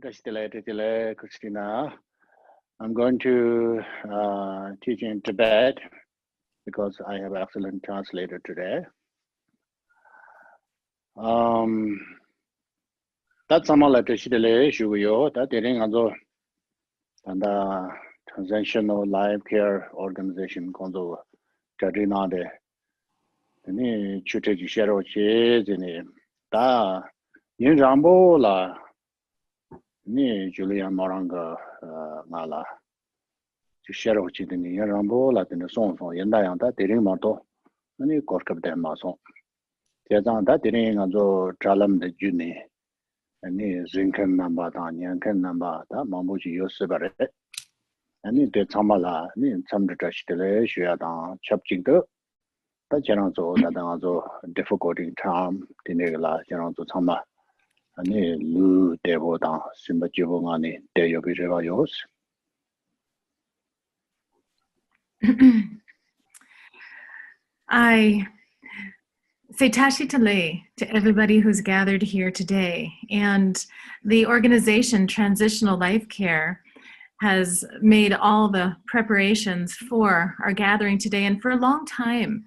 Christina. I'm going to teach in Tibet because I have an excellent translator today. That's some like the issue that dealing also and the Transitional Life Care Organization Konzo Jadina de ni chute shero che ni da yin rambo la ni Julian Moranga ngala shero chi ni yin rambo la de song song yin da yang da dealing ma to ni korkab de ma song jia zang da dealing also tralam de juni ani zinkan namba da nyankan namba da mambu ji yo sebare ani de chamala ni chamde tash de shya da chapjing de da jang zo da da zo difficulty time dinegla jang zo chama ani lu de bo da simba ji bo ngani de yo bi re ba yos. I say Tashi Tale to everybody who's gathered here today. And the organization Transitional Life Care has made all the preparations for our gathering today. And for a long time,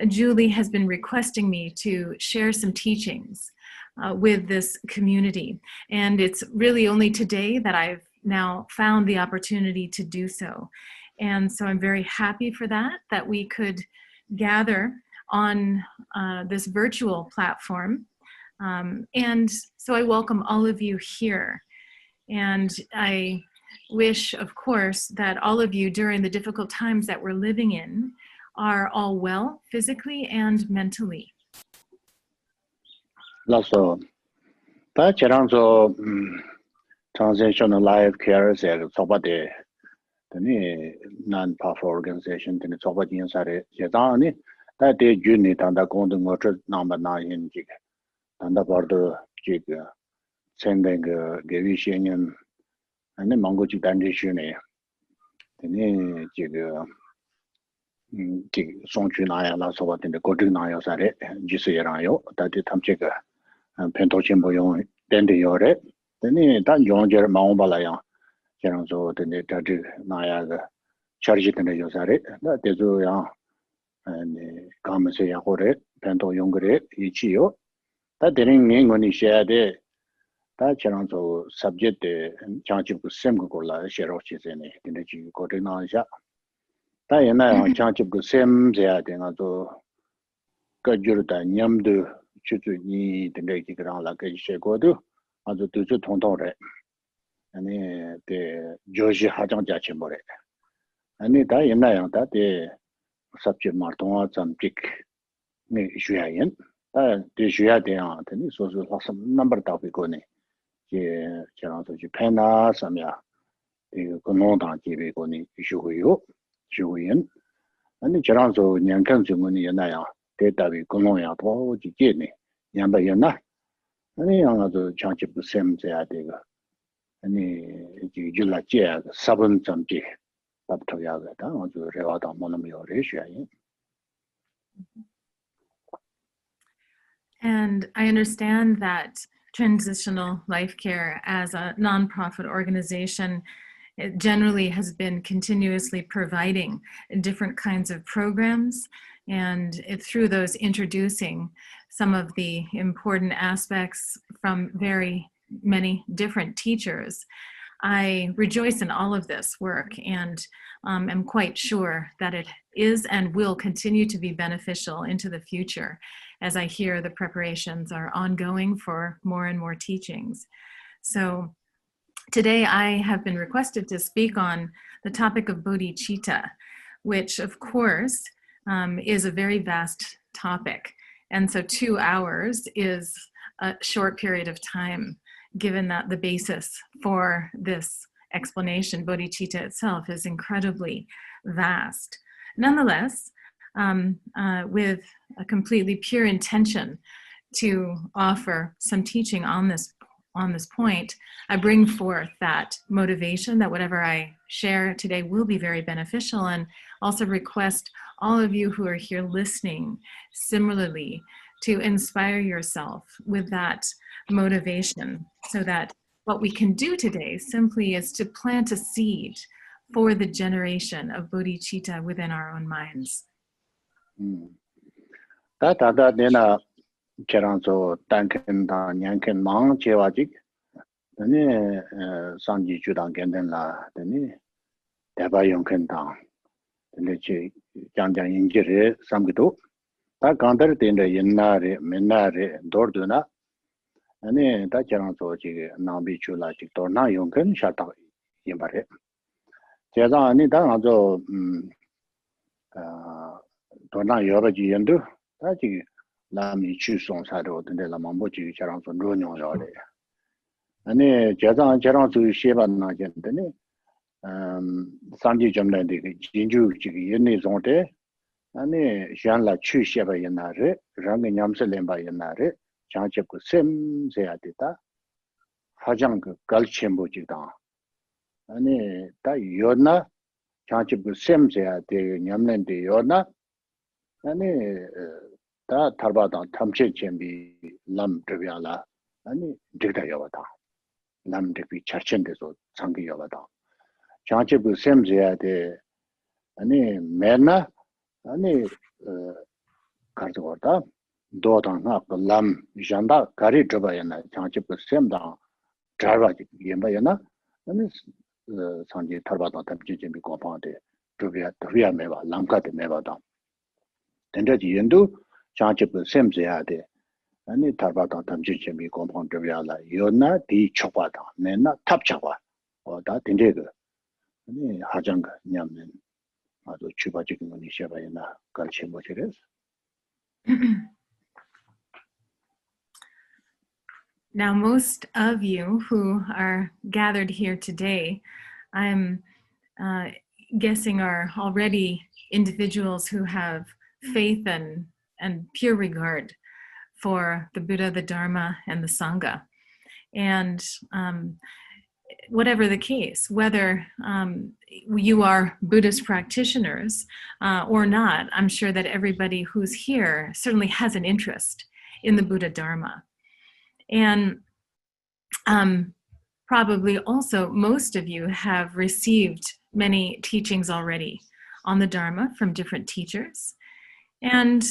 Julie has been requesting me to share some teachings with this community. And it's really only today that I've now found the opportunity to do so. And so I'm very happy for that we could gather on this virtual platform. And so I welcome all of you here. And I wish, of course, that all of you during the difficult times that we're living in are all well physically and mentally. So, that so Transitional Life Care is a the non-profit organization in the Soba Jinsare Yadani. That day, Juni, and the Golden Water number 9 in Jig, and the border Jig, sending Gavishian and the Mongo Jigandishune, the Jig Sonchunaya, last of in the Godinaya Sare, Giserayo, that is Tamchega, and Pentochimboyon, then the Yore, then that younger Maumbalaya, Geronzo, the Tadi Nayaga, Charge it in the Yosare, that is and Kamase Yahore, Pento Yongre, Ichio, that didn't mean when he shared it. That Geronzo subject the Chanchip Semgola, Sherochis in the Godinaja. Diana Chanchip Sem, they are also Gajurta, Nyamdu, Chutu, the Lady Grand like a Shegodu, as the Tutu Tontore, and the Joji Hajan Jachimore. And it Diana that the subject Marton, some pick me Shuayan, the Shuayan, and this was some number of Goni, Geronzo Japana, Samia, the Gononda Goni, Shuayan, and the Geronzo Nyankan Jumuni and I, Data we Gonoya to Jini, Yambayana, and the young other Chanchip the same Zayadiga, and the Julatia, Sabun Samji. And I understand that Transitional Life Care as a nonprofit organization, it generally has been continuously providing different kinds of programs and through those introducing some of the important aspects from very many different teachers. I rejoice in all of this work and am quite sure that it is and will continue to be beneficial into the future as I hear the preparations are ongoing for more and more teachings. So today I have been requested to speak on the topic of Bodhicitta, which of course is a very vast topic. And so 2 hours is a short period of time, given that the basis for this explanation, bodhicitta itself, is incredibly vast. Nonetheless, with a completely pure intention to offer some teaching on this point, I bring forth that motivation that whatever I share today will be very beneficial, and also request all of you who are here listening similarly to inspire yourself with that motivation so that what we can do today simply is to plant a seed for the generation of bodhicitta within our own minds. Tata Nena Cheranzo Tanken Dan Yanken Mang Chewajik, then Sanji Judan Gendenla, then Deba Yonken Tang, then Janja Injiri, Samgido, that countered in the Yenari, Menari, Dorduna, and then that Cheranzo Nambi Chula Torna Yonken, Shata Yimbare. Jazani Danzo Torna Yobaji Yendu, that Lami Chuson Sado, and the Lamamboji Charanzo Runyo Yore. And then Jazan Charanzo Sheba Najan, Sanji Jamla, Jinju Yeni Zonte, and then Shanla Chu Sheba Yanare, Rangi Yamselemba Yanare, Chanchep Sim Zeatita, Hajang Galchembo Jidan. And then that Yodna, Chanchep Sim Zeate, Yamlendi Yodna, and then that Tarbatan Tamche Chembi Lam Triviala, and Dicta Yavata, Lam Dipi Chachendeso, Sangi Yavata. Chanchep Sim Zeate, and Mena, and Kartagota, Dotan, Lam Janda, Kari Trabayana, Chanchep Sim down, Java Yembayana, and Sanji Tarbatan Tamche Chembi Compante, Trivia Meva, Lamka de Mevada. Then that Yendu, Chanchip Semzeade, and the Tarbatan Tamji Chemi compound Triviala, Yona di Chopata, Nena Tapchava, or that in Jagger. And Hajang Yamen, Ado Chuba Chicken Nishabayana, Galchimbocheres. Now, most of you who are gathered here today, I'm guessing are already individuals who have faith and pure regard for the Buddha, the Dharma, and the Sangha. And whatever the case, whether you are Buddhist practitioners or not, I'm sure that everybody who's here certainly has an interest in the Buddha Dharma. And probably also most of you have received many teachings already on the Dharma from different teachers. And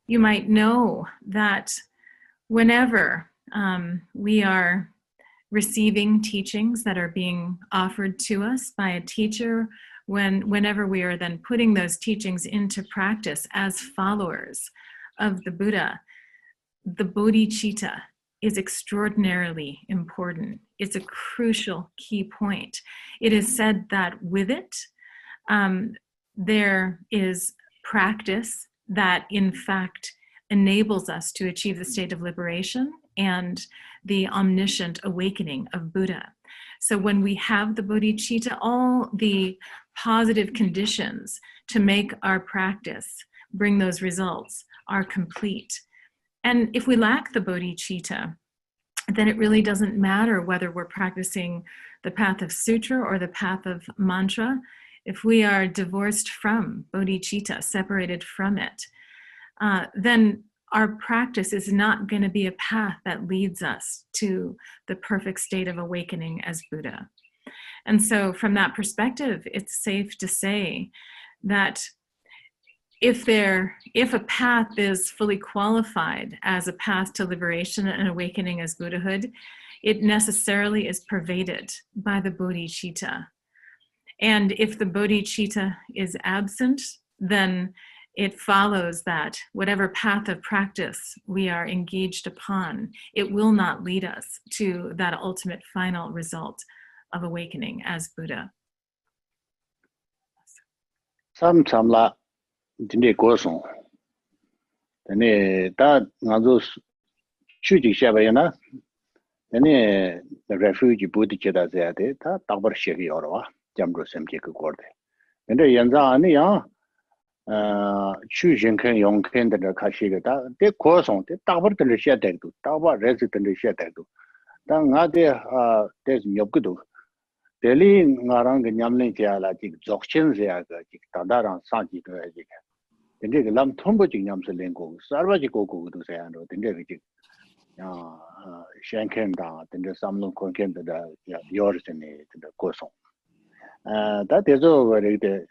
you might know that whenever we are receiving teachings that are being offered to us by a teacher, whenever we are then putting those teachings into practice as followers of the Buddha, the bodhicitta is extraordinarily important. It's a crucial key point. It is said that with it, there is practice that in fact enables us to achieve the state of liberation and the omniscient awakening of Buddha. So when we have the bodhicitta, all the positive conditions to make our practice bring those results are complete. And if we lack the bodhicitta, then it really doesn't matter whether we're practicing the path of sutra or the path of mantra. If we are divorced from bodhicitta, separated from it, then our practice is not going to be a path that leads us to the perfect state of awakening as Buddha. And so from that perspective, it's safe to say that if a path is fully qualified as a path to liberation and awakening as Buddhahood, it necessarily is pervaded by the bodhicitta. And if the bodhicitta is absent, then it follows that whatever path of practice we are engaged upon, it will not lead us to that ultimate final result of awakening as Buddha. Samla Dine Goson. Then that Nazos Chuji Shabayana, then the refugee Bodhicitta Zade, that Tabar Shegi Orwa, Jamro Semjik Gorde. And the Yanza Chu Jinken Yongken the Kashigata, they Goson, the Tabar the Shadadu, Tabar resident Shadadu. Then there's Yokudu. Delhi Narang Yamlin Tiala, Zokshin Ziaga, Tandaran Sanji to Edge. The Lam Tombo Yamselengo, Sarvaji Goku to say, and the shenken-da, the samlung konken the yorsini, the kosong. That is over the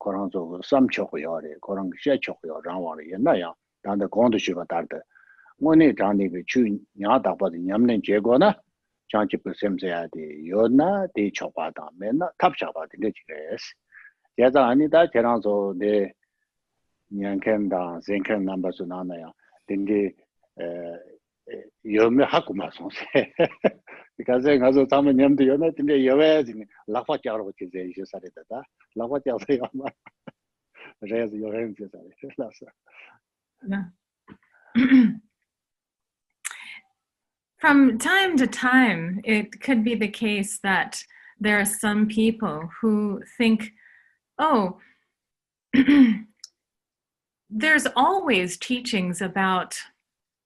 Koranzo, some chokyori, Korang She Chokyo, Ranwari, and Naya, and the Gondoshiva Tarta. Money Tani Chu Yada, but the Yamlin Jegona, Chanchi Pusemse, the Yodna, the Chopata, Mena, Tapchapa, the Lichres. Yada Anita, Teranzo, the Yanken, Zinken numbers on Anaya, then the Yome Hakuma, because then as a time in the unit in the US in Lafatia, which is a Sarita, Lafatia, raise your hands. Yeah. From time to time, it could be the case that there are some people who think, oh, there's always teachings about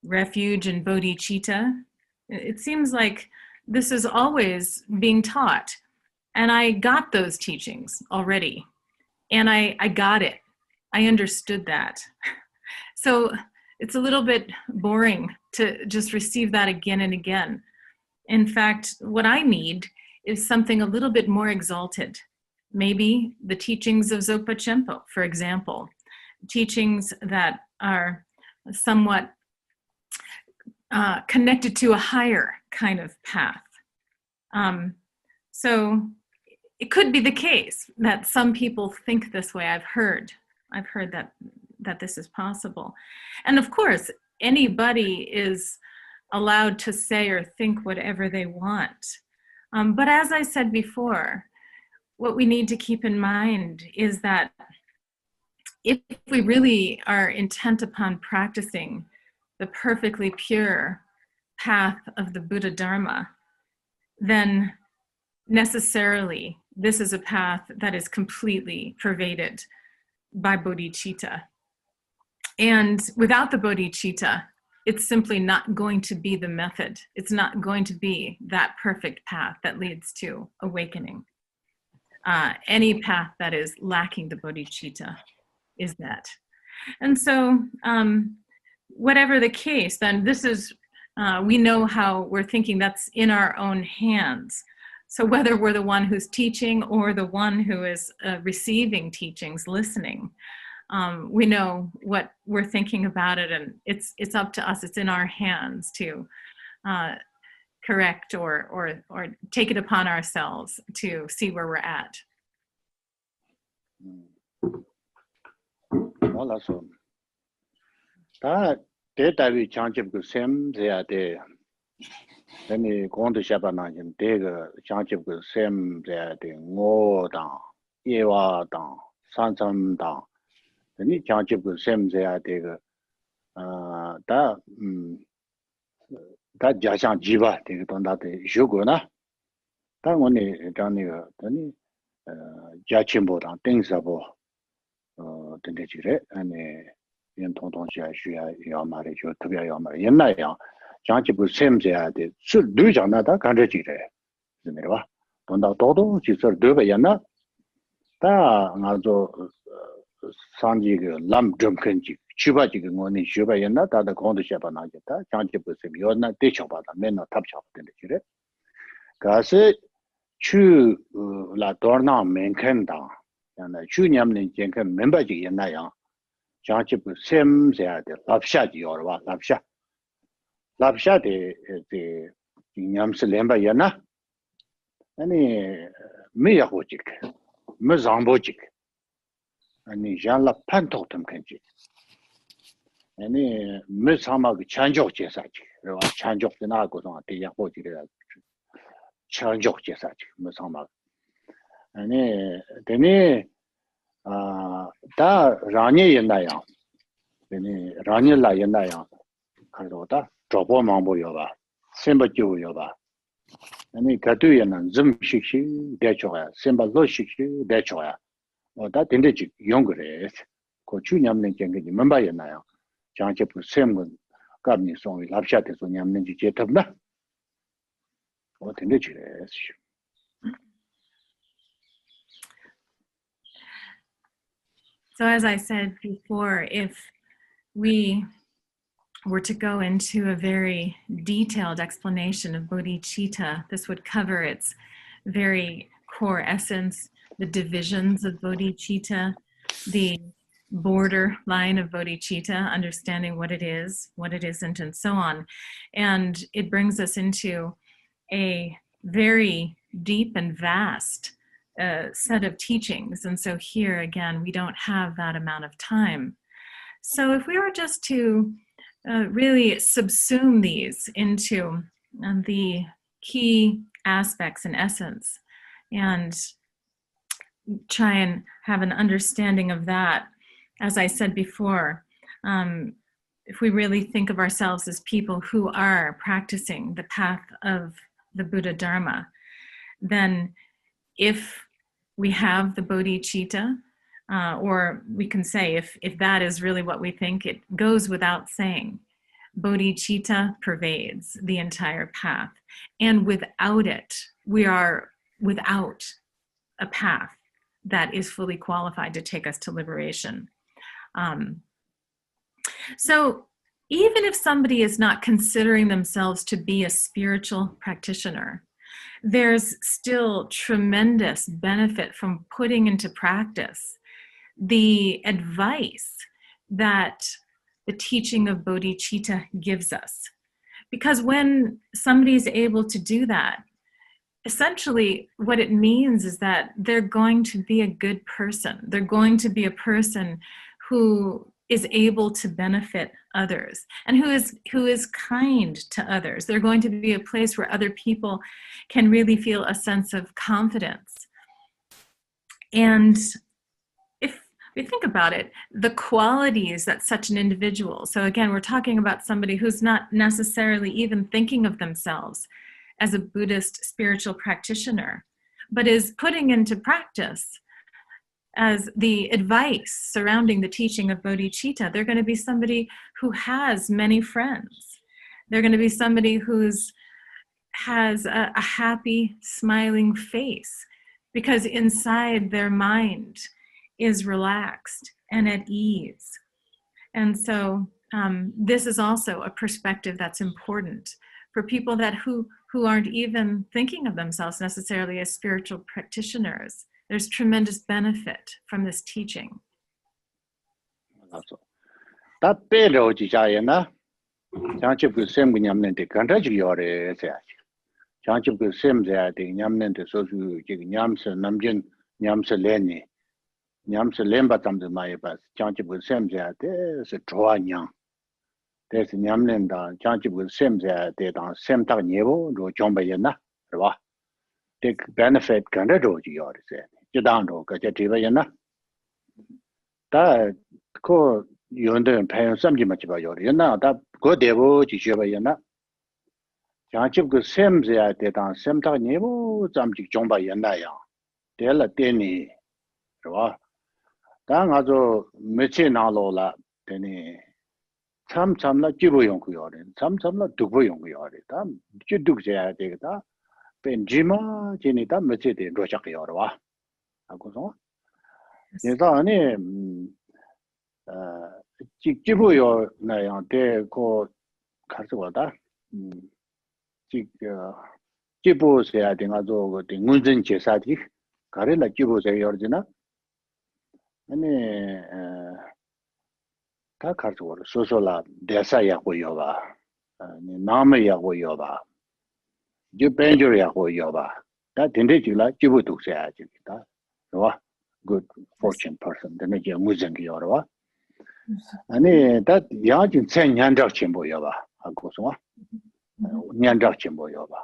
refuge and bodhicitta. It seems like this is always being taught. And I got those teachings already. And I got it. I understood that. So it's a little bit boring to just receive that again and again. In fact, what I need is something a little bit more exalted. Maybe the teachings of Zopa Chenpo, for example, teachings that are somewhat connected to a higher kind of path. So it could be the case that some people think this way. I've heard that this is possible. And of course, anybody is allowed to say or think whatever they want. But as I said before, what we need to keep in mind is that if we really are intent upon practicing the perfectly pure path of the Buddha Dharma, then necessarily this is a path that is completely pervaded by bodhicitta. And without the bodhicitta, it's simply not going to be the method. It's not going to be that perfect path that leads to awakening. Any path that is lacking the bodhicitta is that. And so whatever the case, then this is, we know how we're thinking that's in our own hands. So whether we're the one who's teaching or the one who is receiving teachings, listening, we know what we're thinking about it, and it's up to us. It's in our hands to correct or take it upon ourselves to see where we're at. Well, so that data we change the same there. Then you go to Shabana and take a change of the same there. The Ngo down, Ewa down, Sansam down. Then you change of the same there. That Jashan Jiva, take it on that Shuguna. That one is done here. Then Jachimbo down, things about the and in Tontonshire, Yamari, Tubia Yamari, Yenaya, Janchibu Semzia, the Sudujana, country, the Neva, Donda Toto, she said Dubayana, Da Nazo Sanji, Lam Drumkenji, Chubaji, Moni, Shubayana, the Conde Shabanageta, Janchibu Semiona, Dichobata, men of Tapchop in the Chile. Gase, Chu La Dorna, Menkenda. And the Juniam Lincoln member Yanaya, Janchip Sims at the Lapshadi or what Lapsha. Lapshadi is the Yams Lemba Yana, any Miyahojik, Muzambojik, and Janla Pantotum Kenji. Any Muzamag Chanjok Jesach, Chanjok the Nagos on the Yahoji, Chanjok Jesach, Muzamag. And then da Rani Yenaya, then Rani La Yenaya, Carota, Dropo Mambo Yoga, Simba Ju Yoga, and the Katuyan and Zum Shishi, Dechoya, Simba Lo Shishi, Dechoya, or that in the younger is, Cochuniam Lincoln, remember Yenaya, Janchip Simon, Gabni song, Lapshat is on Yam Ninja Jetabna. What in the is. So as I said before, if we were to go into a very detailed explanation of bodhicitta, this would cover its very core essence, the divisions of bodhicitta, the border line of bodhicitta, understanding what it isn't, and so on. And it brings us into a very deep and vast set of teachings. And so here again, we don't have that amount of time. So if we were just to really subsume these into the key aspects and essence and try and have an understanding of that, as I said before, if we really think of ourselves as people who are practicing the path of the Buddha Dharma, then if we have the bodhicitta, or we can say if that is really what we think, it goes without saying. Bodhicitta pervades the entire path. And without it, we are without a path that is fully qualified to take us to liberation. So even if somebody is not considering themselves to be a spiritual practitioner, there's still tremendous benefit from putting into practice the advice that the teaching of bodhicitta gives us. Because when somebody is able to do that, essentially what it means is that they're going to be a good person. They're going to be a person who is able to benefit others and who is kind to others. They're going to be a place where other people can really feel a sense of confidence. And if we think about it, the qualities that such an individual, so again, we're talking about somebody who's not necessarily even thinking of themselves as a Buddhist spiritual practitioner, but is putting into practice as the advice surrounding the teaching of bodhicitta. They're going to be somebody who has many friends. They're going to be somebody has a happy, smiling face, because inside their mind is relaxed and at ease. And so this is also a perspective that's important for people who aren't even thinking of themselves necessarily as spiritual practitioners. There's tremendous benefit from this teaching. That pero jaya chanchip ku sem nyamnen de kanda ji yore se chanchip ku sem ja de nyamnen de so su ji nyamse namjin nyamse leni nyamse lemba tam de mai ba chanchip ku sem ja de se troa nyang de se nyamnen da chanchip ku sem ja de da sem ta nyebo ro jomba yena ba de benefit kanda ro ji yore se jidang ro ka je ba yena da ko yonde pen samji ma ba yore yena da go debo ji je ba yena chanchip ku sem ja de da sem ta nyebo zamji jomba yena ya de la de ni ba da nga zo meche na lo la de ni 참 참나 기부 연구요래 참참나 두부 연구요래 다 주둑제야 되겠다 벤지마 제니다 메체데 로작이요래 와 하고서 내가 아니 기부요 나야 되고 가서 왔다 기부세야 되가도 그 문전 제사디 가래라 기부세요 ordina 아니 다 가지고 소소라 대사야고 요바 나메야고 요바 디벤저야고 요바 다 된대지라 기부독세야지 다 좋아 good fortune person 되게 무전기 요라 아니 다 야진 천년적 전부 요바 하고서 년적 전부 요바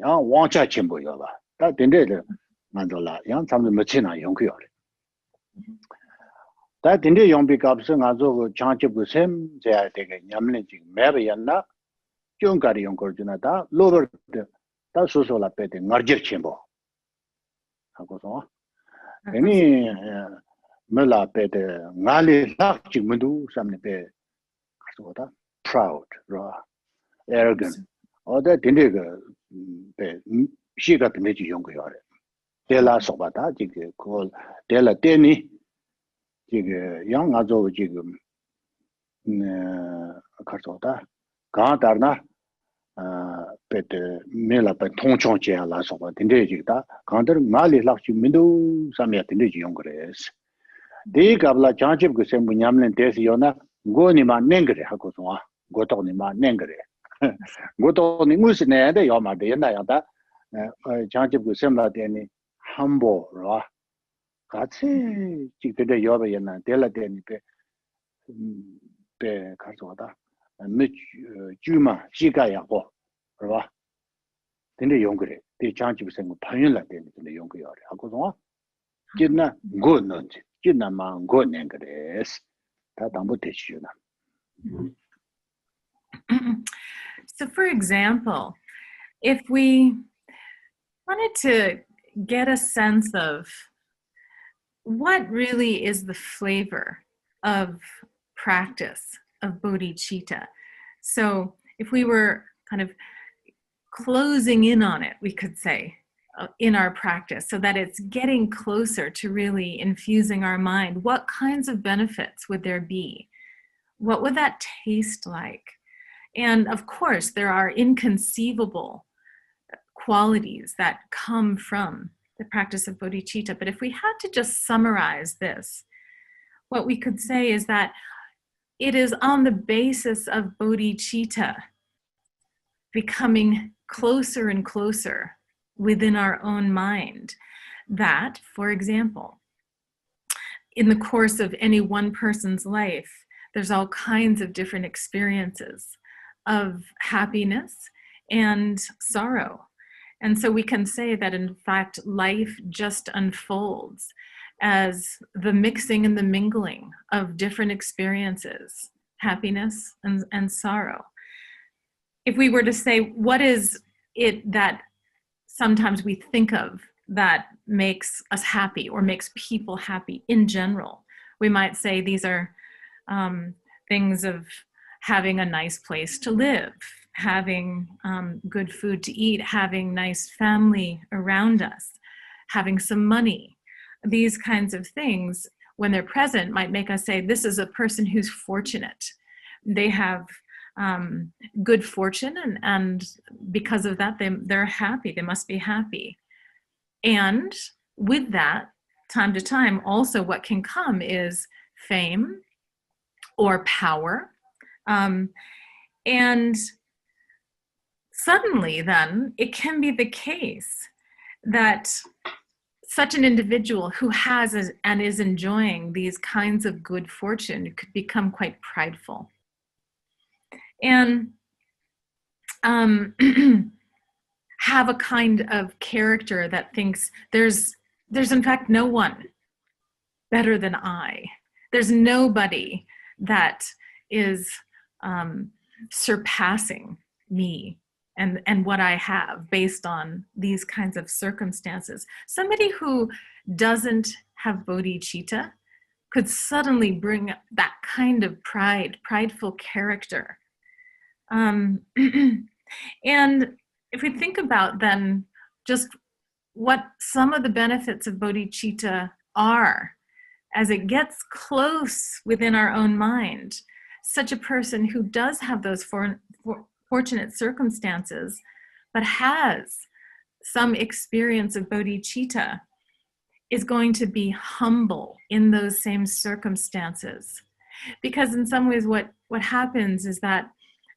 야 왕자 전부 요바 다 된대들 만들라 양 참도 멋지나 연구요래 다 딘데 용비 값은 아주 장치부 셈 제야 되게 냠는 지금 매버였나 쫑가리 용거주나다 로버트 다 소소라 빼데 너지 쳔보 하고서 아니 몰라 빼데 나리 딱 지금도 삼네 빼 그거다 proud 라 arrogant 어데 딘데 그빼 시가 딘데지 용거요래 데라 소바다 지게 그 데라 데니 지금 양 아주 지금 karchota ga darna pet mela pa tongchong che la so ba dinde ji da gandar ngali lak chi mindu samya dinde ji yong gres de gabla chanchip go sem nyamlen des yona go ni ma nengre ha ko so go to ni ma nengre go to ni mus ne de yo ma de na ya da chanchip go sem la de ni hambo ro 같이 지그데 여be yana dela de ni pe karchota me juma jiga ya go 봐. 근데 용그래. 대 장집 생고 판연라 되는 근데 용그요. 하고 좀 진나 고는지 진나만 고는 그래스. 다 담보 되시나. So for example, if we wanted to get a sense of what really is the flavor of practice of bodhicitta. So if we were kind of closing in on it, we could say, in our practice, so that it's getting closer to really infusing our mind, what kinds of benefits would there be? What would that taste like? And of course, there are inconceivable qualities that come from the practice of bodhicitta. But if we had to just summarize this, what we could say is that it is on the basis of bodhicitta becoming closer and closer within our own mind that, for example, in the course of any one person's life, there's all kinds of different experiences of happiness and sorrow. And so we can say that, in fact, life just unfolds as the mixing and the mingling of different experiences, happiness and sorrow. If we were to say, what is it that sometimes we think of that makes us happy or makes people happy in general? We might say these are things of having a nice place to live, having good food to eat, having nice family around us, having some money. These kinds of things, when they're present, might make us say, this is a person who's fortunate. They have good fortune, and because of that, they're happy. They must be happy. And with that, time to time, also what can come is fame or power. And suddenly then, it can be the case that such an individual who has and is enjoying these kinds of good fortune could become quite prideful. And have a kind of character that thinks there's in fact no one better than I. There's nobody that is surpassing me and what I have based on these kinds of circumstances. Somebody who doesn't have bodhicitta could suddenly bring that kind of prideful character. And if we think about then just what some of the benefits of bodhicitta are, as it gets close within our own mind, such a person who does have those fortunate circumstances, but has some experience of bodhicitta, is going to be humble in those same circumstances. Because in some ways what happens is that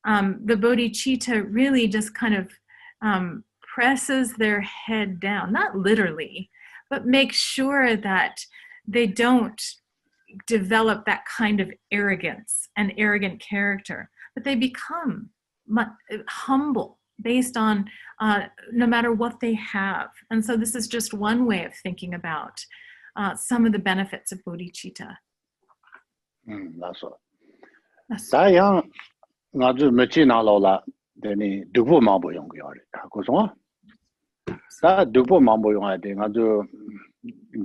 the bodhicitta really just kind of presses their head down, not literally, but makes sure that they don't develop that kind of arrogance and arrogant character, but they become humble based on no matter what they have. And so this is just one way of thinking about some of the benefits of bodhicitta. That's all. Ngaju mechi na lo la deni dubu mambo yong yore ko so sa dubu mambo yong de ngaju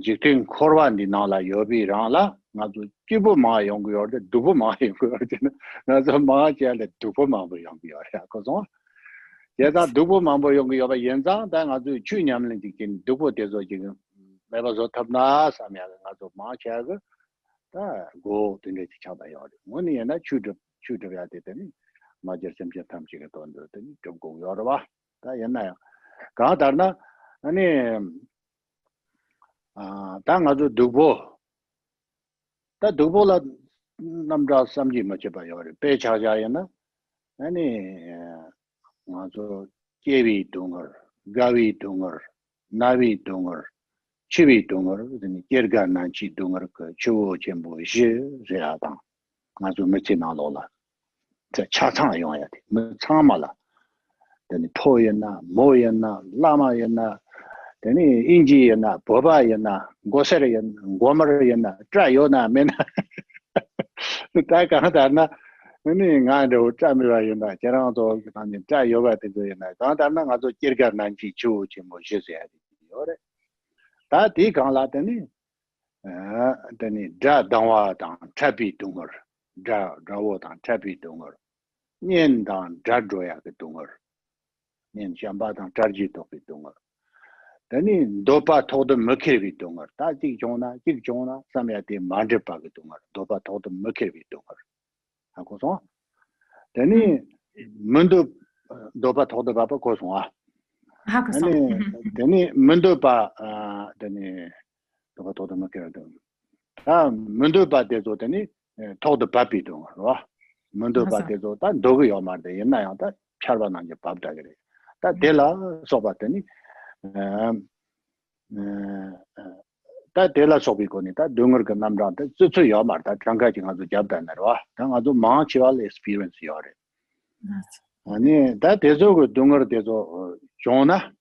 jitin khorwan di na la yobi ra la ngaju kibu ma yong yore dubu ma yong yore na so ma che le dubu mambo yong yore ko so ye da dubu mambo yong yore yen za da ngaju chu nyam le dikin dubu de zo jing me ba zo thap na sa mya ngaju ma che ga 다 고 되게 지켜봐요. 뭐니나 추드야 되더니 맞아 semje 탐지가 돈더니 좀고 여러 봐. 다 옛날에 가다나 아니 당 아주 두고 다 두고라 남자 삼지 맞지 봐요. 배차자야나 아니 아주 계비 동을 가위 동을 나비 동을 치비 동을 되니 계간난치 동을 그 추오 전부 시제야다 아주 멋지 나로라 저 차창 용해야 돼. 뭐 참말라 되니 토였나 모였나 라마였나 되니 인지였나 보바였나 고세르였나 고머였나 짜요나 맨 다가하다나 아니 나도 짜미와였나 저랑도 아니 짜요가 되고였나 다다나 가서 계간난치 추오 전부 시제야 돼. 요래 다 디강라더니 되니 자 당와당 차비 동을 자 라워당 차비 동을 년당 자줘야 그 동을 년 샴바당 자지 도피 동을 되니 도파 토도 먹히비 동을 다 직종나 삼야티 만접바 그 동을 도파 토도 먹히비 동을 하고서 되니 문도 도파 토도 바바 고송아 하고서. 아니 되니 문도 바 되니 도파 토도 먹히도 문도 바대도 되니 토도 바비 동을 와 문도 바대도 다 도그 요마데 옛나야 다 차바난 게 밥다 그래 다 데라 소바더니 다 데라 소비고니 다 동을 그 남자한테 쯔쯔 요마다 장가지 가서 잡다나 와 당아도 마치알 experience 요래 아니 다 대조 그 동을 대조 조나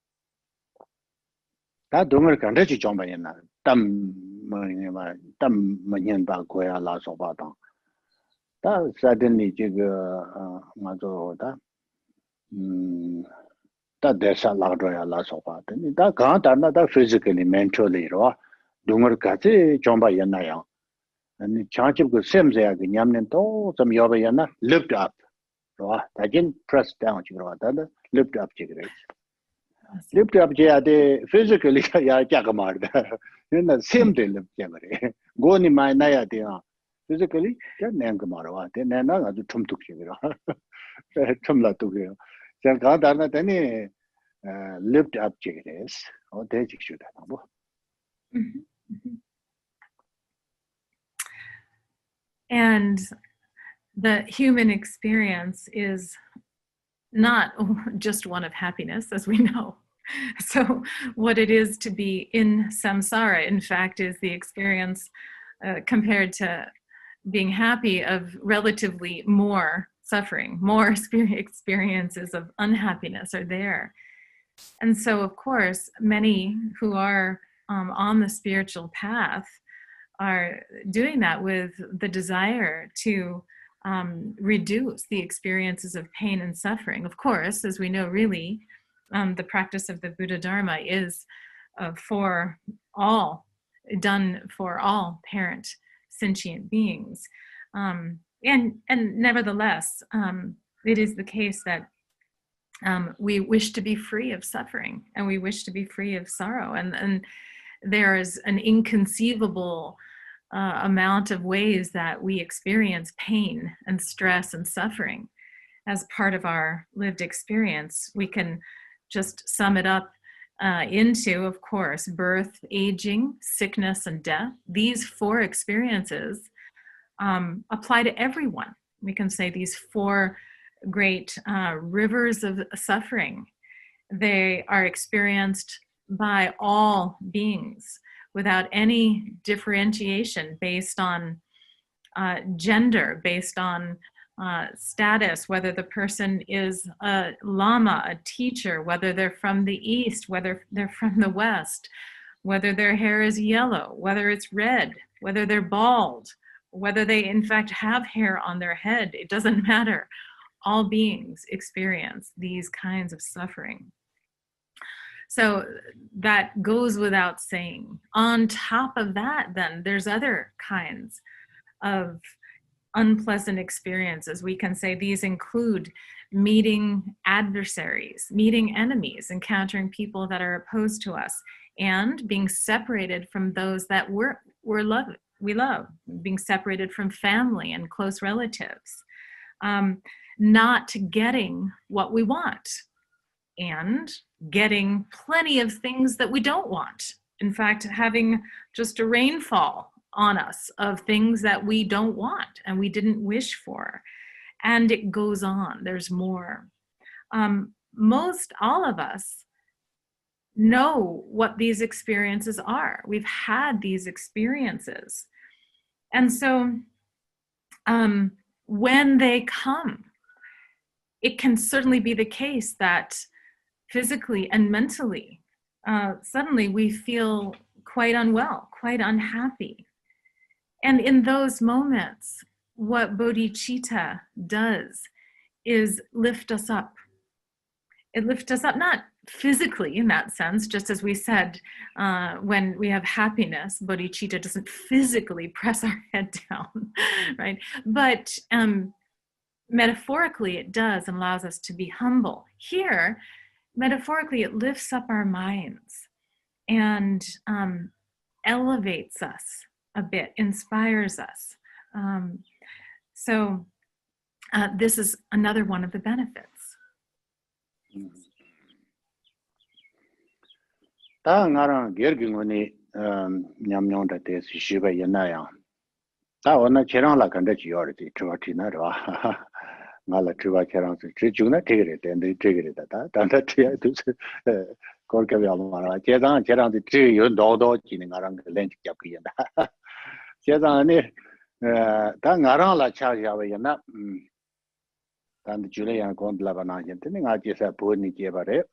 다 동을 간다지 좀 봐야나 땀 뭐냐 땀 뭐냐 고야 라소바다 다 suddenly 맞아 다 다 대사 라도야 라소바더니 다 간다나 다 physically mentally 로 동을 같이 좀 봐야나요 아니 차집 그 셈제야 그 냠는 또좀 여봐야나 lift up 로 다진 press down 지로 왔다 lift up 지그래 lift up 제야데 physically 야 자가 말다 근데 셈데 lift 제그래 고니 마이 나야 돼요 physically 내가 말아 내가 아주 tumtuk이라 tum라도 그래요 제가 가다나 되니 lift up 지그래스 대직슈다 뭐 And the human experience is not just one of happiness, as we know. So what it is to be in samsara, in fact, is the experience compared to being happy of relatively more suffering, more experiences of unhappiness are there. And so, of course, many who are on the spiritual path are doing that with the desire to reduce the experiences of pain and suffering. Of course, as we know, really, the practice of the Buddha Dharma is for all, done for all parent sentient beings. And nevertheless, it is the case that we wish to be free of suffering and we wish to be free of sorrow. And there is an inconceivable amount of ways that we experience pain and stress and suffering as part of our lived experience. We can just sum it up into, of course, birth, aging, sickness, and death. These four experiences apply to everyone. We can say these four great rivers of suffering. They are experienced by all beings without any differentiation based on gender, based on status, whether the person is a lama, a teacher, whether they're from the East, whether they're from the West, whether their hair is yellow, whether it's red, whether they're bald, whether they in fact have hair on their head. It doesn't matter. All beings experience these kinds of suffering. So that goes without saying. On top of that, then, there's other kinds of unpleasant experiences. We can say these include meeting adversaries, meeting enemies, encountering people that are opposed to us, and being separated from those that we're we love, being separated from family and close relatives, not getting what we want, and getting plenty of things that we don't want. In fact, having just a rainfall on us of things that we don't want and we didn't wish for. And it goes on, there's more. Most all of us know what these experiences are. We've had these experiences. And so when they come, it can certainly be the case that physically and mentally, suddenly we feel quite unwell, quite unhappy. And in those moments, what bodhicitta does is lift us up. It lifts us up, not physically in that sense, just as we said, when we have happiness, bodhicitta doesn't physically press our head down, right? But metaphorically it does, and allows us to be humble. Here, metaphorically, it lifts up our minds and elevates us a bit, inspires us. So this is another one of the benefits. Ta ngarang gergingoni nyamnyong da te si shiba yenaya. Ta ona cherang la kanda chi yorti chuatina ro. Ngala chua cherang si chuna tigre tende tigre da ta tanda tia tu korka ya mara. Cherang cherang ti chi yo do do chi ni ngarang len chi kyap ki yenda. Cherang ni ta ngarang la cha ya wa yena. Tanda jule yang kon la bana yen te nga ji sa bo ni je bare.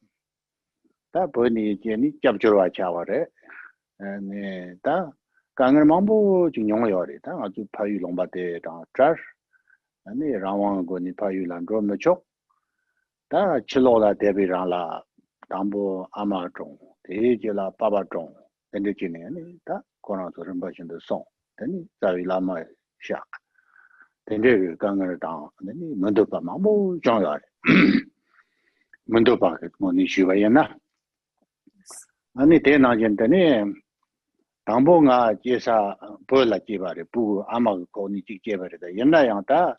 Ta boni jeni japjurwa chaware ne ta kangar mambo jingyong yore ta aju payu lomba de da trash ani rawang go ni payu lan ro no chok ta chilo la debi ran la dambo ama zhong de je la baba zhong den de jine ni ta kono zo ren ba shin de song den za wi la ma sha den de kangar da ni mendo ba mambo jong yore mendo ba ko ni shu ba yana 아니 대나전더니 당봉아 제사 벌라 지바래 부 아마 고니 직제버다 옛날양다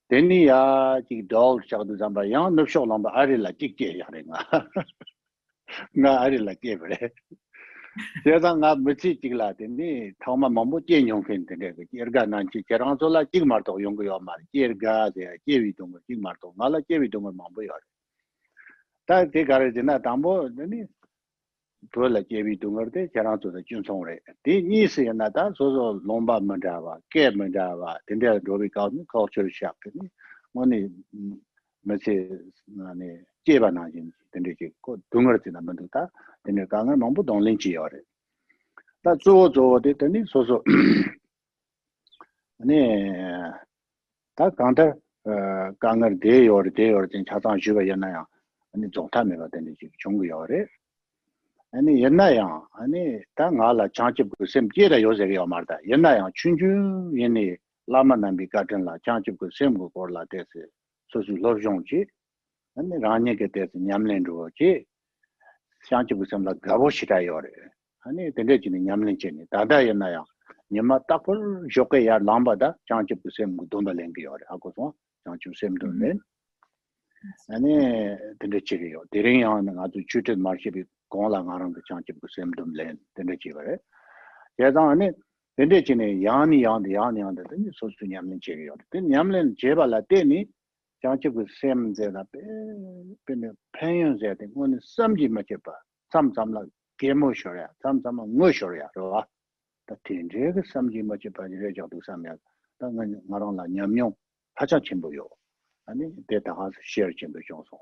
데니야 지도 저도 잠바 양 넙쇼람바 아리라 직제 야랭아 나 아리라 제버래 제가 나 며칠 찍라더니 타마 몸부 제용팬데 그 제가 난지 제랑솔라 찍마도 용거요 말 제가 제위동 찍마도 말라 제위동을 몸부요 다 대가르지나 담보 데니 돌아 제비 동거데 자랑도서 준송래 디 니스야나다 소소 롬바 만다바 깨 만다바 딘데 도비 가운 culture shock 니 뭐니 메시 나네 제바나진 딘데 고 동거지나 만도다 딘데 강을 몸부 동린지요래 다 조조데 데니 소소 아니 다 강다 강을 대요르 진 차상 주베야나야 아니 종타메가 되는 지 종구요래 아니 옛날야 아니 다 나라 장집 그 셈제라 요새가 말다 옛날야 춘춘 얘네 라마남비 같은라 장집 그 셈고 걸라 데스 소수 러종지 아니 라니게 데스 냠렌도지 장집 그 셈라 가보시다요래 아니 데데지는 냠렌지니 다다 옛날야 냠마 딱을 조케야 람바다 장집 그 셈고 돈발랭기요래 하고서 장집 셈도네 아니 데데지리요 데랭야는 아주 주된 마르시비 공라 가는 그 장집 그 셈돔 렌 데데지버래 제가는 데데지네 야니 데니 소수 냠는 제리요 데 냠len 제발라 데니 장집 그 셈제다 베네 팬연제 데 뭐는 쌈지 맞게봐 쌈쌈라 게모셔야 쌈쌈마 뭐셔야 로 다 텐제 그 쌈지 맞게봐 이래 저도 쌈야 당은 마랑라 냠용 하자 침보요 아니 데이터 하스 쉐어 침보 정소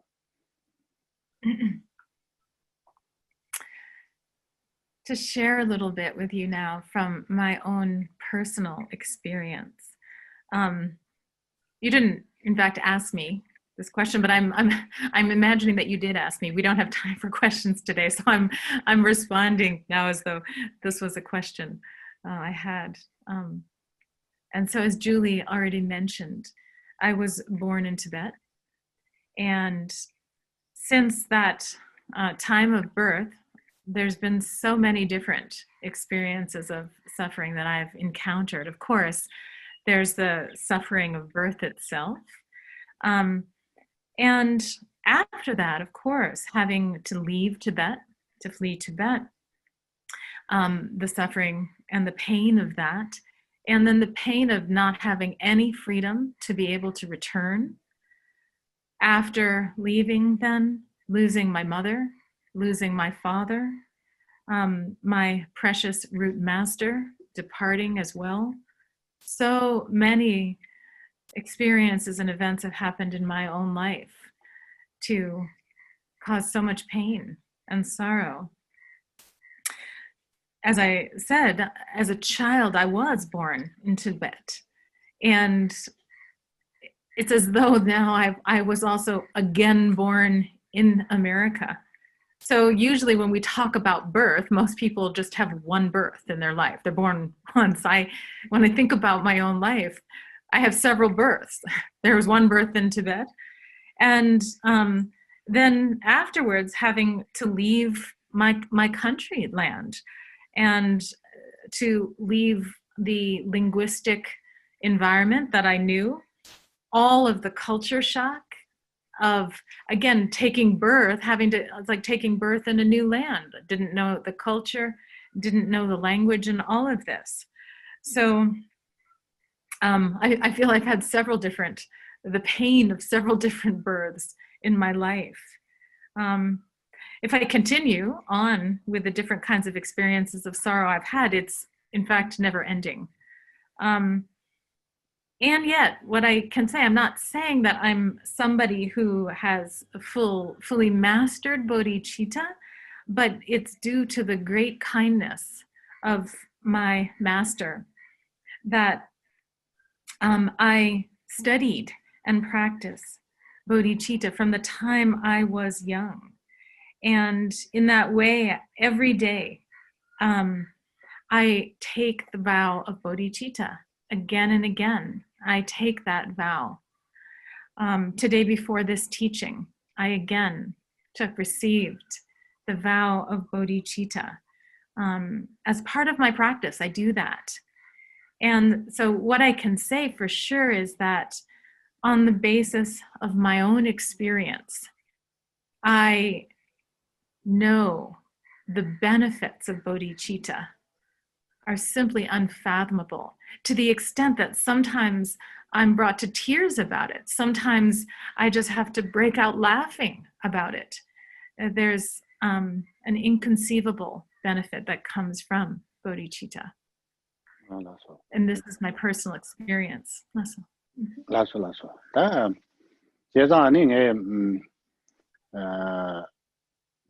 To share a little bit with you now from my own personal experience. You didn't, in fact, ask me this question, but I'm imagining that you did ask me. We don't have time for questions today, so I'm responding now as though this was a question I had. And so, as Julie already mentioned, I was born in Tibet, and since that time of birth, there's been so many different experiences of suffering that I've encountered. Of course, there's the suffering of birth itself. And after that, of course, having to leave Tibet, to flee Tibet, the suffering and the pain of that, and then the pain of not having any freedom to be able to return. After leaving, then losing my mother, losing my father, my precious root master departing as well. So many experiences and events have happened in my own life to cause so much pain and sorrow. As I said, as a child, I was born in Tibet. And it's as though now I was also again born in America. So usually when we talk about birth, most people just have one birth in their life. They're born once. When I think about my own life, I have several births. There was one birth in Tibet. And then afterwards, having to leave my country land and to leave the linguistic environment that I knew, all of the culture shock of, again, taking birth, it's like taking birth in a new land. Didn't know the culture, didn't know the language and all of this. So I feel I've had the pain of several different births in my life. If I continue on with the different kinds of experiences of sorrow I've had, it's in fact never ending. And yet, what I can say, I'm not saying that I'm somebody who has fully mastered bodhicitta, but it's due to the great kindness of my master that I studied and practiced bodhicitta from the time I was young. And in that way, every day, I take the vow of bodhicitta again and again. I take that vow. Today before this teaching, I again received the vow of bodhicitta. As part of my practice, I do that. And so what I can say for sure is that on the basis of my own experience, I know the benefits of bodhicitta are simply unfathomable, to the extent that sometimes I'm brought to tears about it. Sometimes I just have to break out laughing about it. There's an inconceivable benefit that comes from bodhicitta. And this is my personal experience.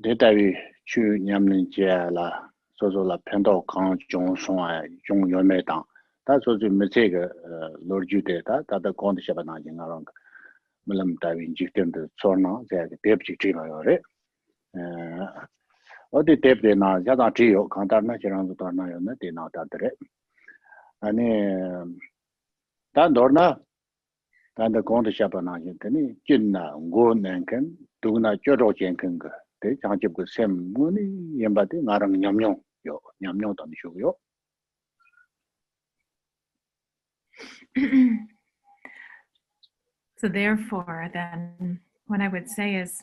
Detavi chu nyamlin jia la sozo la pendo kang jong song jong yo me dang ta sozo me ce ge lorju de da da gong de shaba na jing arong melam da win ji tem de sorna ja de pep ji ji ma yo re odi tep de na ja da ji yo kang da na jirang da na yo na de na da de ani da dor na da de gong de shaba na jing de ni jin na ngo nen ken du na jo ro jian ken ge 대 장집고 셈문이 연바데 나랑 냠뇽 던 쇼요. So therefore, then, what I would say is,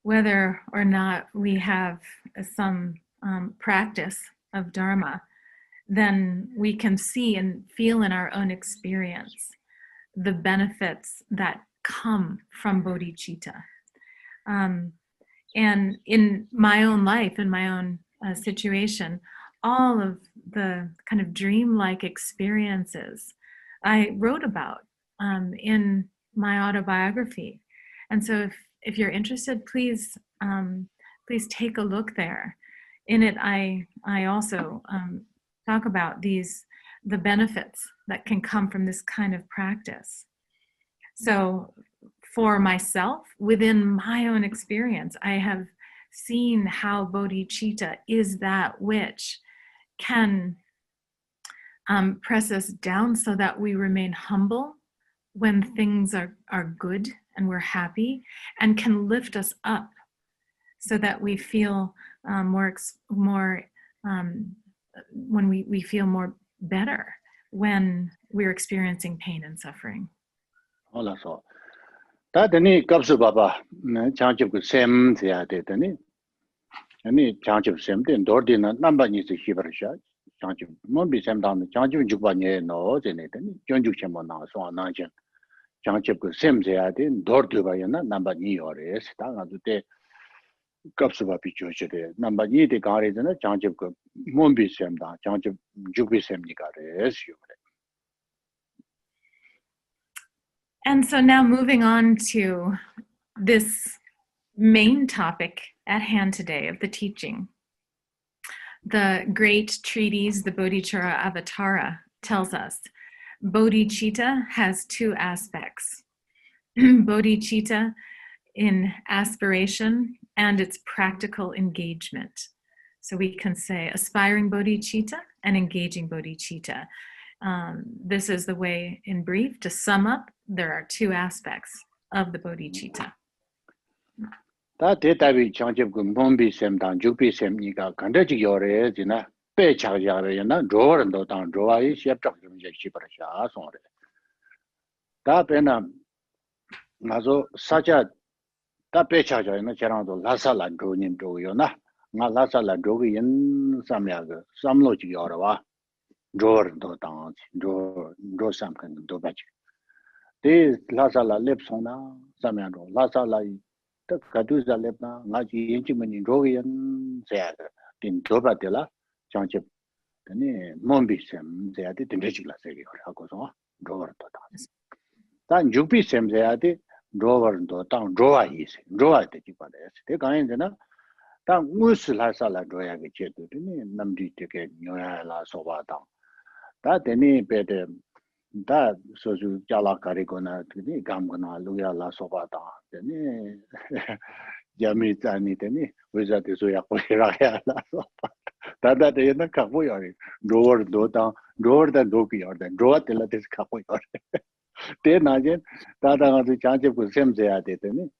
whether or not we have some practice of Dharma, then we can see and feel in our own experience the benefits that come from bodhicitta. And in my own life, in my own situation, all of the kind of dreamlike experiences I wrote about in my autobiography. And so if you're interested, please take a look there. In it, I also talk about the benefits that can come from this kind of practice. So for myself, within my own experience, I have seen how bodhicitta is that which can press us down so that we remain humble when things are good and we're happy, and can lift us up so that we feel when we feel more better when we're experiencing pain and suffering. Hola so. Tadani kapsu baba chanchip ku sem thya de tani. Ani chanchip sem den dordi na namba ni se hibarsha. Chanchip mon bi sem dan chanchip jukba ne no de ne tani. Jonjuk chemo na so na chen. Chanchip ku sem thya de dordi ba yana namba ni yore es ta ga de kapsu ba pi choche de namba ni de ga re na chanchip ku mon bi sem da chanchip jukbi sem ni ga re es yo. And so now moving on to this main topic at hand today of the teaching. The great treatise, the Bodhicharya-avatara, tells us bodhicitta has two aspects. Bodhicitta in aspiration and its practical engagement. So we can say aspiring bodhicitta and engaging bodhicitta. This is the way, in brief, to sum up, there are two aspects of the bodhicitta. 다 대답이 장접 그 몸비 셈단 죽비 셈니까 간다지 요래 지나 빼차자래나 로어도 당 로아이 시합적 좀 이제 시버샤 송래 다 배나 나서 사자 다 빼차자나 저랑도 라살란 조님 조요나 나 라살란 조기 인 삼야가 삼로지 요라와 로어도 당 로삼칸 도바지 데 라살라 lep송나 삼야로 라살라 Kaduza lepna, Naji Inchimani Rogan, Zad, in Dobatilla, Chanchip, the Mombisem, they had it in Regula, Hakoso, Drover Totan. Then Jupi Sem, they had it, Drover and Totan, Droa is, Droa the Jipades. They kind enough. Then Musulasala Droya Jet, Namdi ticket, Noya Sovata. That any better. That so you jala karigona tini gamgona luya la sobata tini yami tani tini wizard is ya koira la sopa tada de na kapo yari drawer do ta drawer da do ki or da drawer tela this kapo yari te na je tada ga tu chanche pu sem se ya de tini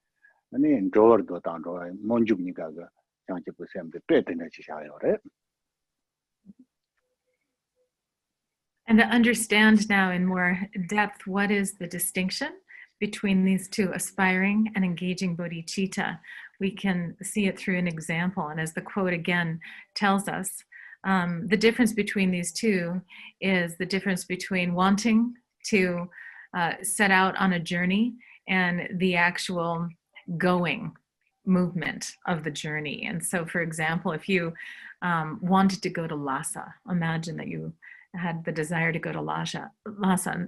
ani drawer do ta drawer monjuk ni ga chanche pu sem de pe tene chi sha yore. And to understand now in more depth what is the distinction between these two, aspiring and engaging bodhicitta, we can see it through an example. And as the quote again tells us, the difference between these two is the difference between wanting to set out on a journey and the actual going movement of the journey. And so, for example, if you wanted to go to Lhasa, imagine that you had the desire to go to Lhasa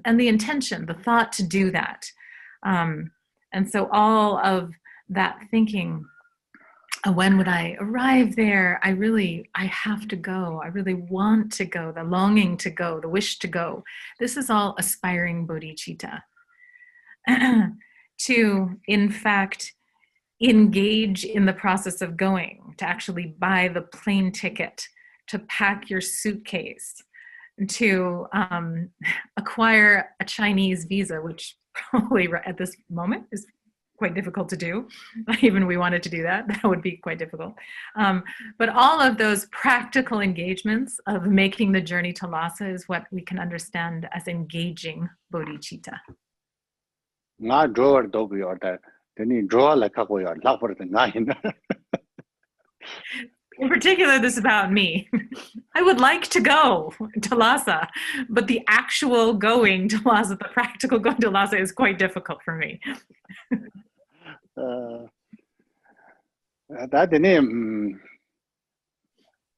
and the intention, the thought to do that. And so all of that thinking, when would I arrive there? I have to go. I really want to go, the longing to go, the wish to go. This is all aspiring bodhicitta. To, in fact, engage in the process of going, to actually buy the plane ticket, to pack your suitcase, to acquire a Chinese visa, which probably at this moment is quite difficult to do. Even we wanted to do that, that would be quite difficult. But all of those practical engagements of making the journey to Lhasa is what we can understand as engaging bodhicitta. In particular, this is about me. I would like to go to Lhasa, but the actual going to Lhasa, the practical going to Lhasa is quite difficult for me. That the name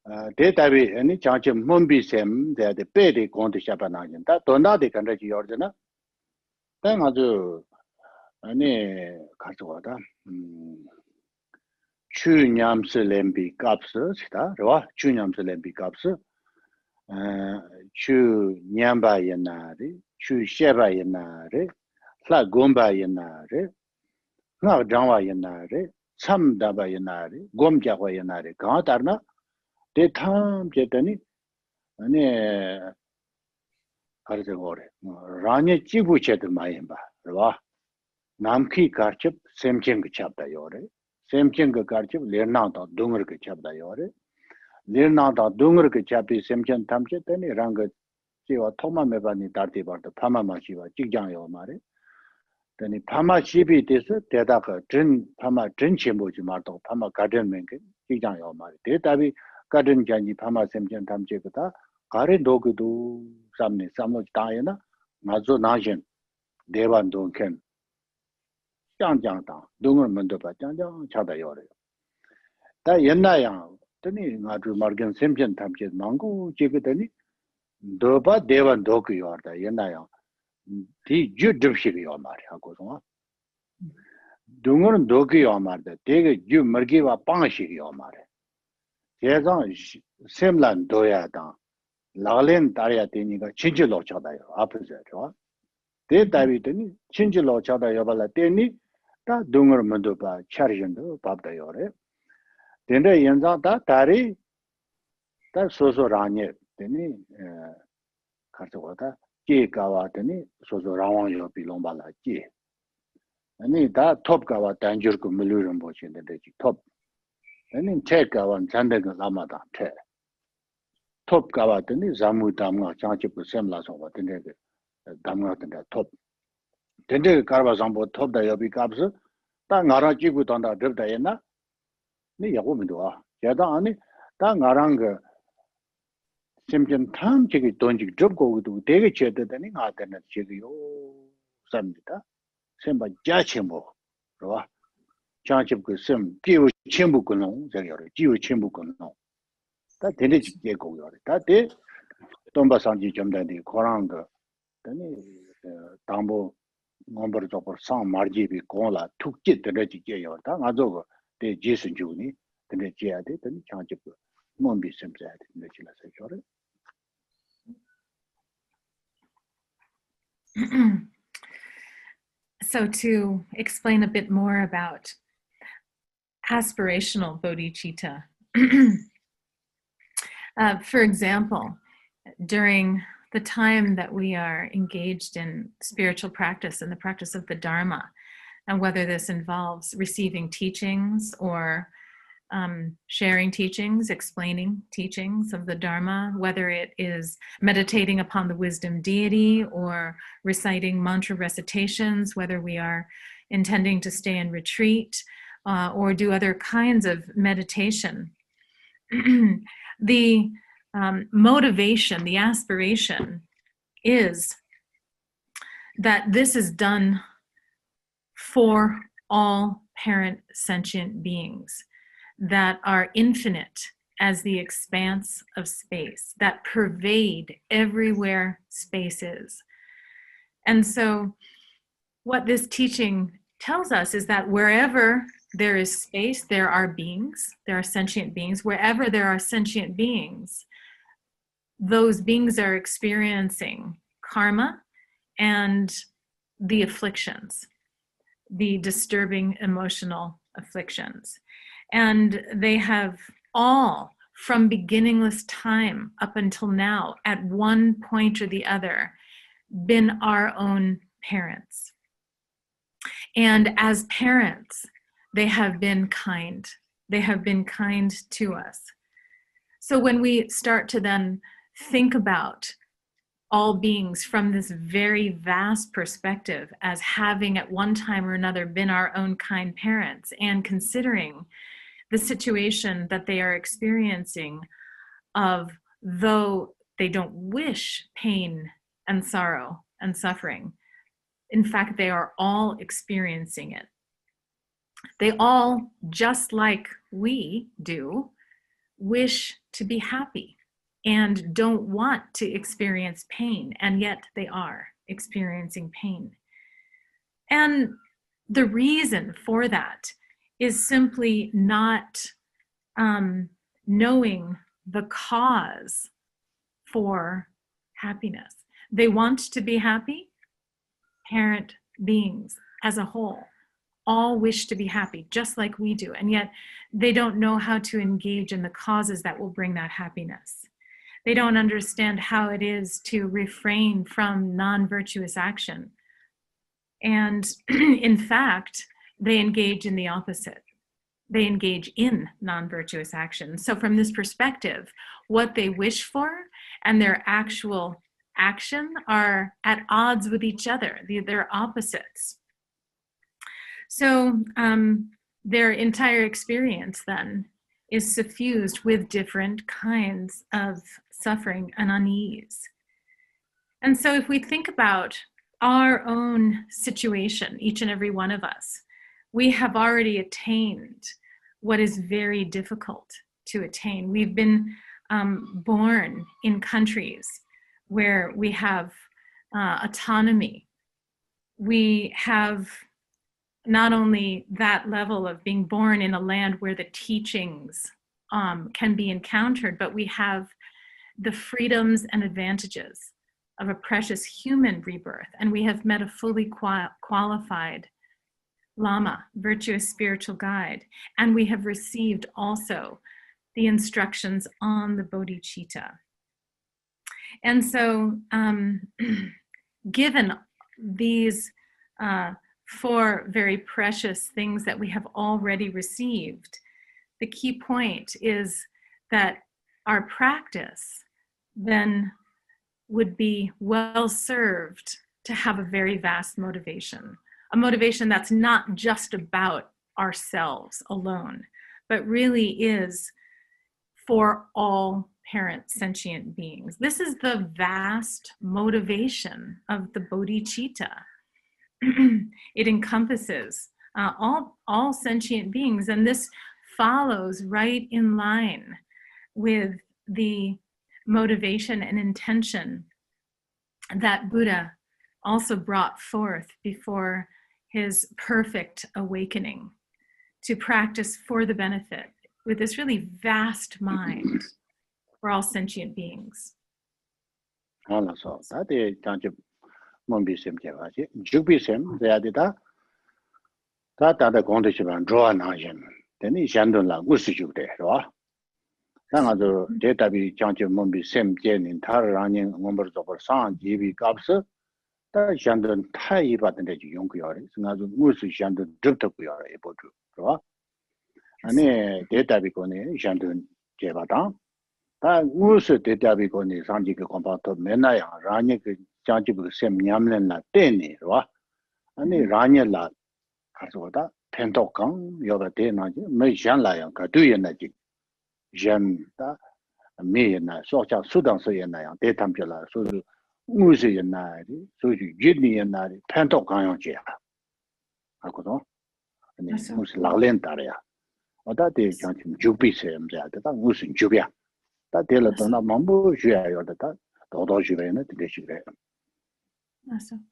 Databi any charge of Mumbisem, they are the petty conti Shapanajan. That don't know the country ordina. Then I do any Kasuada. Chu Nyamse Lembi Capsus, Chu Nyamse Lembi Capsu, Chu Nyamba Yanari, Chu Sheba Yanari, Fla Gomba Yanari, Now Java Yanari, Sam Daba Yanari, Gom Java Yanari, Gantarna, De Tam Jetani, and Rani Chibuchet Mayimba, Namki Karchip, Semcheng chapter Yore. semchen ga karchib lerna da dungur ga chabda yore lerna da dungur ga chabi semchen tamche tani ranga jiwa thoma mebani darti barda phama ma jiwa jigjang yo mare tani phama chibi desu deda ga drin phama drin chembo ji mardo phama garden menge jigjang yo mare de tabi garden janji phama semchen tamche ga gare dogudu samne samlo taena mazo najin devan donken 짱짱다 동을 먼저 봐 짱짱 차다 요래 다 옛날야 더니 아주 말견 샘전 탐지 망고 제거더니 너바 대반 도그 요다 옛날야 디 주드십시기 요 말이야 고송아 동은 도그 요 말다 되게 주 머기와 빵시기 요 말해 제가 샘란 도야다 라렌 다리야 되니까 진실로 차다요 앞에서 좋아 대 다비더니 진실로 차다 요발라 되니 다 동을 먼저 봐 차리전도 밥다 요래 근데 연장 다 다리 다 소소라니 되니 가져가다 끼가와더니 소소라왕요 빌롱발라지 아니 다 톱가와 단주르고 물르는 보시는데 톱 아니 체가와 잔데가 라마다 체 톱가와더니 자무담가 장치부 셈라서 왔는데 담가던데 톱 근데 가르바상보 톱다 여비 값을 딱 나랑 찍고 돈다 접다 했나? 네 야고면도 와. 제가 아니 딱 나랑 그 심전 탐 저기 돈지 접고도 되게 제대더니 나한테는 지금요 삽니다. 셈바 자체모 그러봐. 장집 그셈 기우 첨부 근홍 저기요. 기우 첨부 근홍. 다 되게 제고요. 다데 돈바상지 좀 되는데 그런 거 되니 담보 nombre de % margi bi kola tukje de ji yo ta nga zo de ji sun ju ni de ji ya de de chang ji mon bi sim za de ji la sa jo So to explain a bit more about aspirational bodhicitta, for example, during the time that we are engaged in spiritual practice and the practice of the Dharma, and whether this involves receiving teachings or sharing teachings, explaining teachings of the Dharma, whether it is meditating upon the wisdom deity or reciting mantra recitations, whether we are intending to stay in retreat or do other kinds of meditation. The motivation, the aspiration is that this is done for all parent sentient beings that are infinite as the expanse of space, that pervade everywhere space is. And so what this teaching tells us is that wherever there is space, there are beings, there are sentient beings. Wherever there are sentient beings, those beings are experiencing karma and the afflictions, the disturbing emotional afflictions. And they have all, from beginningless time up until now, at one point or the other, been our own parents. And as parents, they have been kind. They have been kind to us. So when we start to then think about all beings from this very vast perspective as having at one time or another been our own kind parents, and considering the situation that they are experiencing of, though they don't wish pain and sorrow and suffering, in fact, they are all experiencing it. They all, just like we do, wish to be happy and don't want to experience pain, and yet they are experiencing pain. And the reason for that is simply not knowing the cause for happiness. They want to be happy. Parent beings as a whole all wish to be happy, just like we do, and yet they don't know how to engage in the causes that will bring that happiness. They don't understand how it is to refrain from non-virtuous action. And in fact, they engage in the opposite. they engage in non-virtuous actions. So from this perspective, what they wish for and their actual action are at odds with each other. They're opposites. So their entire experience then is suffused with different kinds of suffering and unease. And so if we think about our own situation, each and every one of us, we have already attained what is very difficult to attain. We've been born in countries where we have autonomy. We have not only that level of being born in a land where the teachings can be encountered, but we have the freedoms and advantages of a precious human rebirth. And we have met a fully qualified Lama, virtuous spiritual guide. And we have received also the instructions on the Bodhicitta. And so given these four very precious things that we have already received, the key point is that our practice then would be well served to have a very vast motivation, a motivation that's not just about ourselves alone, but really is for all parent sentient beings. This is the vast motivation of the Bodhicitta. It encompasses all sentient beings, and this follows right in line with the motivation and intention that Buddha also brought forth before his perfect awakening, to practice for the benefit with this really vast mind for all sentient beings. So that is Mombi Sim Javaji, Jubi Sim, the Adida, that other condition draw an agent, then he shandon la Gusu there. Sanado data be change Mombi Sim Jen in Tar running numbers of San, GB Caps, that shandon Tai button that you young, Sanado Gusu shandon drift up we are able to draw. And then data be going shandon Javatan. That Gusu data be going Sanjika compact Menaya, running Janjibu Sem Yamlen la Deni, and the Ranya Kasoda, Pentokang, Yoga Dena, Mejan Lion, Kaduyan, Jen, me and Socha Sudan Sayana, Detampula, so Musi and Nadi, so you Jidney and Nadi, Pentokang Jia. I could know, and it's Mus Lalentaria. Or that is Janjim Jubi Sem, that was in Jubia. That deal of Donna Mambo, Jia, or the Dodo Juvena, the Juvena. Awesome.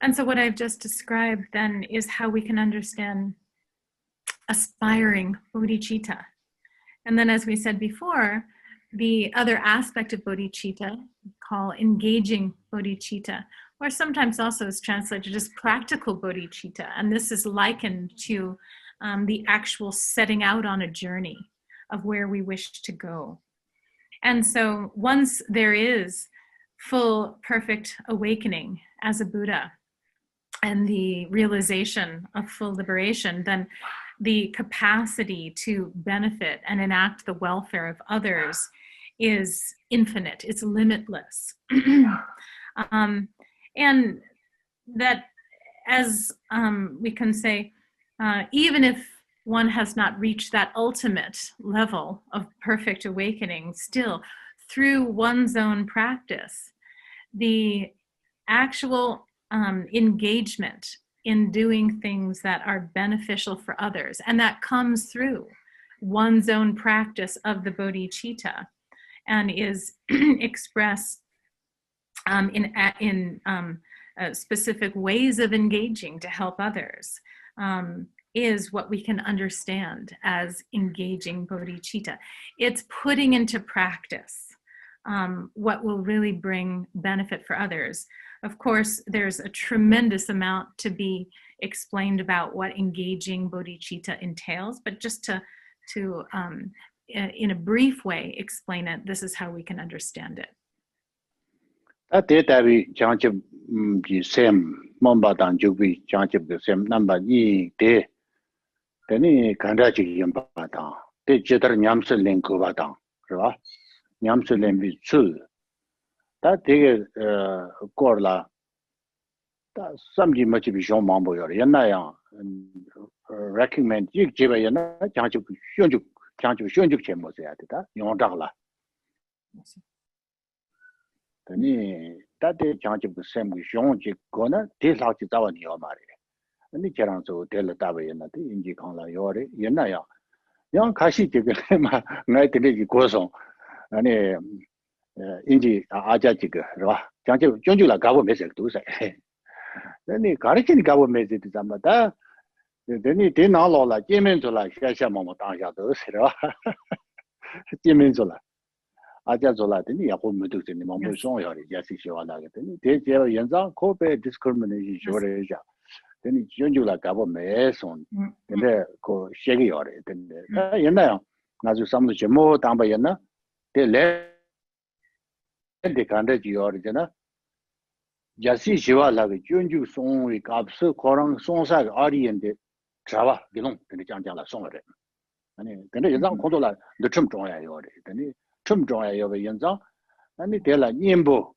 And so what I've just described then is how we can understand aspiring bodhicitta. And then as we said before, the other aspect of bodhicitta, call engaging bodhicitta, or sometimes also is translated as practical bodhicitta. And this is likened to the actual setting out on a journey of where we wish to go. And so once there is full perfect awakening as a Buddha and the realization of full liberation, then the capacity to benefit and enact the welfare of others is infinite, it's limitless. And that, as we can say, even if one has not reached that ultimate level of perfect awakening, still through one's own practice, the actual engagement in doing things that are beneficial for others, and that comes through one's own practice of the bodhicitta and is expressed in specific ways of engaging to help others, is what we can understand as engaging bodhicitta. It's putting into practice what will really bring benefit for others. Of course, there's a tremendous amount to be explained about what engaging bodhicitta entails, but just to in a brief way explain it, this is how we can understand it. That data we change the same Mombadan Jubi, change the same number E day. Teni kandaji yamba tang, te jidar nyamsa len kuba tang, right? Nyamsa len bi tsul. Ta tege korla, ta samji machi bi shong mambo yor. Yana yang recommend yik jiba yana chanchuk shionjuk che mo se yate ta, yong la. Teni ta te chanchuk sem ki shong jik go na, te lakchi tawa ni yo ma re. Teni cherang so te la tawa yana te inji kong la yo re. Yana yang yang kashi jiga ma ngai tene ki gosong 아니 인지 아자 지가 봐. 장제 jonjula 가보 메시지 두세. 아니 가르치니 가보 메시지 담다. 되니 대나로라 제면줄라 샤샤마마 당샤도 싫어. 제면줄라. 아자줄라 되니 야고 무득되니 뭐 송여리 야시시와나게 되니 대제 연장 코베 디스크리미네이션 쇼레자. 되니 jonjula 가보 메송. 근데 그 셰기 요래 되는데. 옛날에 아주 삼도 제모 담바였나? 대 de kanda ji yor jana jasi jiwa la ge junju song wi kapse korang song sa arien de trawa gilong de jang jang la song re ani de yang kong la de chum zhong ya yo de de chum zhong ya yo ge yan zang ani de la nianbo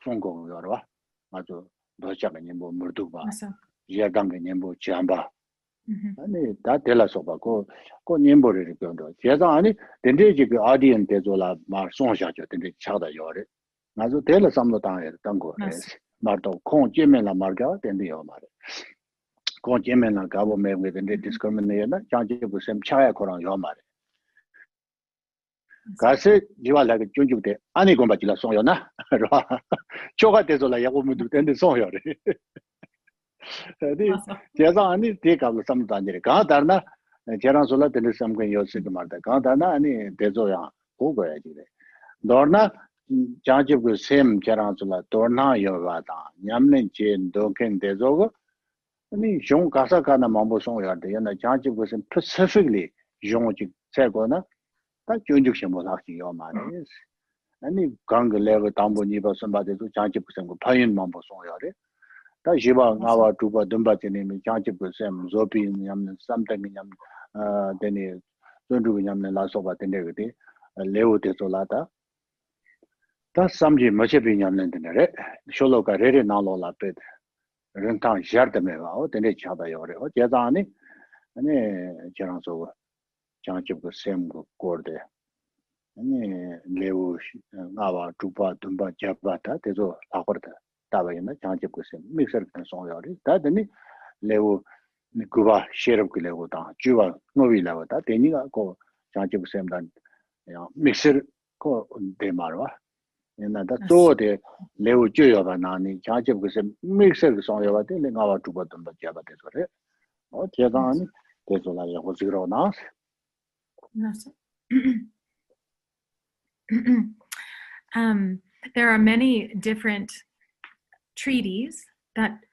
song gong yo ba ma zo do jia ge nianbo mu du ba ye dang ge nianbo jian ba ani da de la so ba ko nianbo re ge do jie zang ani de ji ge arien de zo la ma song xia jo de cha da yo re 아주 대를 삼도 당해 당고 말도 콩 찌면라 말가 된대요 말에 콩 찌면라 가보 매고 된데 디스크리미네이션 장제 무슨 차야 거랑 요 말에 가세 지와라게 준주대 아니 공바지라 송요나 쪼가 돼서라 야고무도 된데 송요래 근데 제가 아니 대가로 삼도 아니래 가 다르나 제랑 솔라 된데 삼고 요스도 말다 가 다르나 아니 대조야 고거야지 너나 장집 그 셈 자랑줄라 도나 여가다 냠는 제 도켄 대조고 아니 종 가사가나 mam보송 야데 yana 장집 그 specifically 종지 세고나 다 준죽심 못하기 요 말이야 아니 강 레벨 담보니 버선 바데도 장집 그 파인 mam보송 야데 다 지바 나와 두바 덤바체니 장집 그셈 조비 냠는 something 냠 데니 존두고 냠는 라소바 데데게 레오 데솔라다 다 삼지 머체비 냠는데네 쇼로가 레레 나로라 베 렌탕 샤르데메와 어데네 차다요레 제자니 아니 저랑서 장집고 셈고 고르데 아니 레우 나와 두바 둠바 잡바다 데조 아거다 다바이나 장집고 셈 믹서 같은 송요리 다데니 레우 구바 셰럽고 레고다 주와 노비라고다 데니가 고 장집고 셈단 믹서 고 데마르와 옛날에 또데 레오 줘요가 나니 자집 그서 믹서를 송요가 되는 거와 두번도 잡아 돼서래 제가 아니 돼서라 이거 지그러나 There are many different treaties that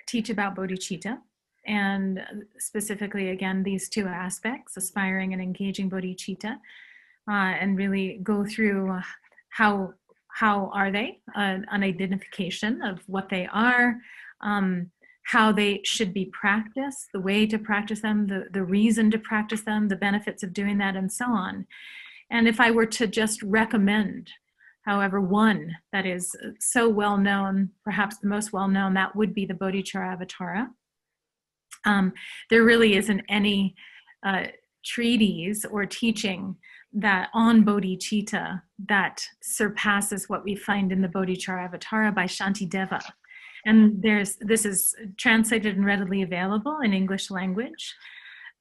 teach about bodhicitta, and specifically, again, these two aspects, aspiring and engaging bodhicitta, and really go through how are they, an identification of what they are, how they should be practiced, the way to practice them, the reason to practice them, the benefits of doing that, and so on. And if I were to just recommend, however, one that is so well known, perhaps the most well known, that would be the Bodhicharya-avatara. There really isn't any treatise or teaching that on bodhicitta that surpasses what we find in the Bodhicharya-avatara by Shantideva. And this is translated and readily available in English language.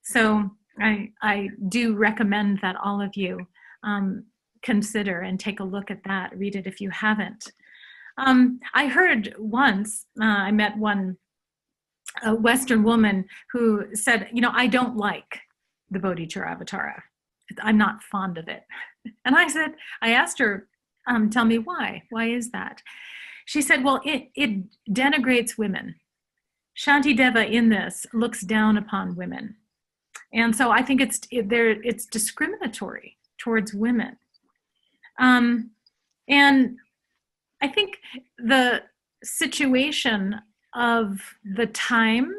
So I do recommend that all of you consider and take a look at that, read it if you haven't. I heard once, I met a Western woman who said, I don't like the Bodhicharya-avatara. I'm not fond of it. And I asked her, tell me why. Why is that? She said, well, it denigrates women. Shantideva in this looks down upon women. And so I think it's discriminatory towards women. And I think the situation of the time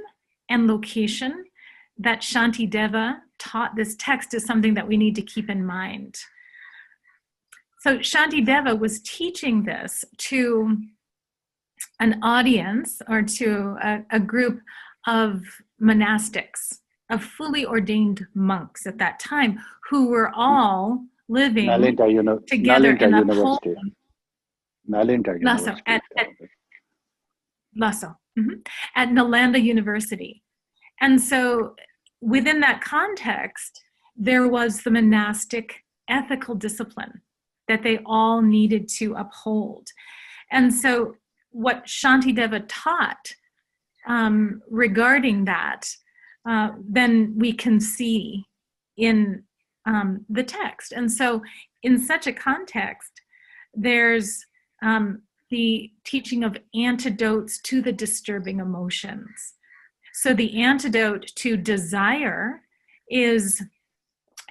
and location that Shantideva taught this text is something that we need to keep in mind. So Shantideva was teaching this to an audience or to a group of monastics, of fully ordained monks at that time, who were all living together in a home. Lasso, at Nalanda University. And so within that context, there was the monastic ethical discipline that they all needed to uphold. And so what Shantideva taught regarding that, then we can see in the text. And so in such a context, there's the teaching of antidotes to the disturbing emotions. So the antidote to desire is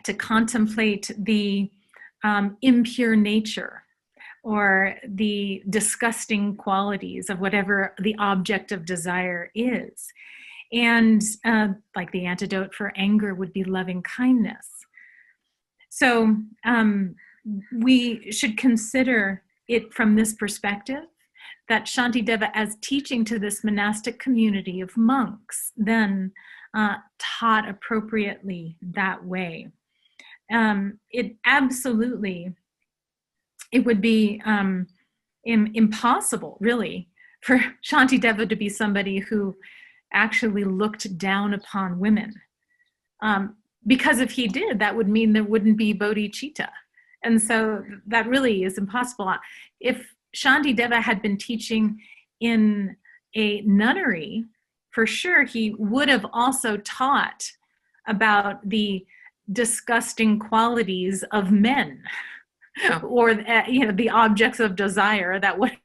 to contemplate the impure nature or the disgusting qualities of whatever the object of desire is. And like the antidote for anger would be loving kindness. So we should consider it from this perspective, that Shantideva, as teaching to this monastic community of monks, then taught appropriately that way. It absolutely, it would be impossible, really, for Shantideva to be somebody who actually looked down upon women. Because if he did, that would mean there wouldn't be Bodhicitta. And so that really is impossible. If Shantideva had been teaching in a nunnery, for sure he would have also taught about the disgusting qualities of men, or the objects of desire that would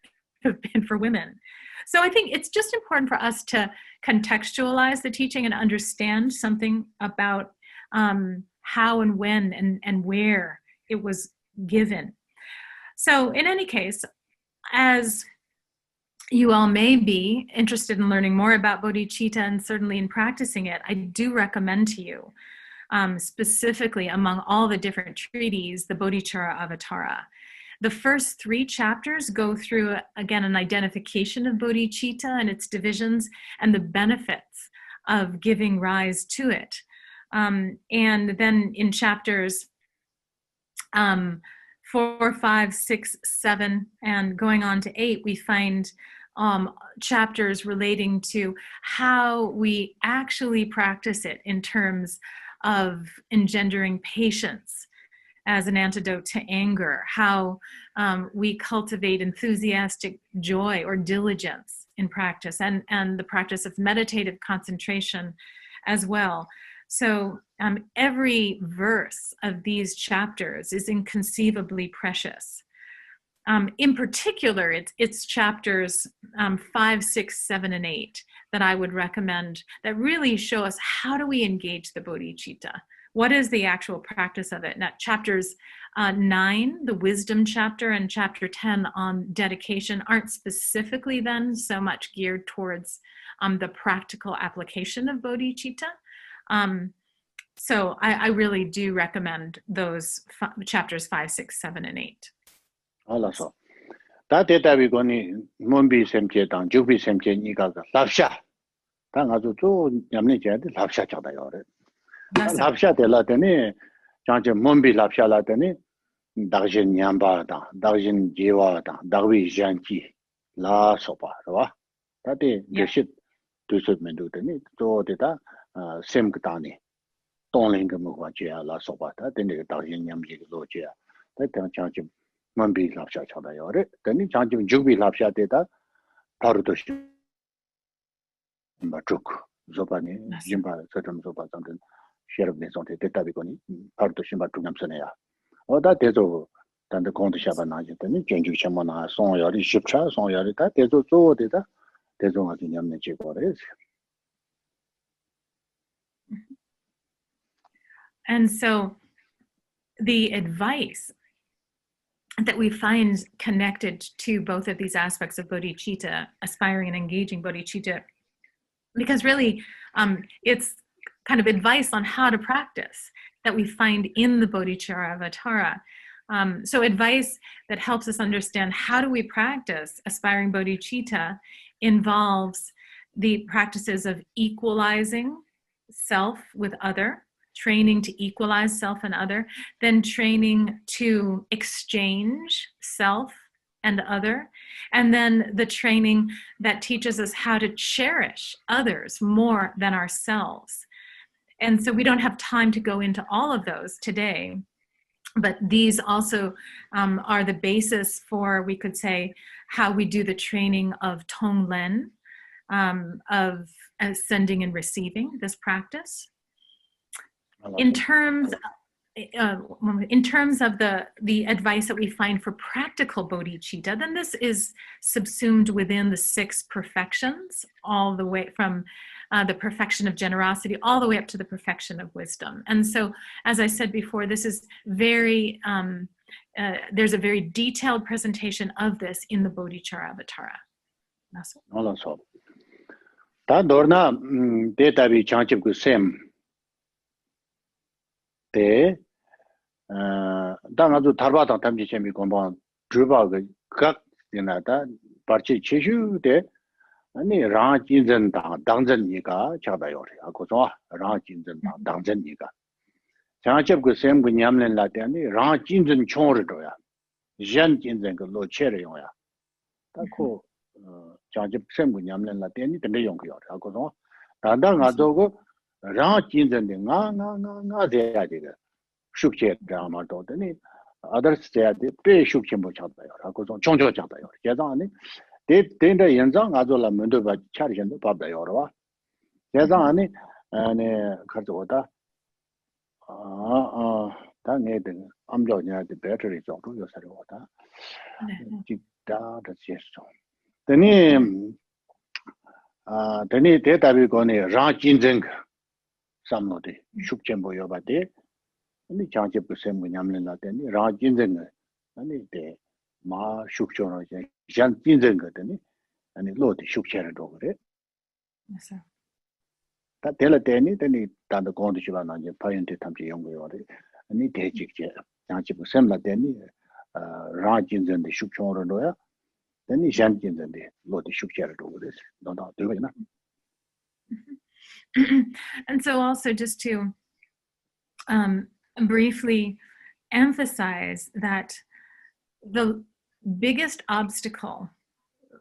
have been for women. So I think it's just important for us to contextualize the teaching and understand something about how and when and where it was given. So in any case, as you all may be interested in learning more about bodhicitta and certainly in practicing it, I do recommend to you, specifically among all the different treaties, the Bodhicharya-avatara. The first 3 chapters go through, again, an identification of bodhicitta and its divisions and the benefits of giving rise to it. And then in chapters 4, 5, 6, 7, and going on to 8, we find chapters relating to how we actually practice it in terms of engendering patience as an antidote to anger, how we cultivate enthusiastic joy or diligence in practice, and the practice of meditative concentration as well. So every verse of these chapters is inconceivably precious. In particular, it's chapters 5, 6, 7, and 8 that I would recommend, that really show us how do we engage the bodhicitta. What is the actual practice of it? Now, chapters 9, the wisdom chapter, and chapter 10 on dedication aren't specifically then so much geared towards the practical application of bodhicitta. So I really do recommend those chapters 5, 6, 7, and 8. 알았어. 다 대답이 거니 몸비 셈제당 죽비 셈제 니가 랍샤. 당 아주 좀 냠내 줘야 돼. 랍샤 잡아요. 랍샤 될라더니 장제 몸비 랍샤라더니 다진 냠바다. 다진 제와다. 다위 잔지 라소바. 봐. 다데 예시 두스면도더니 또데다 셈그다니 동랭그 뭐가 줘야 라소바다. 데네 다진 냠지 로줘야. 다당 장제 몸비 랍샤 잡아요. 더니 장제 죽비 랍샤 되다 바로도 마쭉 조바니 짐바 서점 조바 정도 쉐르네 zonte 대답이거니 바로도 심바 중남선해야. 어다 대조 단데 공도 샤바나지 되니 전주 참마나 송열이 십차 송열이 다 대조 조되다 대조가 냠네 지고래. And so the advice that we find connected to both of these aspects of bodhicitta, aspiring and engaging bodhicitta, because really it's kind of advice on how to practice that we find in the Bodhicharya-avatara. So advice that helps us understand how do we practice aspiring bodhicitta involves the practices of equalizing self with other, training to equalize self and other, then training to exchange self and other, and then the training that teaches us how to cherish others more than ourselves. And so we don't have time to go into all of those today, but these also are the basis for, we could say, how we do the training of Tonglen, of sending and receiving this practice. In terms of the advice that we find for practical bodhicitta, then this is subsumed within the 6 perfections, all the way from the perfection of generosity all the way up to the perfection of wisdom. And so, as I said before, this is very, there's a very detailed presentation of this in the Bodhicharya-avatara. Also, that Dorna, data we change of same. They Dangadu Tarbata Tamji Compound, Druba, Gak, Dinata, Parchi Chishu, de Ani Rajin Danzan Yiga, Chabayor, Akosa, Rajin Danzan Yiga. Chanchep go same with Yamlin Latani, Rajin and Chordoya, Jan Jinzen, Lo Cherryoya. Tako Chanchep same with Yamlin Latani, the Yonkior, Akosa, Dangazogo. Rajin and Nga they are Shukche Drama Dotani, others said the pay Shukchimbo Chabayor, Akos Chonjo Chabayor, Yazani, they tend the Yanzang Azola Munduba Charge and the Pabayorva, Yazani, and Kazota. That made I'm joining the batteries of Yosarota. That's yes. The name data we go near Rajin. Some of the Shukchembo Yobade, and the change of same with Yamlin Latani, Rajin, and the Ma Shukchon, Jan Tinzengatani, and the Lord Shukcher over it. Yes, sir. That Telatani, then he done the Gondishivan and the Payant Tamji Yongori, and the Tajik, change of same Latani, Rajin and the Shukchon Roya, then the Jantin and the Lord Shukcher over this. Don't do it. And so also just to briefly emphasize that the biggest obstacle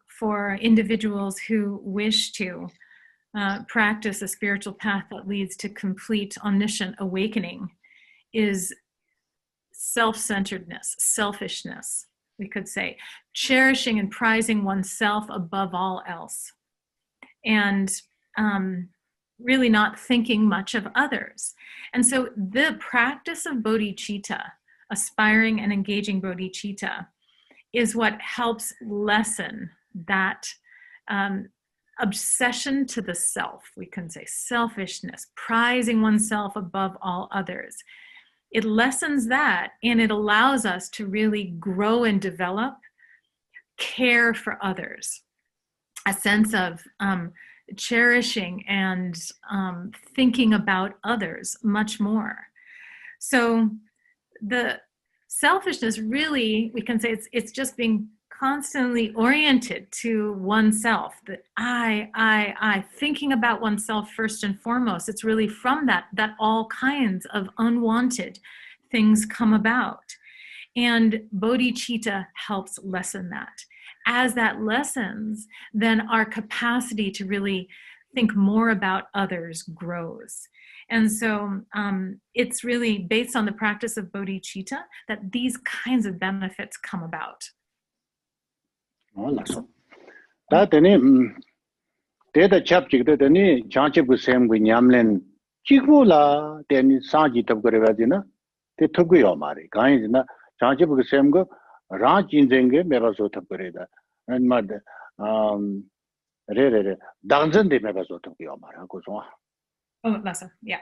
for individuals who wish to practice a spiritual path that leads to complete omniscient awakening is self-centeredness, selfishness, we could say, cherishing and prizing oneself above all else. And really not thinking much of others. And so the practice of bodhicitta, aspiring and engaging bodhicitta, is what helps lessen that obsession to the self, we can say, selfishness, prizing oneself above all others. It lessens that, and it allows us to really grow and develop care for others, a sense of cherishing and thinking about others much more. So the selfishness really, we can say it's just being constantly oriented to oneself, that I, thinking about oneself first and foremost. It's really from that all kinds of unwanted things come about. And bodhicitta helps lessen that. As that lessens, then our capacity to really think more about others grows. And so it's really based on the practice of bodhicitta that these kinds of benefits come about. That data chapter that any change of same with Yamlin Chikula, then Saji Tabgurevadina, they took your Mari, Kainina, change of same go, Raj in Zenge, Mevaso Tabgureda, and Mud Danzan de Mevaso Tabio Mara goes on. Oh, that's a, yeah.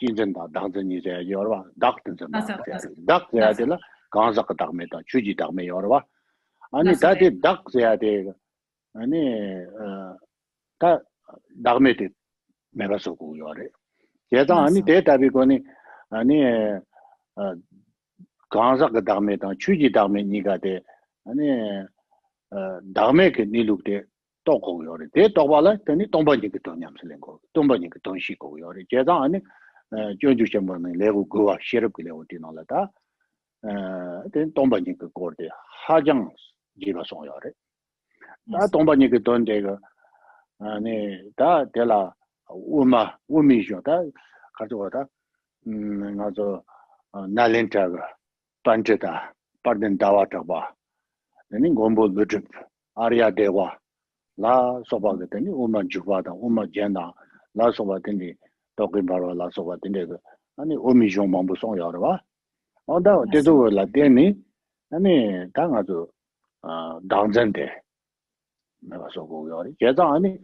Jinzen Danzan is a Yorwa, doctors and Duck the Adela, Ganzak Dagmeta, Chuji Dagme Yorwa. Ani that is duck the Ani that Dagmeti Mevasoku Yore. 제가 아니 대답이거니 아니 강사가 다음에 당 취지 다음에 니가 돼 아니 다음에 그 니룩데 또 거기요래 대 또발라 되니 동반이 그 돈냠슬린 거 동반이 그 돈시 거기요래 제가 아니 조주셔 뭐는 레고 그와 시럽게 레고 디나라다 된 동반이 그 거데 하장 지가 송요래 다 동반이 그 돈데가 아니 다 데라 우마 우미죠다 가져와다 나저 날렌타가 반제다 빠른 다와타바 는 곰보 드립 아리아 데와 라 소바게더니 우마 주바다 우마 젠다 라 소바더니 도긴 바로 라 소바더니 아니 오미종 mambu 송여라 어다 데도 라 데니 아니 당아도 당전데 내가 소고요리 제가 아니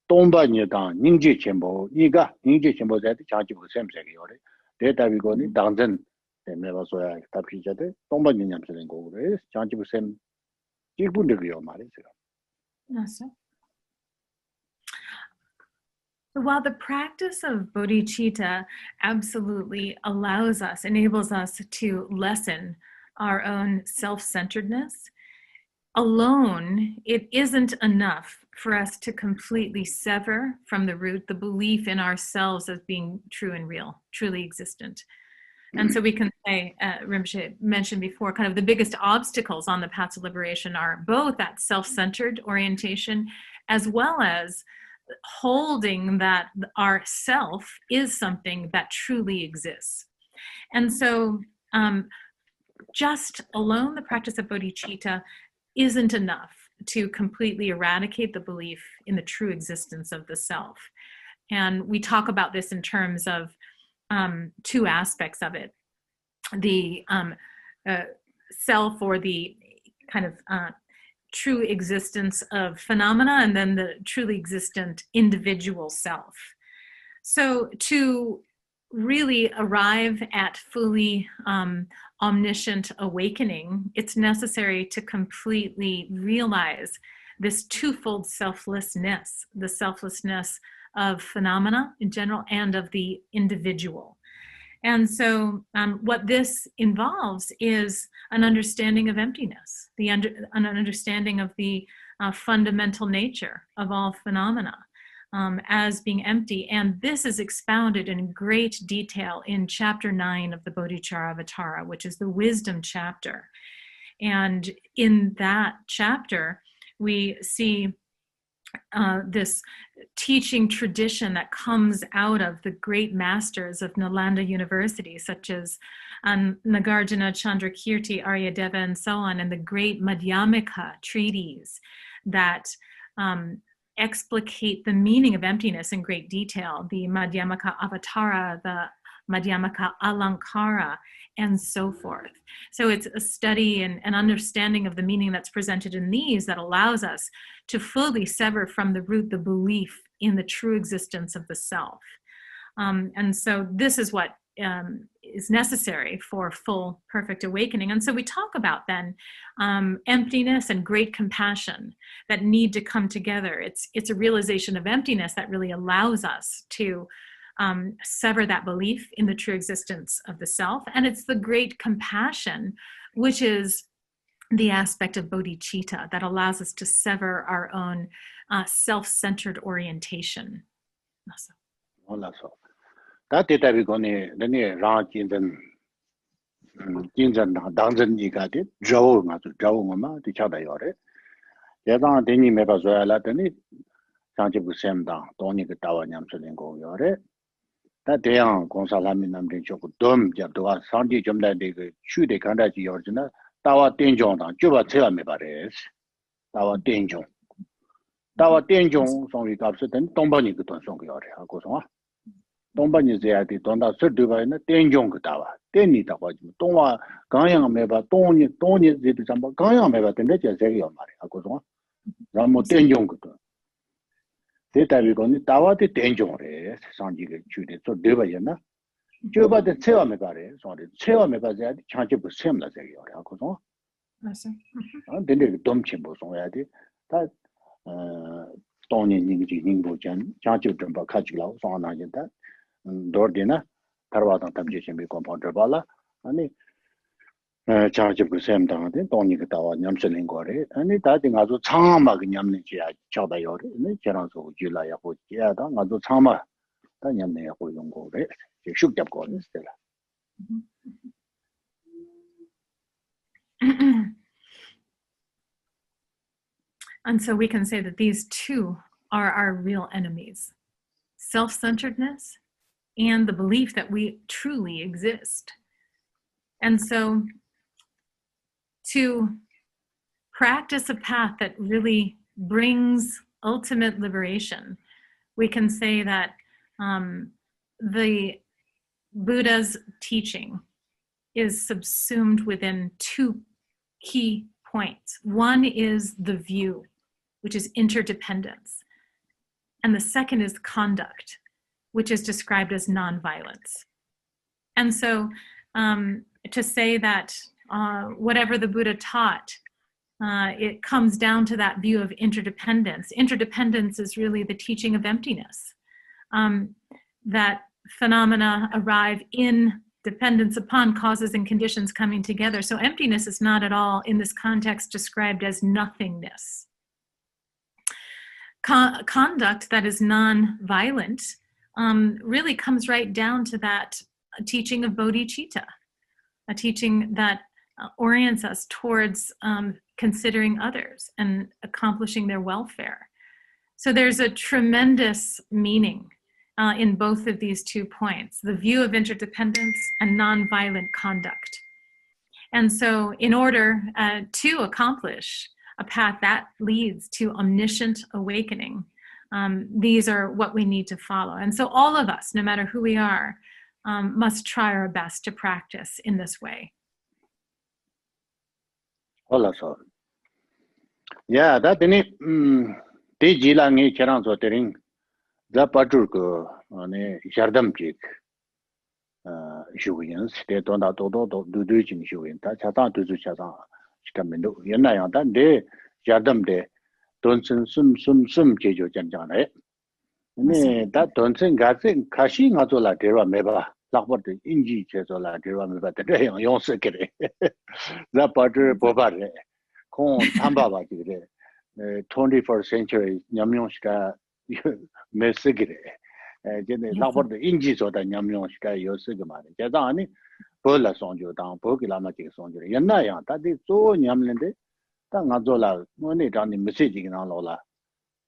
동반이다 닝지 첨보 이가 닝지 첨보자데 자지부 셈세기요리 대답이거니 당전 내가 소야 답히자데 동반이 냠쓰는 거고래 자지부 셈 일분들이요 말이죠. Yes. While the practice of bodhicitta absolutely enables us to lessen our own self-centeredness, alone, it isn't enough for us to completely sever from the root the belief in ourselves as being true and real, truly existent. And so we can say, Rinpoche mentioned before, kind of the biggest obstacles on the path to liberation are both that self-centered orientation as well as holding that our self is something that truly exists. And so just alone the practice of bodhicitta isn't enough to completely eradicate the belief in the true existence of the self. And we talk about this in terms of two aspects of it. The self, or the kind of true existence of phenomena, and then the truly existent individual self. So to really arrive at fully omniscient awakening, it's necessary to completely realize this twofold selflessness, the selflessness of phenomena in general and of the individual. And so what this involves is an understanding of emptiness, an understanding of the fundamental nature of all phenomena as being empty. And this is expounded in great detail in chapter 9 of the Bodhicharya-avatara, which is the wisdom chapter. And in that chapter, we see this teaching tradition that comes out of the great masters of Nalanda University, such as Nagarjuna, Chandrakirti, Aryadeva, and so on, and the great Madhyamaka treatises that explicate the meaning of emptiness in great detail, the Madhyamaka-avatara, the Madhyamaka-alankara, and so forth. So it's a study and an understanding of the meaning that's presented in these that allows us to fully sever from the root the belief in the true existence of the self. And so this is what is necessary for full perfect awakening. And so we talk about then emptiness and great compassion that need to come together. It's a realization of emptiness that really allows us to sever that belief in the true existence of the self. And it's the great compassion, which is the aspect of bodhicitta that allows us to sever our own self-centered orientation. 다 대답이 거네 너네 라 진전 당전 이가데 저오 맞아 저오마 디차다요레 제가 대니 메바줘야라 되니 상지부 셈다 돈이 그 따와 냠슬린 거요레 다 대양 공사람이 남된 쪽고 덤 잡도가 상지 좀 나데 그 추대 간다지 요르나 따와 땡종다 줘봐 제가 메바레스 따와 땡종 송이 값은 동반이 그 돈 송거요레 하고서 동반이 제야디 돈다 서드바이나 땡종 그 따와 땡니다 가지 동와 강양 메바 돈이 제비 잠바 강양 메바 된데 제세요 말이야 하고서 라모 땡종 그 대답이거니 따와디 땡종래 상지게 주대 저 되바였나 저바데 체험해 가래 소리 체험해 가야 change 부 셈라 제요 하고서 맞아. 근데 dom치 보송해야지 다 돈이 닝지 닝보전 change 좀 바카지라고 소나진다 Dordina, Tarwatan Tabjation be compounded bala, and charge of Gusam down, Tonikatawa, Yamselingore, and it I think I do Tama Yamnichi, Chadayori, and the Charanzo, July, Yada, I do Tama, Yamne, Hoyongo, they shook up God instead. And so we can say that these two are our real enemies: self-centeredness and the belief that we truly exist. And so to practice a path that really brings ultimate liberation, we can say that the Buddha's teaching is subsumed within two key points. One is the view, which is interdependence. And the second is conduct, which is described as nonviolence. And so to say that whatever the Buddha taught, it comes down to that view of interdependence. Interdependence is really the teaching of emptiness, that phenomena arrive in dependence upon causes and conditions coming together. So emptiness is not at all in this context described as nothingness. Conduct that is non-violent really comes right down to that teaching of Bodhicitta, a teaching that orients us towards considering others and accomplishing their welfare. So there's a tremendous meaning in both of these 2 points, the view of interdependence and nonviolent conduct. And so in order to accomplish a path that leads to omniscient awakening, these are what we need to follow. And so all of us, no matter who we are, must try our best to practice in this way. Hola, so. Yeah, that any Tijilangi Charanzo Tering, the Patrul, Shardam Jik, Shugins, they don't have to do in Shugin, Tatan to Chatan, Stamino, Yanayan, that day, Shardam de, Donson, some Jejo Janjane. That Donson Gatsing, Kashing Atola Dera Meba, Lakbot, Inji Chesola Dera Meba, the day on your secret. The Patrul Bobare, Con Tamba, 21st century, Yamyoshka, Messigre. Lakbot the Inji so that Yamyoshka, your Sigmar, Jadani, Pola Sonjo down, Pokilamatic Sonjo, Yanaya, that is so Yamlende, Tangazola, only done in messaging in Alola.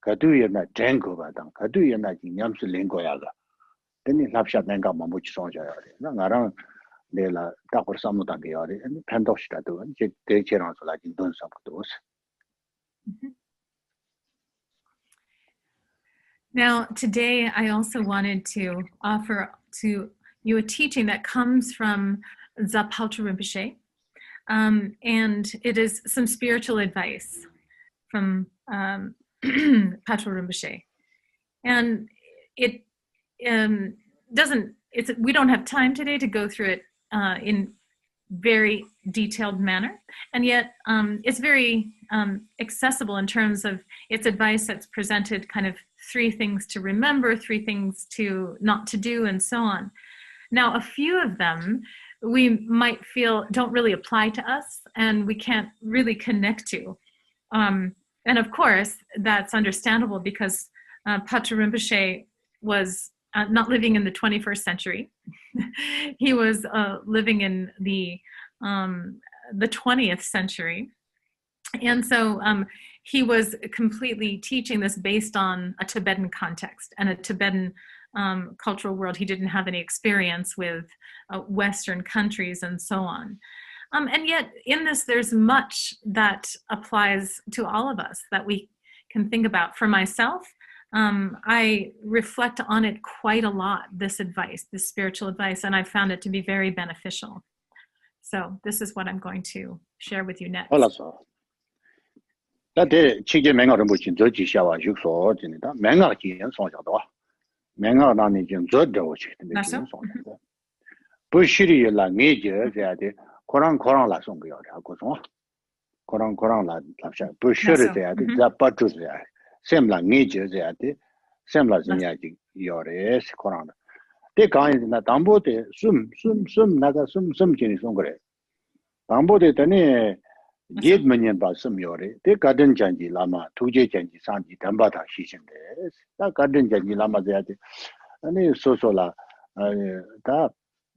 Katuya Janko Badam, Katuya Yams Lingoyaga. Then he laps at Nanga Mamuch Sonja, Nangaran de la Tapor Samutangiari, and Pandoshka, and they channels like in doing some of those. Now, today I also wanted to offer to you a teaching that comes from Patrul Rinpoche, and it is some spiritual advice from Patrul Rinpoche. And it we don't have time today to go through it in very detailed manner, and yet it's very accessible in terms of its advice that's presented, kind of 3 things to remember, 3 things to not to do, and so on. Now, a few of them we might feel don't really apply to us and we can't really connect to. And of course, that's understandable because Patrul Rinpoche was not living in the 21st century. He was living in the 20th century. And so he was completely teaching this based on a Tibetan context and a Tibetan cultural world. He didn't have any experience with Western countries and so on. And yet in this, there's much that applies to all of us that we can think about. For myself, I reflect on it quite a lot, this advice, this spiritual advice, and I found it to be very beneficial. So this is what I'm going to share with you next. That day, Chicken Manga Rinpoche, Zoji Shawa, Juxo, Manga Jian Sonja, Manga Nani Jin Zodoch, Bushiri la major, they Koran la Songa, Koran la Bushiri, the Patrus there, same la major, they Semla Zinyaki, Yores, Koran. Te kain na dambo de sum naga sum jini songre. Dambo de tane jed manyan ba sum yore. Te garden janji lama tuje janji sanji damba da shishin de. Ta garden janji lama de ade. Ane so la ta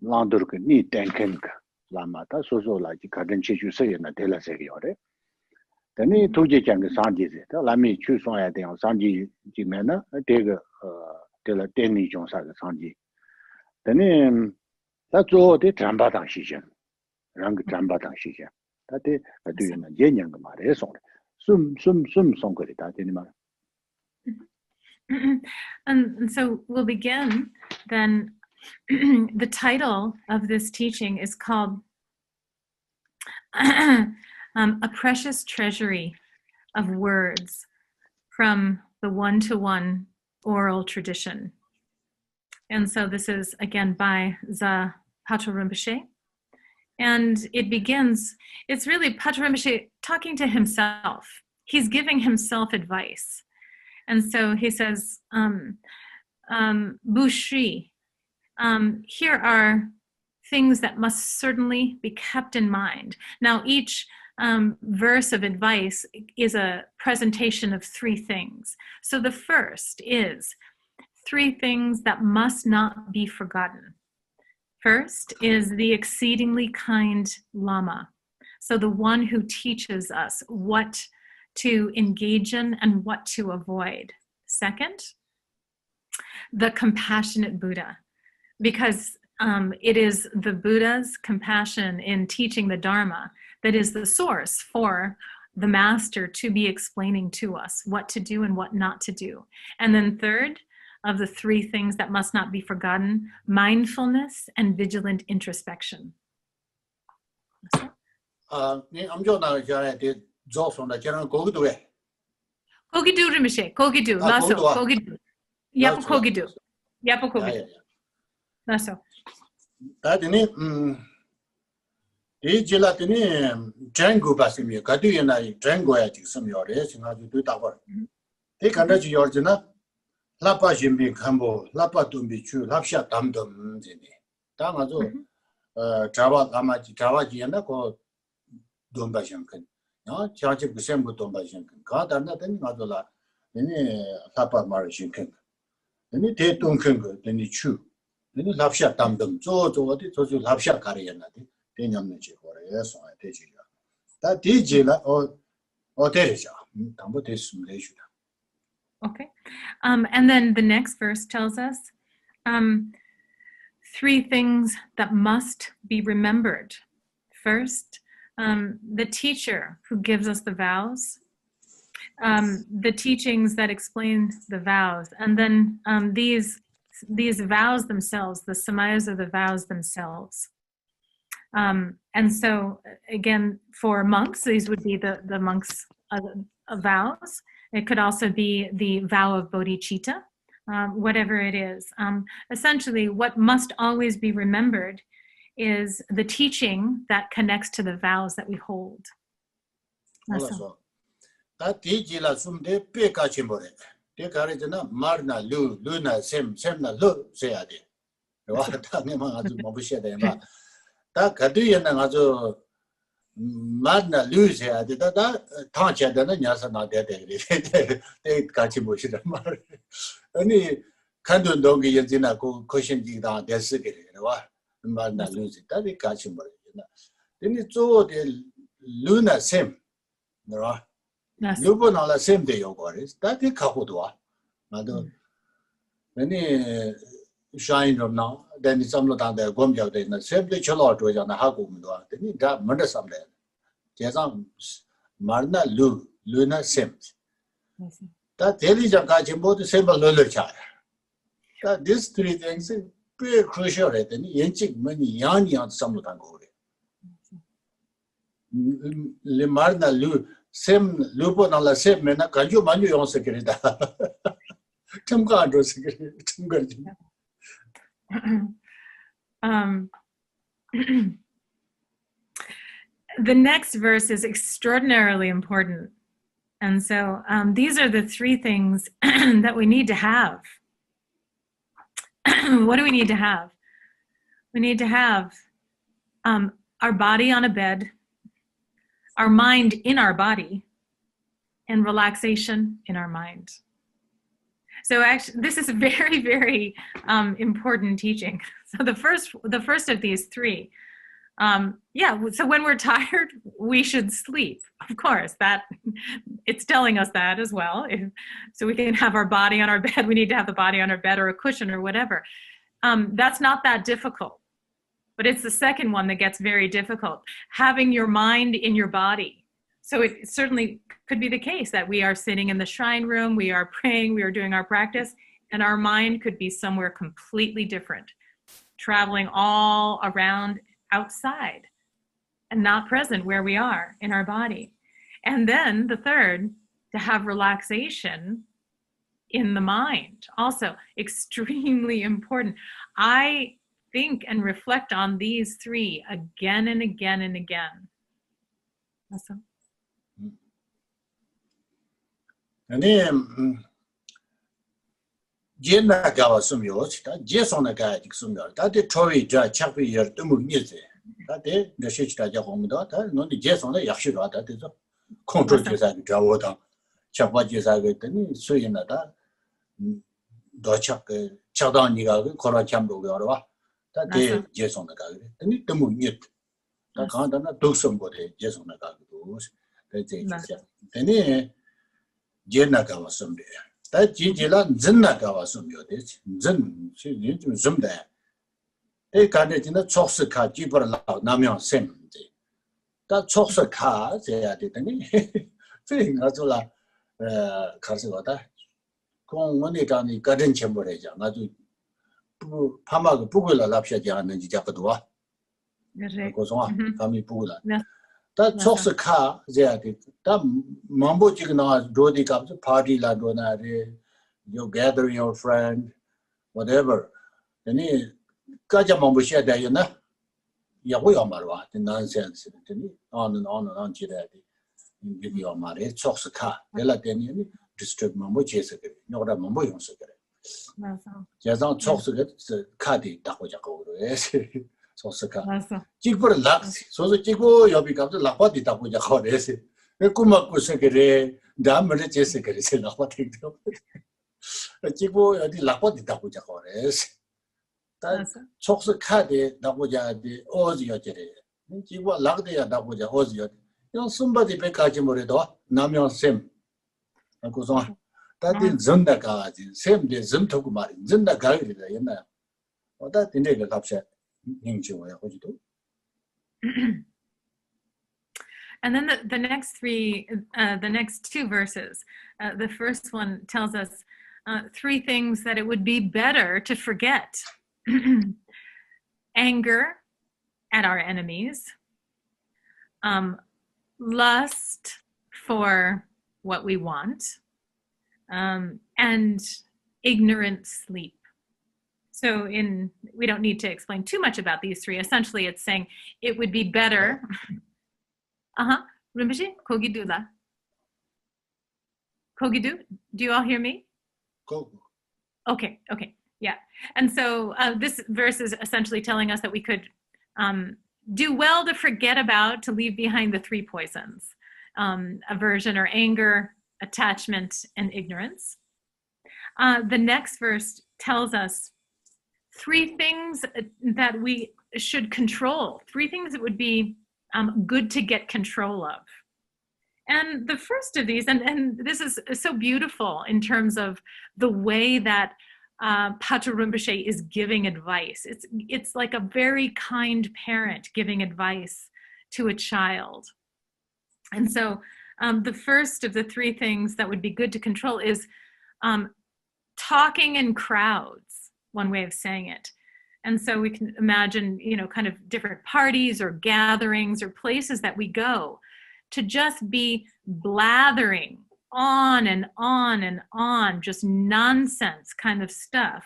landur ke ni tenken ka lama ta so la ji garden cheju se na de la se yore. Tane tuje jangi sanji se. Ta lami chu song ya de sanji ji mena de ge de la teni jong sa ge sanji. Tene ta zo de tramba dang xixen, rang tramba dang xixen. Ta de du yana ye nyang ma re song. Sum song ge ta de ni ma. And so we'll begin then. The title of this teaching is called A Precious Treasury of Words from the One-to-One Oral Tradition. And so this is again by the Patrul Rinpoche. And it begins, it's really Patrul Rinpoche talking to himself. He's giving himself advice. And so he says, Bushri, here are things that must certainly be kept in mind. Now, each verse of advice is a presentation of three things. So the first is 3 things that must not be forgotten. First is the exceedingly kind Lama. So the one who teaches us what to engage in and what to avoid. Second, the compassionate Buddha, because it is the Buddha's compassion in teaching the Dharma that is the source for the master to be explaining to us what to do and what not to do. And then third, of the 3 things that must not be forgotten, mindfulness and vigilant introspection. Kogidu Rinpoche, Kogidu, Lasso, Kogidu. Yapo Kogidu. Yapo Kogidu. Lasso. Tadini, Gelatini, Django Basimia, Katuina, Django at some your race, and how you do that work. Take under your dinner. Lapa Jimbi Cambo, Lapa Tumbi Chu, Lapsha Tamdum Zini. Tamazo, Java Lamaji, Javaji, and the call Dumba Shankan. No, charge of the same with Dumba Shankan. God, and nothing, Madola, any Lapa Marishinkan. Then you take Dunkan, then you chew. Then you Lapsha Tamdum, so what it was you Lapsha Kariana, then you mention for a yes, I take you. That DJ or Teresa, Tambotis Malaysia. Okay. And then the next verse tells us 3 things that must be remembered. First, the teacher who gives us the vows, the teachings that explain the vows, and then these vows themselves, the samayas of the vows themselves. And so, again, for monks, these would be the monks' vows. It could also be the vow of Bodhicitta, whatever it is. Essentially, what must always be remembered is the teaching that connects to the vows that we hold. That teachila sumde peka chimbore. Te karejana marna luna semna lu seade. Wata ne ma azu mabushe de ma. Ta kaduyena azu Madna lose here, the Tancha than a Yasana de Kachibushi. Only Kandun Dongi Yazina cushion down their secret. Madna lose it. That is Kachimbo. Then it's all the Luna same. Lupon all the same day of worries. That is Kahudwa. Mother. Many shine from now, then it's some down there, Gomja, then simply Chalot was on the Hagum, then you got murder some there. Jazam Marna Luna Sims. That Telija Kachimbo, the same Luluchar. That these 3 things are very crucial, and Yenchik many Yanni on some Tango. Limarna Lu, same Lupon on the same mena, Kaju Manu on secret. Tumgado secret. The next verse is extraordinarily important. And so these are the 3 things that we need to have. what do we need to have? We need to have our body on a bed, our mind in our body, and relaxation in our mind. So actually, this is a very, very important teaching. So the first of these three, so when we're tired, we should sleep. Of course, that it's telling us that as well. So we can have our body on our bed. We need to have the body on our bed or a cushion or whatever. That's not that difficult, but it's the second one that gets very difficult. Having your mind in your body. So it certainly could be the case that we are sitting in the shrine room, we are praying, we are doing our practice, and our mind could be somewhere completely different, traveling all around outside and not present where we are in our body. And then the third, to have relaxation in the mind, also extremely important. I think and reflect on these three again and again and again. Awesome. 아니 제나 가와 숨요치 다 제손나 가야 숨요 다데 초위 자 착비 열 뜨무니제 다데 너시치다 자고무다 다 너니 제손나 약시로 하다 되죠 컨트롤 제사 자워다 착바 제사 그랬더니 수인나다 도착 차다니가 거라 참로 여러와 다데 제손나 가 그랬더니 뜨무니 다 간다나 독성거래 제손나 가도 되제 진짜 되네 제나가 왔습니다. 다 지지라 진나가 왔습니다. 진 지금 좀다. 에 간에지나 촉스카 기버라 나면 셈지. 다 촉스카 제야 되더니 생각하라 가서 왔다. 공원에 가니 가든 첨부래자. 나도 파마가 부글라 랍샤지 않는지 잡아도 와. 고소아 파미 부글라. 다 촉스카 제야 돼. 다 mambo na do the party la do na you gather your friend whatever any kaja mambo share da yana ya go yamarwa the nonsense any on and on chira di video mare choksaka dela teni district mambo chese ke no da mambo yong se ke ja zang choksaka ka di da go ja go ro choksaka jigbo lak so jigbo yobi ka la pa di da go ja go re se कुमाको सकेरे Damle चेसे करे से लापा थिक्थ्यो Chico यदि लापा दिता पूजा गरेस त छोक्स खादे दापूजा दे ओज यचरे Chico लाग्दे या दापूजा ओज य यो somebody be काजी मोरे दो नाम्यो सेम कुसो तादि जनदा काजी सेम दे जन थोकु मारि जनदा गागि द यना ओदा तिने ग kapse 닝지고 야 होजितो. And then the next the next two verses, the first one tells us three things that it would be better to forget. Anger at our enemies, lust for what we want, and ignorant sleep. So we don't need to explain too much about these three. Essentially, it's saying it would be better. Rinpoche, Kogidula. Kogidu, do you all hear me? Okay, yeah. And so this verse is essentially telling us that we could do well to forget about, to leave behind the three poisons, aversion or anger, attachment, and ignorance. The next verse tells us three things that we should control, three things that would be good to get control of. And the first of these, and this is so beautiful in terms of the way that Patrul Rinpoche is giving advice. It's like a very kind parent giving advice to a child. And so the first of the three things that would be good to control is talking in crowds, one way of saying it. And so we can imagine, kind of different parties or gatherings or places that we go to just be blathering on and on and on, just nonsense kind of stuff,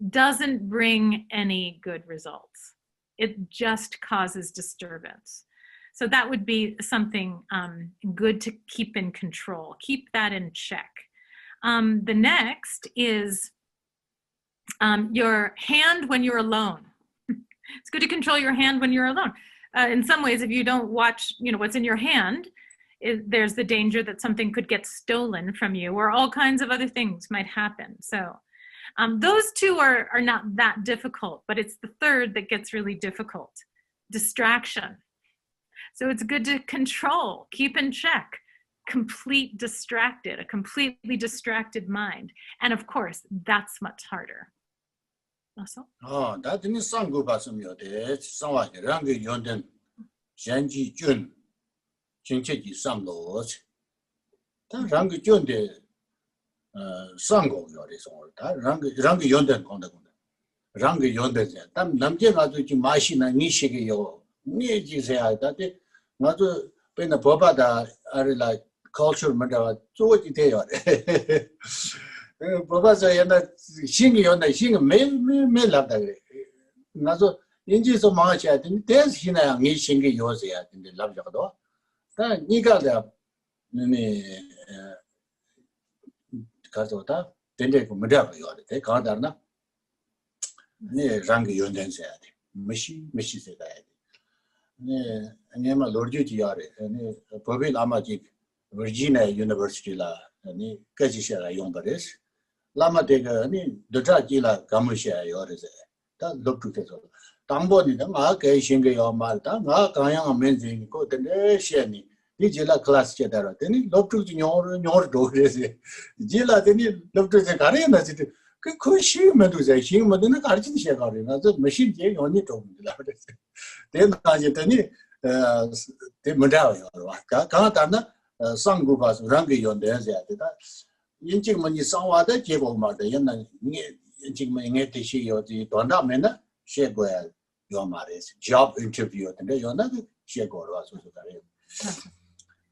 doesn't bring any good results. It just causes disturbance. So that would be something good to keep in control, keep that in check. The next is your hand when you're alone. It's good to control your hand when you're alone. In some ways, if you don't watch, what's in your hand, there's the danger that something could get stolen from you, or all kinds of other things might happen. So those two are not that difficult, but it's the third that gets really difficult: distraction. So it's good to control, keep in check, a completely distracted mind. And of course, that's much harder. Also? That in Sangu Basum, somewhat Rangi Yonden, Shanji Jun, Chincheki Sam Lodge. That Rangi Junde Sango, Rangi Yonden on the Rangi Yonden. Tam Namjana to Mashina Nishiki Yo, Niji say that not to pen a Boba are like culture Madawa, so what you tell. Professor yana singi yona singi me labda nazo inji so ma cha tin des hina ngi singi yo se ya tin labja do ta ni ga da ni ka so ta den de ko mada yo de ka da na ni rang yo den se ya de mishi se da ya ni ma lorju ji ya re ni Bobi Lama ji Virginia University la ni ka ji sha la yong ba des Lama Dega, the Tragila Gamusha, or is it? That look to the Tamboni, the Mark, Shinga or Malta, Mark, I am amazing, go to the Shani, Vigila class cheddar, then he looked to your door, is it? Gila, then he looked to the Karina city. Could she Medusa, she Madina Karchin Shagari, another machine jay on it. Then Tajani, the Madao, Kanatana, Sangupas, Rangi on the Asia. Inching when you saw that Jabo Mother, inching my netishi or the Donda Mena, Shego, your marriage, job interview, and you're not Shego was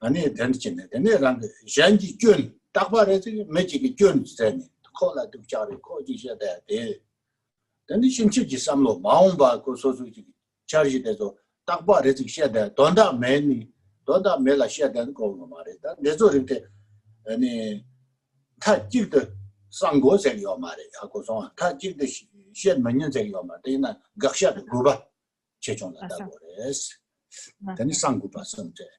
I need attention, and then Janji Jun, Takwa magic Jun standing to call out to Charlie, call each other there. Then the Shinchi Samlo, Maumba, Kososu, charge it as well. Takwa is shed there, Donda Many, Donda Mela shed and go married. There's any. Ta jig the Sango say your marriage, I goes on. Ta jig the shed minion say your marriage, Gaksha the Guba, Chechon the Dabores. Then Sangupa some day.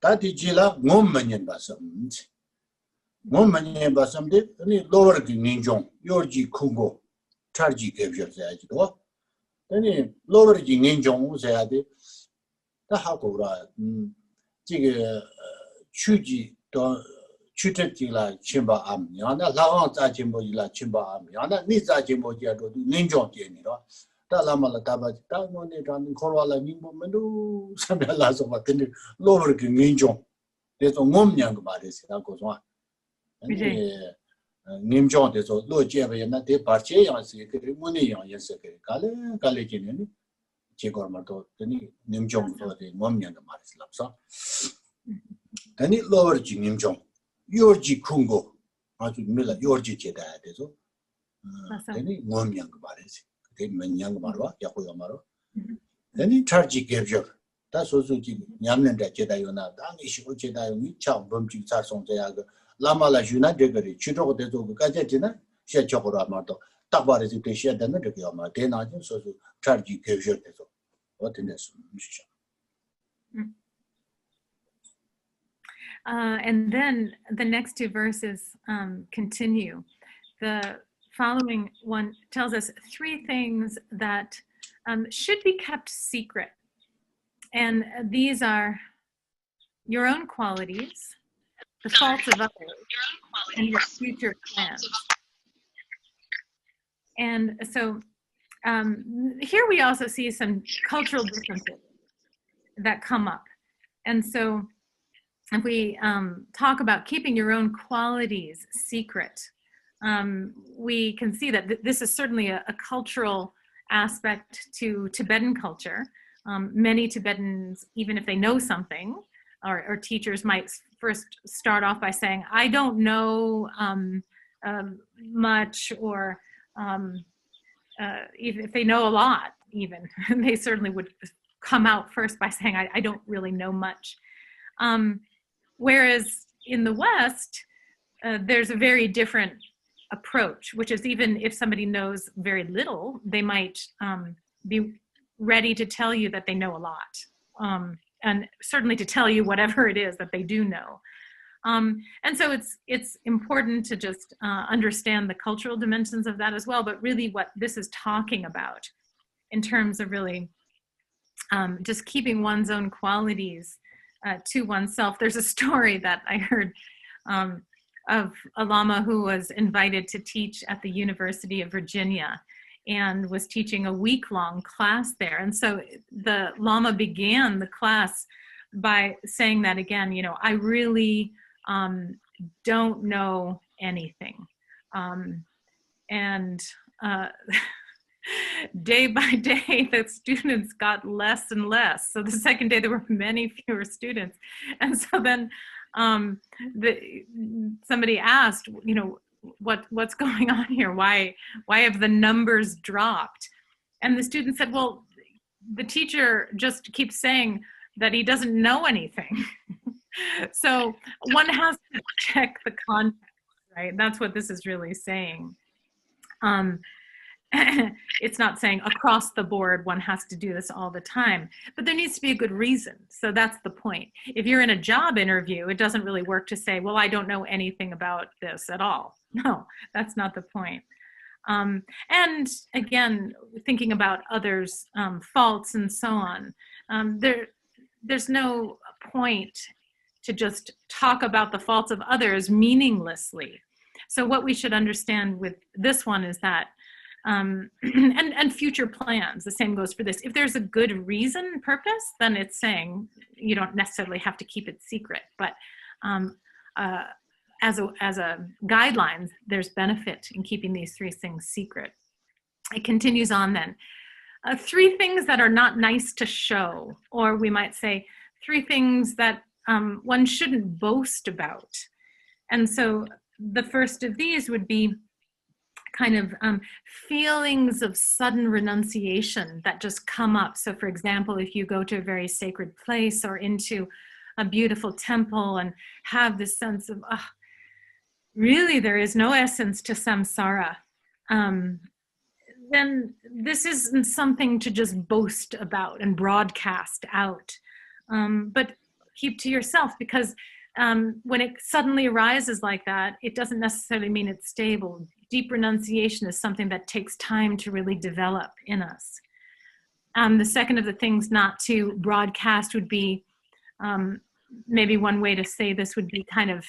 That is Jilla, Momanian Basam. Momanian Basam did any lower the Ninjon, Yorji Kungo, Chargi gave your Zagdo. Then he lower the Ninjon said the Hakura, Jig Chuji. Chutila Chimba Am, Yana, Lawan Zajimbo, Chimba Am, Yana, Nisa Jimbo, Ninjon Genero, Talamala Taba, Tamoni, Corala, Nimbo, Menu, Samelas of attended lower Ninjon. There's a mom young about this, that goes on. Nimjon, there's a low Java, and they parche on secret money on yesterday. Kalejin, Chigormato, Nimjon, the mom young about his lapsa. Then it lower Nimjon. Yorji Kungo, Matu Miller, Yorji Jeda, any one young bodies, then young Marwa, Yakoyamaro. Then he charged gave you. That's also Yaman Jedayona, Danish Jedi, Chow, Bumji Sarson Jaga, Lama La Juna Degari, Chito de Gajetina, Shed Chokora Marto, Tabar is if they shared the Nagama, then I just also charge gave you. What in this mission? And then the next two verses continue. The following one tells us three things that should be kept secret. And these are your own qualities, the faults of others, and your future plans. And so here we also see some cultural differences that come up. And so if we talk about keeping your own qualities secret, we can see that this is certainly a cultural aspect to Tibetan culture. Many Tibetans, even if they know something, or teachers might first start off by saying, I don't know much, or even if they know a lot, even, they certainly would come out first by saying, I don't really know much. Whereas in the West, there's a very different approach, which is even if somebody knows very little, they might be ready to tell you that they know a lot, and certainly to tell you whatever it is that they do know. And so it's important to just understand the cultural dimensions of that as well, but really what this is talking about in terms of really just keeping one's own qualities to oneself. There's a story that I heard of a Lama who was invited to teach at the University of Virginia and was teaching a week-long class there. And so the Lama began the class by saying that again, you know, I really don't know anything. Day by day, the students got less and less. So the second day, there were many fewer students. And so then somebody asked, you know, what's going on here? Why have the numbers dropped? And the student said, well, the teacher just keeps saying that he doesn't know anything. So one has to check the context, right? That's what this is really saying. It's not saying across the board one has to do this all the time, but there needs to be a good reason. So that's the point. If you're in a job interview, it doesn't really work to say, well, I don't know anything about this at all. No, that's not the point. And again, thinking about others' faults and so on, there's no point to just talk about the faults of others meaninglessly. So what we should understand with this one is that and future plans, the same goes for this. If there's a good reason, purpose, then it's saying you don't necessarily have to keep it secret. But as a guideline, there's benefit in keeping these three things secret. It continues on then. Three things that are not nice to show, or we might say three things that one shouldn't boast about. And so the first of these would be kind of feelings of sudden renunciation that just come up. So for example, if you go to a very sacred place or into a beautiful temple and have this sense of, oh, really there is no essence to samsara, then this isn't something to just boast about and broadcast out, but keep to yourself, because when it suddenly arises like that, it doesn't necessarily mean it's stable. Deep renunciation is something that takes time to really develop in us. The second of the things not to broadcast would be, maybe one way to say this would be kind of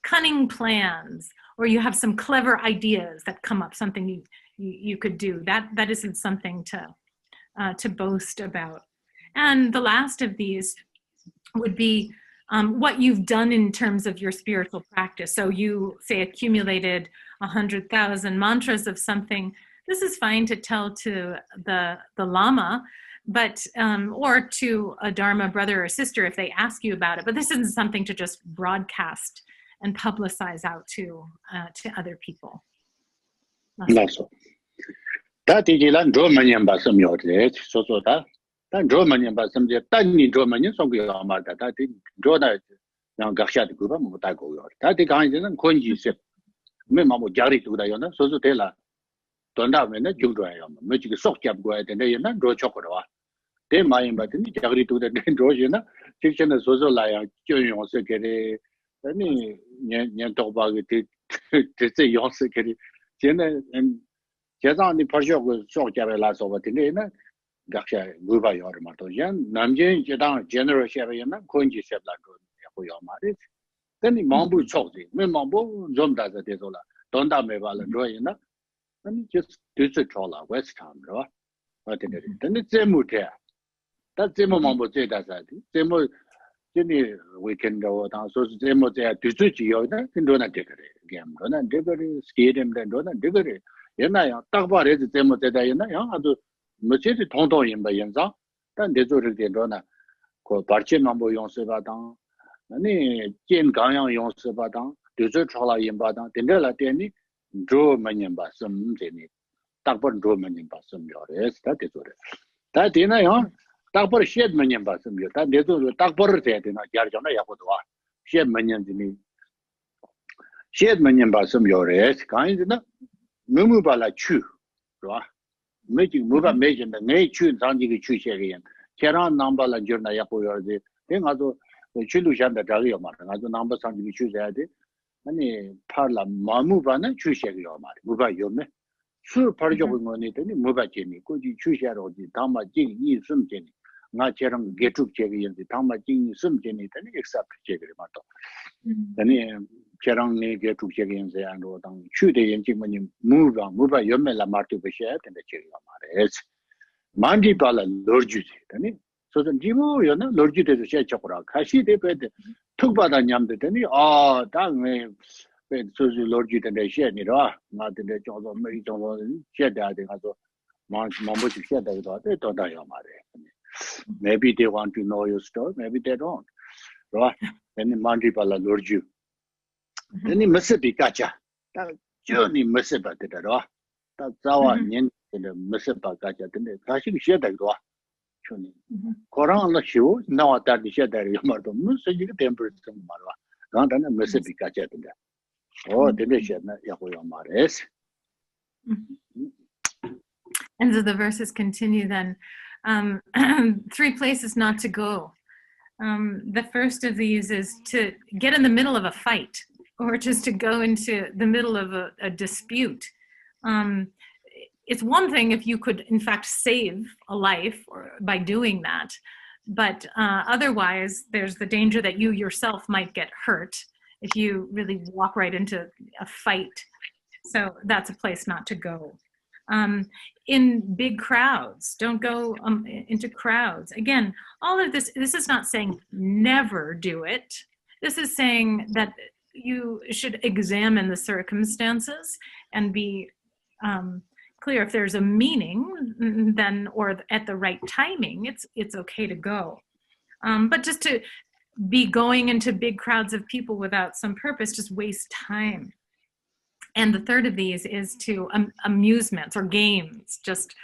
cunning plans, or you have some clever ideas that come up, something you could do. That isn't something to boast about. And the last of these would be what you've done in terms of your spiritual practice. So you say accumulated 100,000 mantras of something. This is fine to tell to the Lama, but or to a Dharma brother or sister if they ask you about it. But this isn't something to just broadcast and publicize out to other people. That's all. That is the German ambassador. So that. Then German ambassador. Then in Germany, so we are mad. That is Jordan. Now, Gashat group, I go. That is kind of conjunctive. Me mamu jari tu da yona so so tela tonda me na ju dwa yoma me ji sok jap gwa de ne na ro chok ro wa de ma yin ba de ni jari tu de ro yin na chi chen so so la ya jun yong se ke de ni nian dou ba ge de yong se ke de jian ne jia zang ni par xiao ge sok jia la so ba de ne na ga xia gu ba yo ma to yan nam jian jie dang general xia ba yin na kun ji xia la go ya hu yo ma de then the mambu chokdi me mambu zomda za dezola donda me bala roina and just do the trolla west town ro what did it then it's zemu there that zemu mambu je da za zemu jini we can go down so zemu there do ji yo da do na de kare game do na de kare stadium da do na de kare yana ya tak ba re zemu de da yana ya adu me je de tong tong yin ba yin za dan de zo de do na ko parche mambu yong se ba dang 아니 진 강양 용서 받아 되저 trola yin 받아 된데라 되니 조 만년 봤음 되니 딱번 조 만년 봤음 요래 다 되저래 다 되나요 딱번 셰드 만년 봤음 요다 내도 딱번 돼야 되나 야르잖아 야고도 와 셰드 만년 되니 shed manim basum yores, kind of Mumubala chu, right? Making move up making the nature Zanji chu again. Keran Nambala Jurna Yapo Yordi, then I do the Chilushan the Daliomar, I do number Sanji choose at it. Any parla Mamubana chu Yomar, Muba Yome. Sur Parjo money, Muba Jenny, could you choose your Tama Jing, Yi Sum Jenny. Not Cheram get to Chevy and the Tama Jing Sum Jenny, except Chevy Mato. Then Cherang get to Chevy and the and shoot the engine when you move on, move by Yomela Martu Beshet and the Cherry Mares. Mandi Pala Lorju, so the Jimu, you know, Lorju to the Shechapra. Kashi de Pet took Bada Yam the Tenny, oh, dang me. So the Lorju and they shed it, not in the Johnson, Mary Johnson, shed that they had to Mambo to shed that they don't die. Maybe they want to know your story, maybe they don't. Right? Then the Mandipala Lorju. Then the Mississippi Gacha. That journey Mississippi did it. That's our in the Mississippi Gacha. Then the Kashi shed that. Koran show, now that the shed that you might have you get temperature. Not a Mississippi Gacha. Oh, delicious. Mares. And so the verses continue then. 3 places not to go. The first of these is to get in the middle of a fight, or just to go into the middle of a dispute. It's one thing if you could, in fact, save a life by doing that, but otherwise, there's the danger that you yourself might get hurt if you really walk right into a fight. So that's a place not to go. In big crowds, don't go into crowds. Again, all of this is not saying never do it. This is saying that you should examine the circumstances and be clear if there's a meaning, then, or at the right timing, it's okay to go. But just to be going into big crowds of people without some purpose just wastes time. And the third of these is to amusements or games, just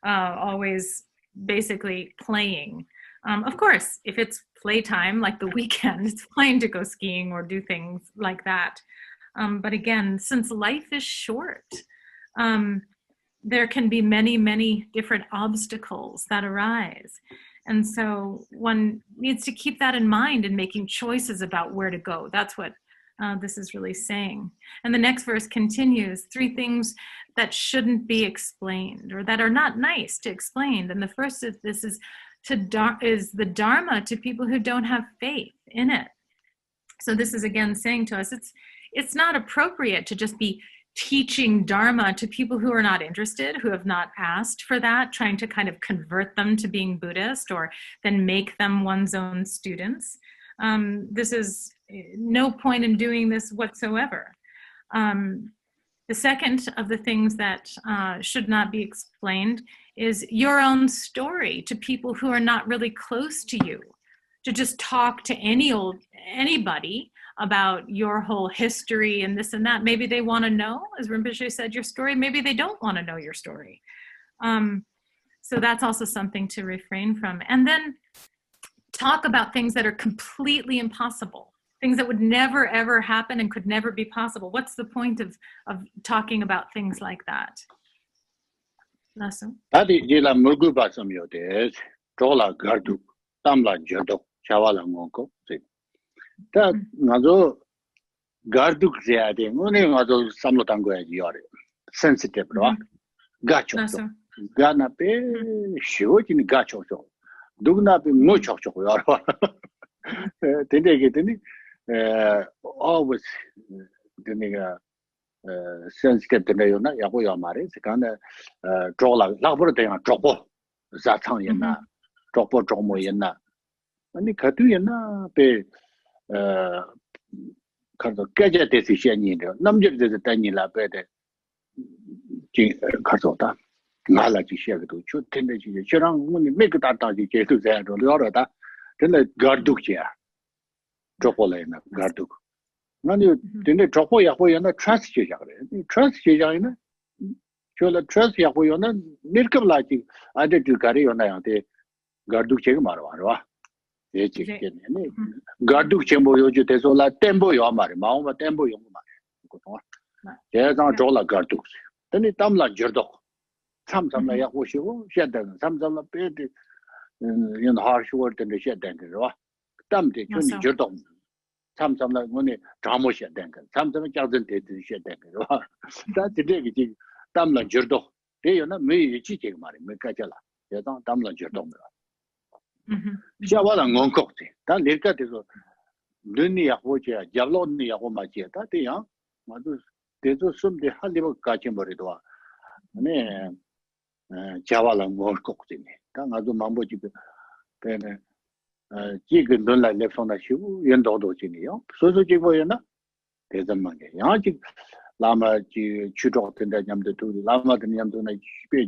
always basically playing. Of course, if it's playtime, like the weekend, it's fine to go skiing or do things like that. But again, since life is short, there can be many, many different obstacles that arise. And so one needs to keep that in mind in making choices about where to go. That's what this is really saying. And the next verse continues, 3 things that shouldn't be explained or that are not nice to explain. And the first of this is the Dharma to people who don't have faith in it. So this is again saying to us, it's not appropriate to just be teaching Dharma to people who are not interested, who have not asked for that, trying to kind of convert them to being Buddhist or then make them one's own students. This is no point in doing this whatsoever. The second of the things that should not be explained is your own story to people who are not really close to you. To just talk to anybody about your whole history and this and that. Maybe they want to know, as Rinpoche said, your story. Maybe they don't want to know your story. So that's also something to refrain from. And then talk about things that are completely impossible, things that would never, ever happen and could never be possible. What's the point of talking about things like that? Lasso? Adi jila mugu basam yote, trola gardu, tamla jodo, chavala ngonko. Ta ngazo gardu kziade, ngone ngazo samlo tango ya yore, sensitive ro, gacho. Gana pe shiwo jini gacho so. Dugna pe mo chok chok yore. Tende ke tende, always tende sensitive tende yona yago yamare, sekanda trola labor tenga tropo, zatang yena, tropo tromo yena. Ani katu yena pe karto keja desi sheni de namjir de tani la pe de ji karto ta ngala ji she do chu tende ji chirang mun me ka ta ji je tu za do lo da tende garduk ji dropo le na garduk nani tende dropo ya ho yana trust ji ja re trust ji ja ina chola trust ya ho yana mirkab la ji ade tu kare yana ya de garduk che ma ro Garduk Chembo Yoju Tesola Tembo Yamari, Mauma Tembo Yomari. 제가 졸라 가르쳐. 근데 담라 저도 참참라 야고시고 셔던 참참라 빼디 인 harsh word in the shed then ro tamde chuni jodom 참참라 뭐네 자모 shed then 참참은 작전 때 shed then ro 다 되게 지 담라 저도 대요나 매 지지 말이 몇 가지라 여당 담라 저도 샤와랑 원kok지 다 내가 돼서 눈이 야고지야 잡로니 야고마지야 다 돼야 맞아 대도 숨데 할리고 같이 버리도 네 자와랑 원kok지네 다 아주 mambo지 배네 지금 논라 레폰다 쉬고 연도도 지니요 소소지고요나 대전만게 야지 라마지 추도된다 냠도 라마든 냠도나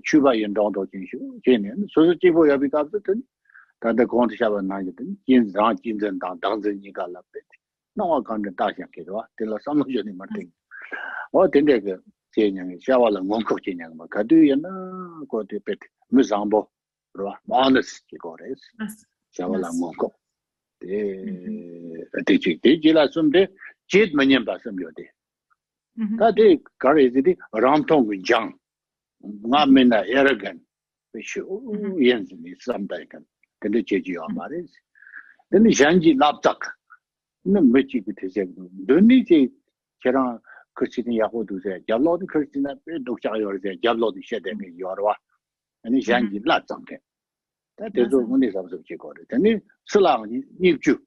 추바 연도도 지시고 제는 소소지고 여비가거든 다들 공부하셔봐 나거든 진짜 진전당 당전이가 라베 나와 간다 다시게도 들어 삼로전이 말대 된대 그 제냥이 샤와랑 원콕 제냥 뭐 가두였나 거기 베 무상보 그러 honest 이거래스 샤와랑 원콕 대지라 좀데 제드 만년 봤으면데 다데 가르지디 람통 장 나면나 에러간 비슈 연진이 삼다이간 근데 제지요 말이지 근데 장지 납작 는 뭐지 그 대세 너니지 저랑 그치는 야고도세 잡로드 그치나 독자요르세 잡로드 셰데미 요르와 아니 장지 납작게 다대도 문제 잡습지 거래 근데 슬랑이 입주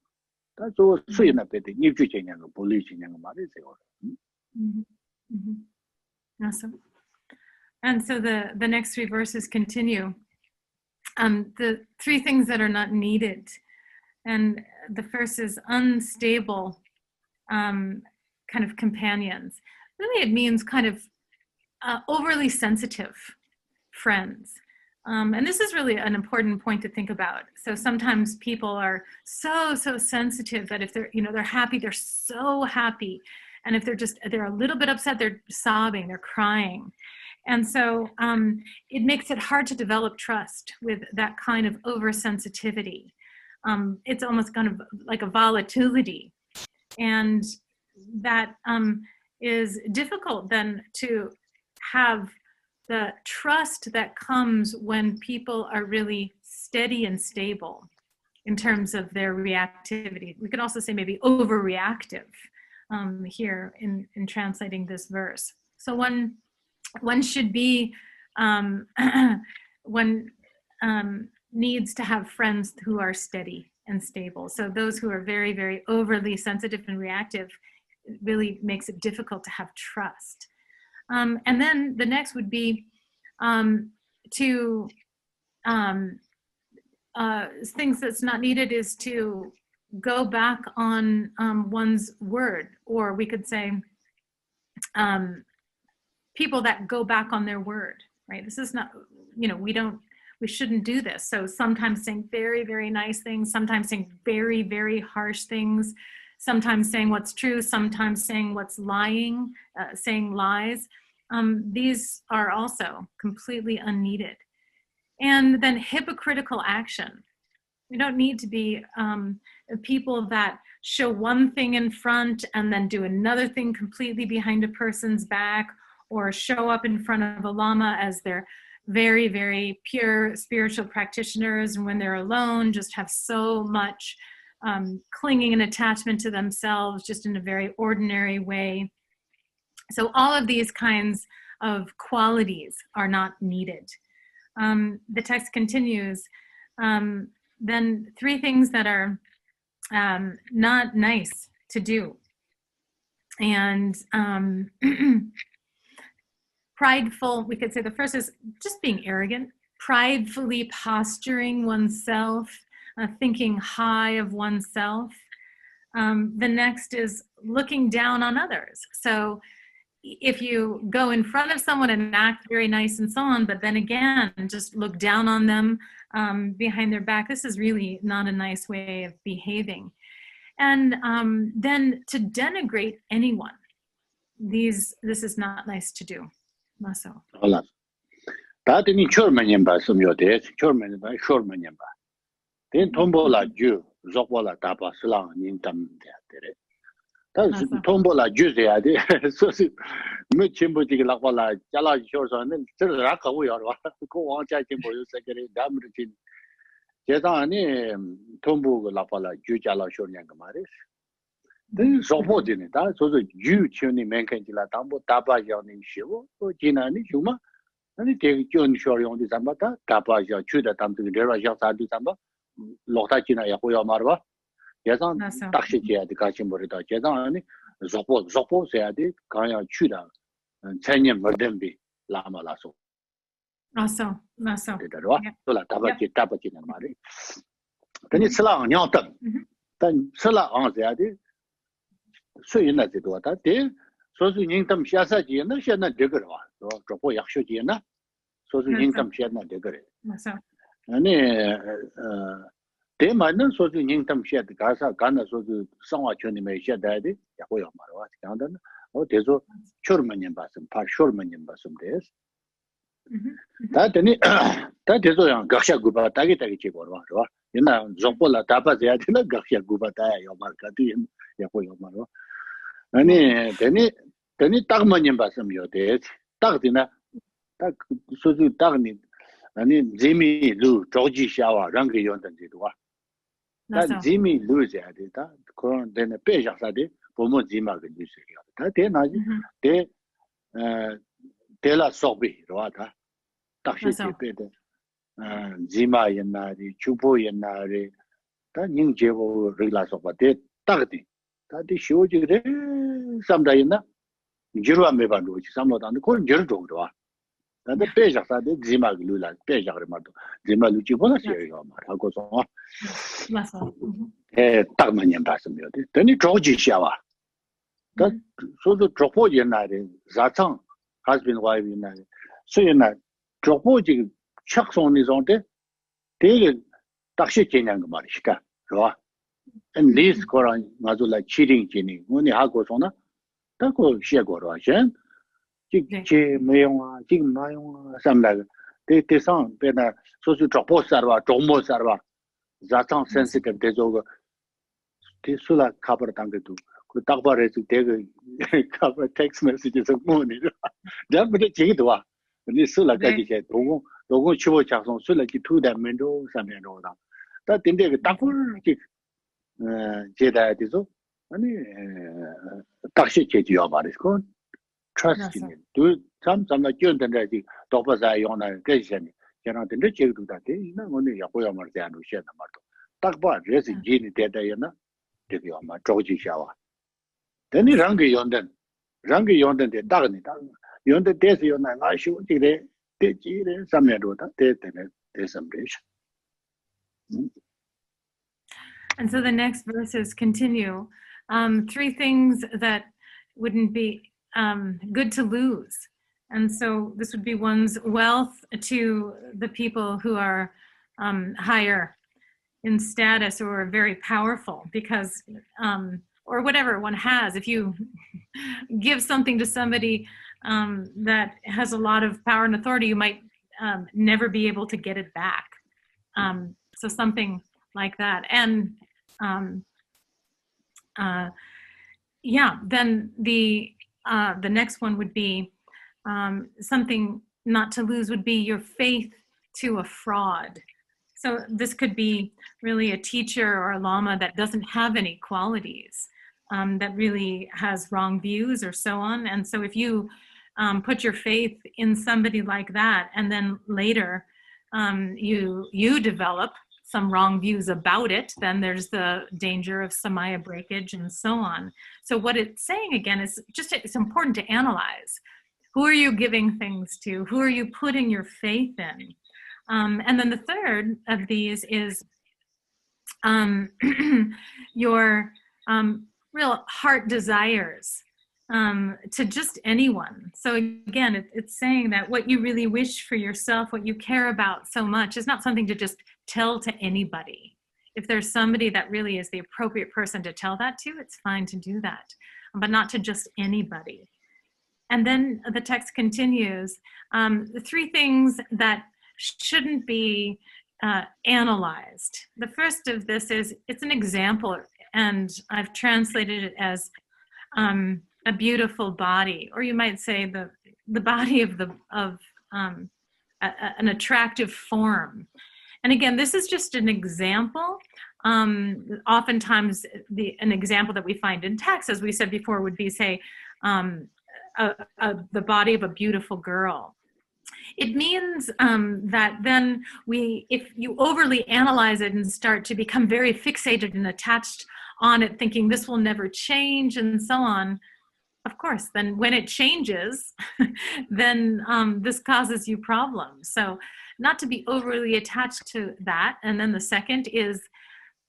다저 수이나 베데 입주 제냐고 볼리 제냐고 말이지 Awesome. And so the next three verses continue. The three things that are not needed. And the first is unstable kind of companions. Really, it means kind of overly sensitive friends. And this is really an important point to think about. So sometimes people are so sensitive that if they're happy, they're so happy. And if they're a little bit upset, they're sobbing, they're crying. And so it makes it hard to develop trust with that kind of oversensitivity. It's almost kind of like a volatility. And that is difficult then to have the trust that comes when people are really steady and stable in terms of their reactivity. We could also say maybe overreactive here in translating this verse. So one should be, one needs to have friends who are steady and stable. So those who are very, very overly sensitive and reactive, it really makes it difficult to have trust. And then the next would be things that's not needed is to go back on one's word, or we could say people that go back on their word, right? This is not, we shouldn't do this. So sometimes saying very, very nice things, sometimes saying very, very harsh things, sometimes saying what's true, sometimes saying what's lying, saying lies. These are also completely unneeded. And then hypocritical action. We don't need to be people that show one thing in front and then do another thing completely behind a person's back, or show up in front of a lama as they're very, very pure spiritual practitioners, and when they're alone, just have so much clinging and attachment to themselves, just in a very ordinary way. So all of these kinds of qualities are not needed. The text continues, then three things that are not nice to do. And prideful, we could say the first is just being arrogant, pridefully posturing oneself, thinking high of oneself. The next is looking down on others. So if you go in front of someone and act very nice and so on, but then again, just look down on them behind their back, this is really not a nice way of behaving. And then to denigrate anyone, this is not nice to do. Maso. Hola. Tatini chormanyamba sumyote, chormanyamba, chormanyamba. Then tombola ju, zokbola tapa slang nintam tere. that's tombola juice ya de so me chimbo ji la wala jala shor so ne zhe ra ka wo yo wa ko wang jia jimbo yo se ge da mu ji je da ni tombo la wala ju jia la shor yang ma re de so bo ji ne da so ju qiu ni men kan ji la da bo da ba yao ni xi wo ji na ni ju ma ni de ju ni shor yong di zamba da ba yao chu da dam de le ra yao sa di zamba lo ta ji na ya ho yo ma ba 예상 딱시지야 돼 같이 머리다 예상하니 조포 해야 돼 가야 추다 천년 머든비 라마라서 맞어 되더라 돌아 답아지는 말이 근데 슬랑 냐던 단 슬랑 해야 돼 수인나 되도다 돼 소수 인담 샤사지는现在 되거라 조포 약쇼지나 소수 인담 现在 되거래 맞아 아니 대만은 소주 닝탐 셰드 가사 간나 소주 상화촌이 메셰다디 야고요 말와 간다는 대소 쇼르만님 봤음 파 쇼르만님 봤음 데스 다더니 다 대소양 각샤 구바 따기 찍어 봐 옛날 좀폴라 다바제야 되나 각샤 구바 따야 요 말까지 야고요 말와 아니 되니 딱만님 봤음 요 데스 딱디나 딱 소주 딱니 아니 제미 루 조지 샤와 랑게 연던지도 와 다 지미 루즈야 되다 그런 데는 빼자사데 보면 지마가 뉴스야 다 대나지 대 대라 소비 로다 딱시지 빼데 지마 옛날이 주보 옛날에 다 닝제보 릴라서 바데 딱디 다디 쇼지그래 삼다이나 지루아 메반도 삼로다는 그런 저를 줘도 와 근데 빼자사데 지마가 루라 빼자그래 말도 지마 루지 보나 시에요 말하고서 맞아 딱만 년 봤습니다.等你 조지 샤와. 다 소도 조포 옛날에 자창 husband wife 옛날에 수연나 조포지 착송이 정도 되게 딱시 개념 그 말이시까. 좋아. and least 거랑 맞을라 cheating 지니 뭐니 하고서나 딱고 시에고로 하신 지 매용아 지금 마용아 삼다 대상 배나 소수 조포 서버 조모 서버 자창 sensitive 되죠. Tisula cover 당게도 그 딱바래서 되게 cover text messages 뭐니. 다음에 제기도 와. 근데 술라까지 이제 도고 치고 작성 술라기 two dimensional 삼면로다. 다 근데 그 딱불기 제다 되죠. 아니 딱시 제지요 말이고 trusting. 두 잠잠나 끼는데지 도바자 용나 계시니. 저는 근데 제기도 다 돼. 이나 오늘 야고야 말지 않으셔 말도. 딱봐 레스 지니 되다야나. 되게 아마 조지 샤와. 근데 랑게 연된 데 딱니 딱 연데 대서 연나 아시오 지래 대지래 삼면로다 대대네 대삼레시. And so the next verses continue. Three things that wouldn't be good to lose. And so this would be one's wealth to the people who are higher in status or very powerful, because or whatever one has. If you give something to somebody that has a lot of power and authority, you might never be able to get it back. So something like that. And then the next one would be something not to lose would be your faith to a fraud. So this could be really a teacher or a lama that doesn't have any qualities, that really has wrong views or so on. And so if you put your faith in somebody like that, and then later you develop some wrong views about it, then there's the danger of samaya breakage and so on. So what it's saying again is just it's important to analyze. Who are you giving things to? Who are you putting your faith in? And then the third of these is your real heart desires to just anyone. So again, it's saying that what you really wish for yourself, what you care about so much, is not something to just tell to anybody. If there's somebody that really is the appropriate person to tell that to, it's fine to do that, but not to just anybody. And then the text continues, the three things that shouldn't be analyzed. The first of this is, it's an example, and I've translated it as a beautiful body, or you might say the body of an attractive form. And again, this is just an example. Oftentimes, an example that we find in text, as we said before, would be, say, the body of a beautiful girl. It means that then if you overly analyze it and start to become very fixated and attached on it, thinking this will never change and so on, of course, then when it changes, then this causes you problems. So not to be overly attached to that. And then the second is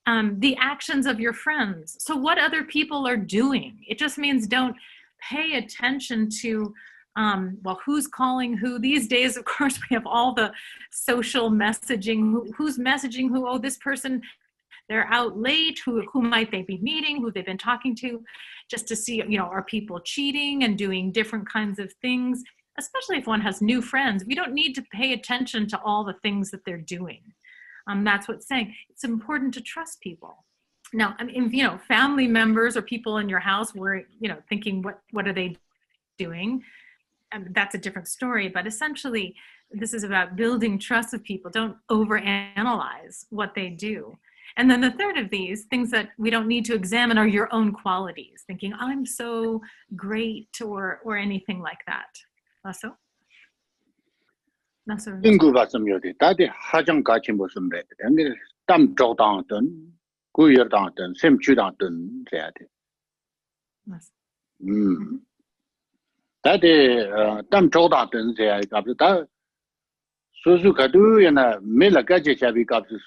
the actions of your friends. So what other people are doing. It just means don't pay attention to, well, who's calling who. These days, of course, we have all the social messaging, who's messaging who, oh, this person, they're out late, who might they be meeting, who they've been talking to, just to see, are people cheating and doing different kinds of things, especially if one has new friends. We don't need to pay attention to all the things that they're doing. That's what's saying. It's important to trust people. Now, I mean, family members or people in your house were, thinking, what are they doing? That's a different story, but essentially, this is about building trust with people. Don't overanalyze what they do. And then the third of these things that we don't need to examine are your own qualities, thinking, I'm so great, or anything like that. Also? Ingu basam yodi, tadi hajang kachin bosum re. Angir tam chokdang dun, guyir dang dun, sem chudang dun zayadi. Tadi tam chokdang dun zayadi kapsi, ta susu kadu yana mela gaje chabi kapsi,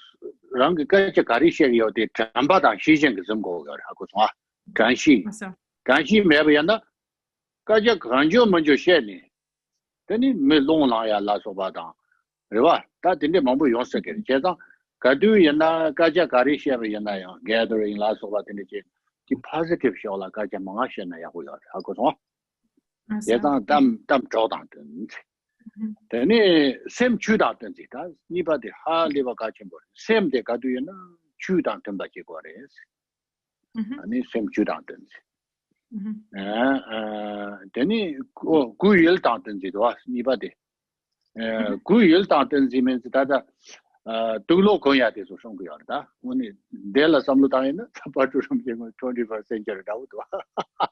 rangi gaje kari shegi yodi, chamba dang shijeng kizim go gari, hako songa, ganshi. Ganshi meba yana, gaje ganjo manjo sheni. Teni me long la ya la so ba da riwa ta tin de mambu yon se ke je da ka du yana ka ja ka ri she ba yana ya gathering la so ba tin de ji ki positive sho la ka ja ma nga she na ya ho ya ha ko so ye da tam zhao da den teni sem chu da den ji da ni ba de ha le ba ka chen bo sem de ka du yana chu da den ba ji ko re ani sem chu da den Teni guyil tantenzi doa nibade. Guyil tantenzi means that Tulo Koya is Shongyarda. When Della Samlutana, Sapatu from 21st century out.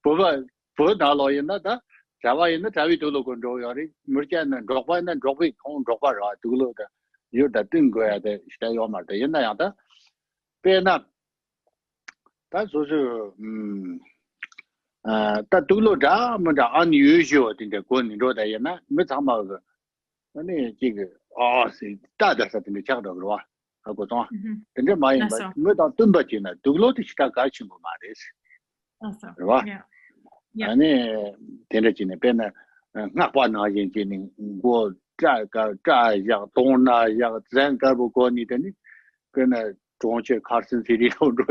Pova Naloyana, Java in the Tavi Tulo Condori, Murjan and Dropa and drop it on Dropa Tulo. You're the Tingo at the Stayomar, the Yenayata. Pena. That's also. That Tulo Dam unusual in the Gun Roda Yana, Mitama, any jig, see, that is in the child of Roa. I was on. And then my without Tumbachina, Tulo to Stakachim Maris. And then Tenachin Penna, not one Argentine, go dry, Dona, Zankarbo Goni, then gonna don't you Carson City Roda.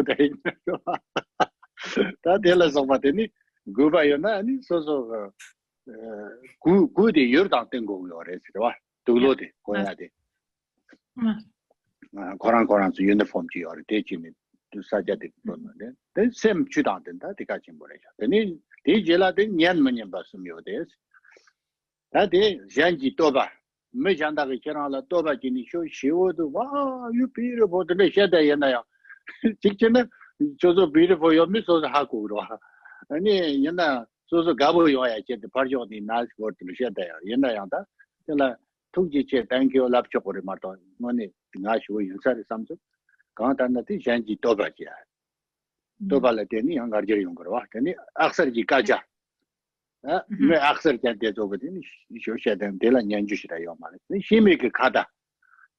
That tells us what any. Guba yana ni so good yurdan tengo yore sirwa tulo de koya de koran uniform ji yore de ji ni tu saja de de then sem chudan den da de ka chim bore ja de jela de nyan menyen ba sum yo de da de janji toba me janda ge chera la toba ji ni sho shiwo do wa you beautiful de she da yana ya 직전에 저도 beautiful yo mi so ha ko ro 아니 옛날 소소 가보 요야 이제 파르조니 나스 거트 루시아다요 옛날 양다 제가 통지체 땡큐 랍초 거리 말도 뭐니 나시고 인사를 삼죠 강단나티 젠지 도바지야 도발레테니 양가르지 용 거와 되니 악서지 가자 네 악서 잔데 저거더니 쇼샤된 데라 년주시라요 말이 힘이게 가다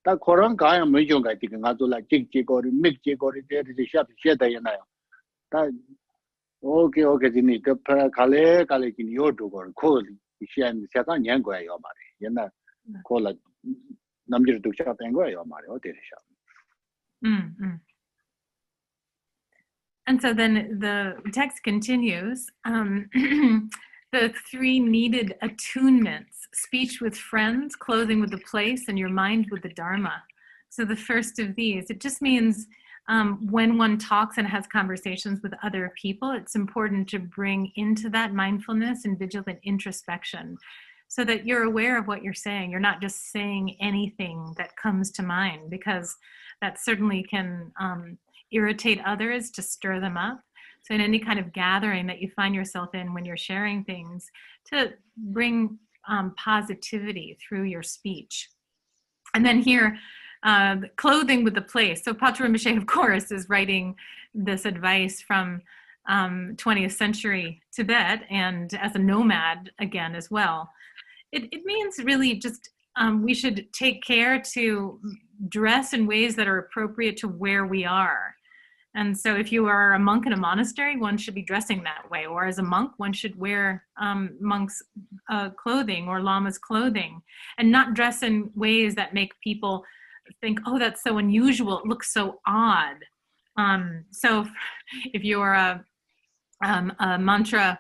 다 코랑 가야 뭐좀 가지 가도라 찍찍거리 믹찍거리 데르지 샤다야나요 다 Okay, Jimmy, the Kale, Kaleki, your door, cold, she and Satan Yango, your marry. Yana call it number to shop and go, your marry, or did shop. And so then the text continues. The three needed attunements: speech with friends, clothing with the place, and your mind with the Dharma. So the first of these, it just means when one talks and has conversations with other people, it's important to bring into that mindfulness and vigilant introspection so that you're aware of what you're saying. You're not just saying anything that comes to mind, because that certainly can irritate others, to stir them up. So in any kind of gathering that you find yourself in when you're sharing things, to bring positivity through your speech. And then here, clothing with the place. So Patrul Rinpoche, of course, is writing this advice from 20th century Tibet, and as a nomad again as well. It means really just we should take care to dress in ways that are appropriate to where we are. And so if you are a monk in a monastery, one should be dressing that way. Or as a monk, one should wear monks' clothing or lama's clothing, and not dress in ways that make people think, oh, that's so unusual, it looks so odd. So if you're a mantra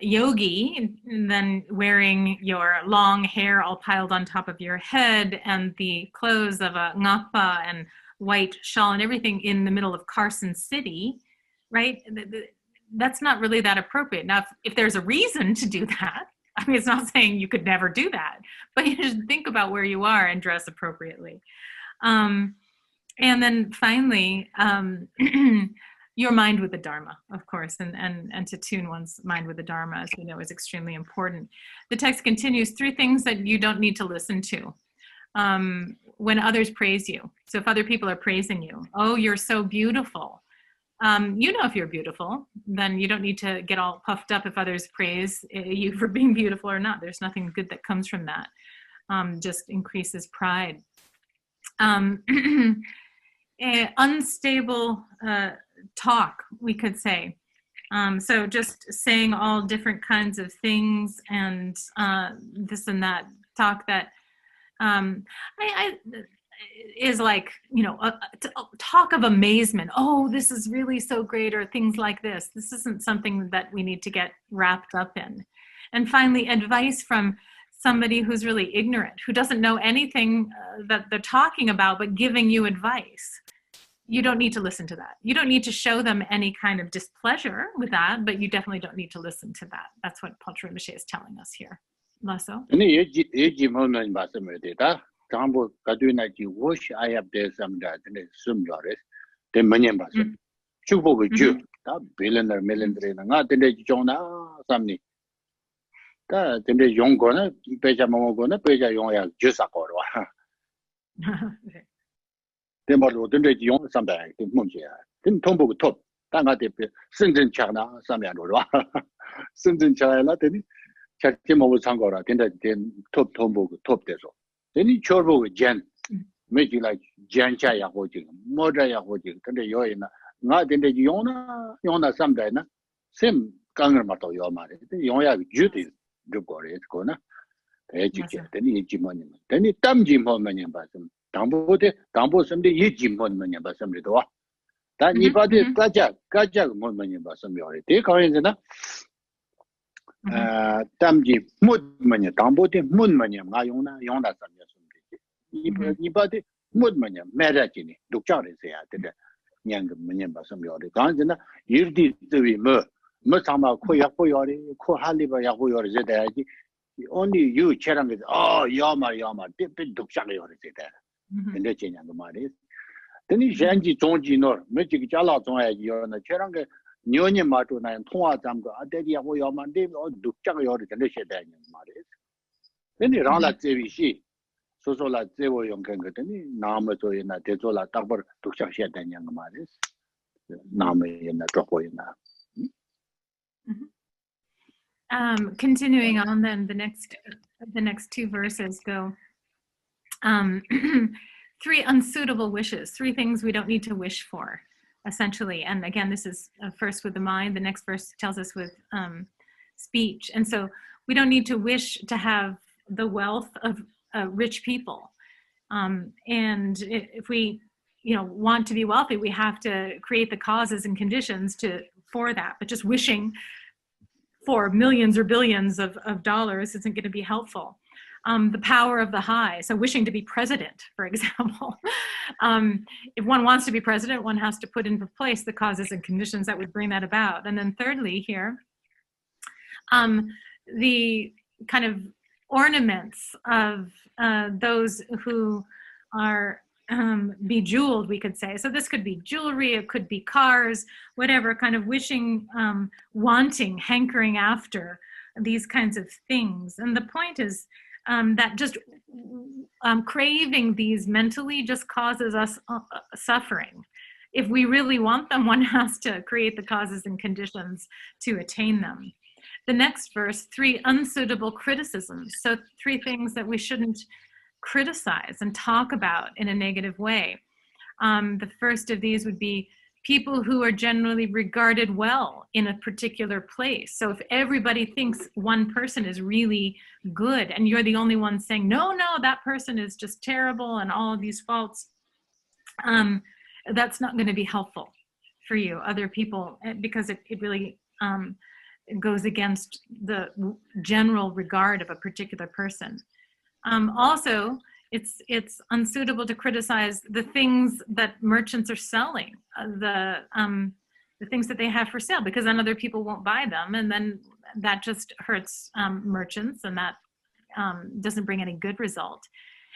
yogi, then wearing your long hair all piled on top of your head and the clothes of a ngapa and white shawl and everything in the middle of Carson City, right? That's not really that appropriate. Now, if there's a reason to do that, I mean, it's not saying you could never do that, but you should think about where you are and dress appropriately. And then finally, your mind with the Dharma, of course, and to tune one's mind with the Dharma, as we know, is extremely important. The text continues, 3 things that you don't need to listen to. When others praise you. So if other people are praising you, oh, you're so beautiful. You know if you're beautiful, then you don't need to get all puffed up if others praise you for being beautiful or not. There's nothing good that comes from that. Just increases pride. Unstable talk, we could say. So just saying all different kinds of things and this and that, talk that is like, you know, talk of amazement. Oh, this is really so great, or things like this. This isn't something that we need to get wrapped up in. And finally, advice from somebody who's really ignorant, who doesn't know anything that they're talking about, but giving you advice. You don't need to listen to that. You don't need to show them any kind of displeasure with that, but you definitely don't need to listen to that. That's what Patrul Rinpoche is telling us here. Lasso? Tambo Kaduna ji wash I have there some that in some yores, the Manyambas. Chubo with you, that billionaire millionaire, not the Jonah, something. That in the young gonna, Peja Momogona, Peja Young, just a corwa. The model didn't young something, the Munja. Didn't Tombo top, Tanga de Sinton China, some Yandora. Sinton China, then Chatimo Sangora, then top Tombo, top desert. Then you chorbo with Jen, making like Jan Chaya Hojing, Modaya Hojing, and the Yoina, not in the Yona someday, same Gangermato Yoma, the Yoya duties, Dubori, it's gonna educate, then Yiji monument. Then it Tamjim Holmanian Basam, Tambo some the Yiji monument Basam Ridoa. That Nibadi Kajak monument Basam Yori. Take our in Tamji Mudmania, Tamboti, Munmania, Mayona, Yona Samia. Ibadi Mudmania, Meragini, Duchari say at the young Manyamba Samyori. Ganzana, Yirdi the Mer, Musama Koyapoyori, Kohaliba Yahoyori Zedagi. Only you, Cherang, oh, Yama, dip it Duchari there. And the Chenyangamari. Then he Janji Tonji nor, Magic Jala Tonga, you're on the Cheranga. Nyonya Matuna and Tonga Zamga, Adedia Hoyaman, Dave, or Duchari or the Condition Daniel Maris. Then he ran like Zevishi, so like Zevo Yonkangatani, Namato in a Tezola Tabor, Duchashi Daniel Maris, Name in the Tropoina. Continuing on, then the next 2 verses go. 3 unsuitable wishes, 3 things we don't need to wish for. Essentially, and again, this is first with the mind. The next verse tells us with speech, and so we don't need to wish to have the wealth of rich people. And if we, want to be wealthy, we have to create the causes and conditions for that. But just wishing for millions or billions of dollars isn't going to be helpful. the power of the high. So wishing to be president, for example. If one wants to be president, one has to put into place the causes and conditions that would bring that about. And then thirdly here, the kind of ornaments of those who are bejeweled, we could say. So this could be jewelry, it could be cars, whatever, kind of wishing, wanting, hankering after these kinds of things. And the point is that just craving these mentally just causes us suffering. If we really want them, one has to create the causes and conditions to attain them. The next verse, 3 unsuitable criticisms. So 3 things that we shouldn't criticize and talk about in a negative way. The first of these would be people who are generally regarded well in a particular place. So if everybody thinks one person is really good and you're the only one saying, no, that person is just terrible and all of these faults, that's not going to be helpful for you, other people, because it really goes against the general regard of a particular person. Also, it's unsuitable to criticize the things that merchants are selling, the things that they have for sale, because then other people won't buy them, and then that just hurts merchants, and that doesn't bring any good result.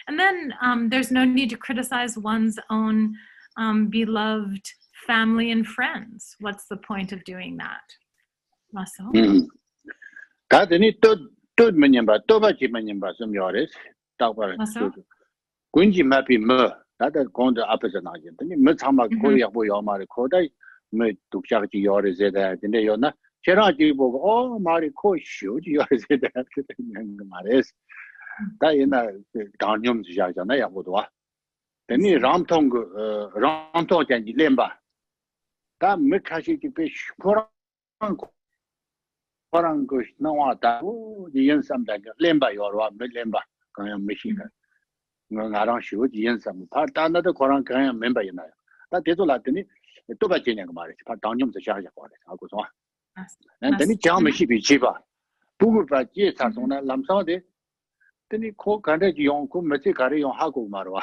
And then there's no need to criticize one's own beloved family and friends. What's the point of doing that? Maso? Tốt mình nhầm bà, tốt bà chỉ mình nhầm bà xâm nhỏ đấy, tao bà là quân chỉ mà bị mơ, đã đã con được áp lực nào chứ, thế mơ tham mà có việc bồi mà rồi có đấy, mơ tục chắc chỉ nhỏ đấy thế đấy, thế này na, chế ra chỉ bảo mà đi có xíu chỉ nhỏ thế đấy, thế nên mà đấy, tại vì là đàn nhom chỉ chắc này ya bộ đó, thế này ram thong chẳng chỉ lên bà, ta mới khai sĩ chỉ phải Orang ko nawa ta yen sam da lemba yorwa me lemba kaya machine ngarang shu yen sam pa ta na de korang kaya member yin na ta de zo la de ni to ba jin yang ma re pa dang nyum se sha ya kwa de a ko so na de ni jiang me shi bi chi ba bu bu ba ji sa song na lam sa de ni ko kan de yong ko me ji ga re yong ha ko ma ro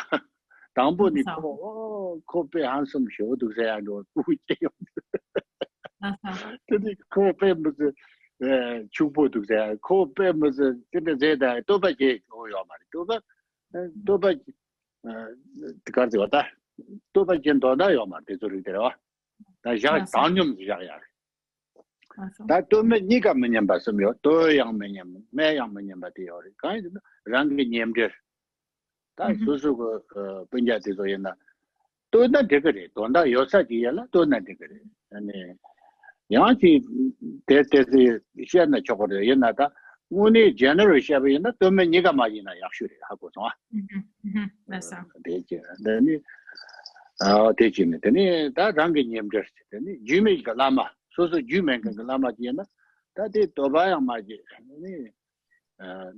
dang bu ni ko pe han sum shu du se ya do bu ji yong de ni ko pe mu 축보 독자 코페 무슨 근데 제다 또 봐지 오요 말이 또 봐 그까지 왔다 또 봐지 도다요 말 대소리 들어 다시야 단념 지자야 다 또면 네가 뭐냐 봤으면 또 양면냐 매양면냐 봐도요 가이 랑게 냠들 다 소소고 분야 대소였나 또나 되거래 돈다 요사지야라 또나 되거래 아니 양치 대대시 시간에 저거를 옛날다 우리 제너레이션이나 또면 네가 맞이나 약속을 하고서 맞아 되지 근데 되지네 되니 다 장기님들 되니 주메가 라마 소소 주메가 라마지나 다들 도바야 맞이 아니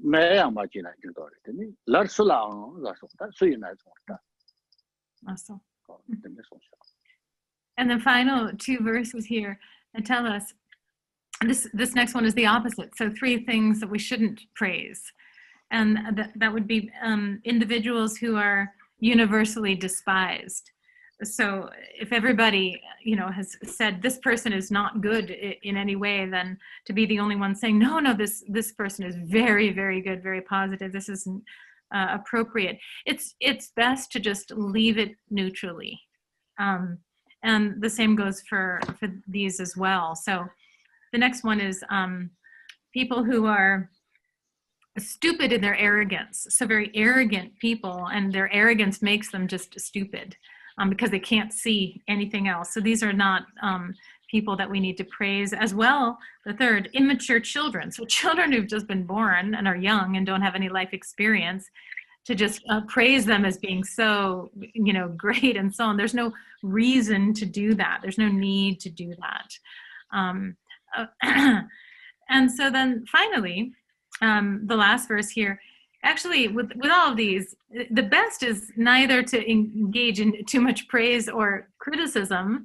매야 맞이나 저거 되니 라슬라 라속다 수이나 좋다 맞아 And the final 2 verses here and tell us, this next one is the opposite. So 3 things that we shouldn't praise. And that would be individuals who are universally despised. So if everybody, has said this person is not good in any way, then to be the only one saying, no, this person is very, very good, very positive, this isn't appropriate. It's best to just leave it neutrally. And the same goes for these as well. So the next one is people who are stupid in their arrogance. So very arrogant people, and their arrogance makes them just stupid because they can't see anything else. So these are not people that we need to praise. As well, the third, immature children. So children who've just been born and are young and don't have any life experience, to just praise them as being so, great and so on. There's no reason to do that. There's no need to do that. And so then finally, the last verse here, actually with all of these, the best is neither to engage in too much praise or criticism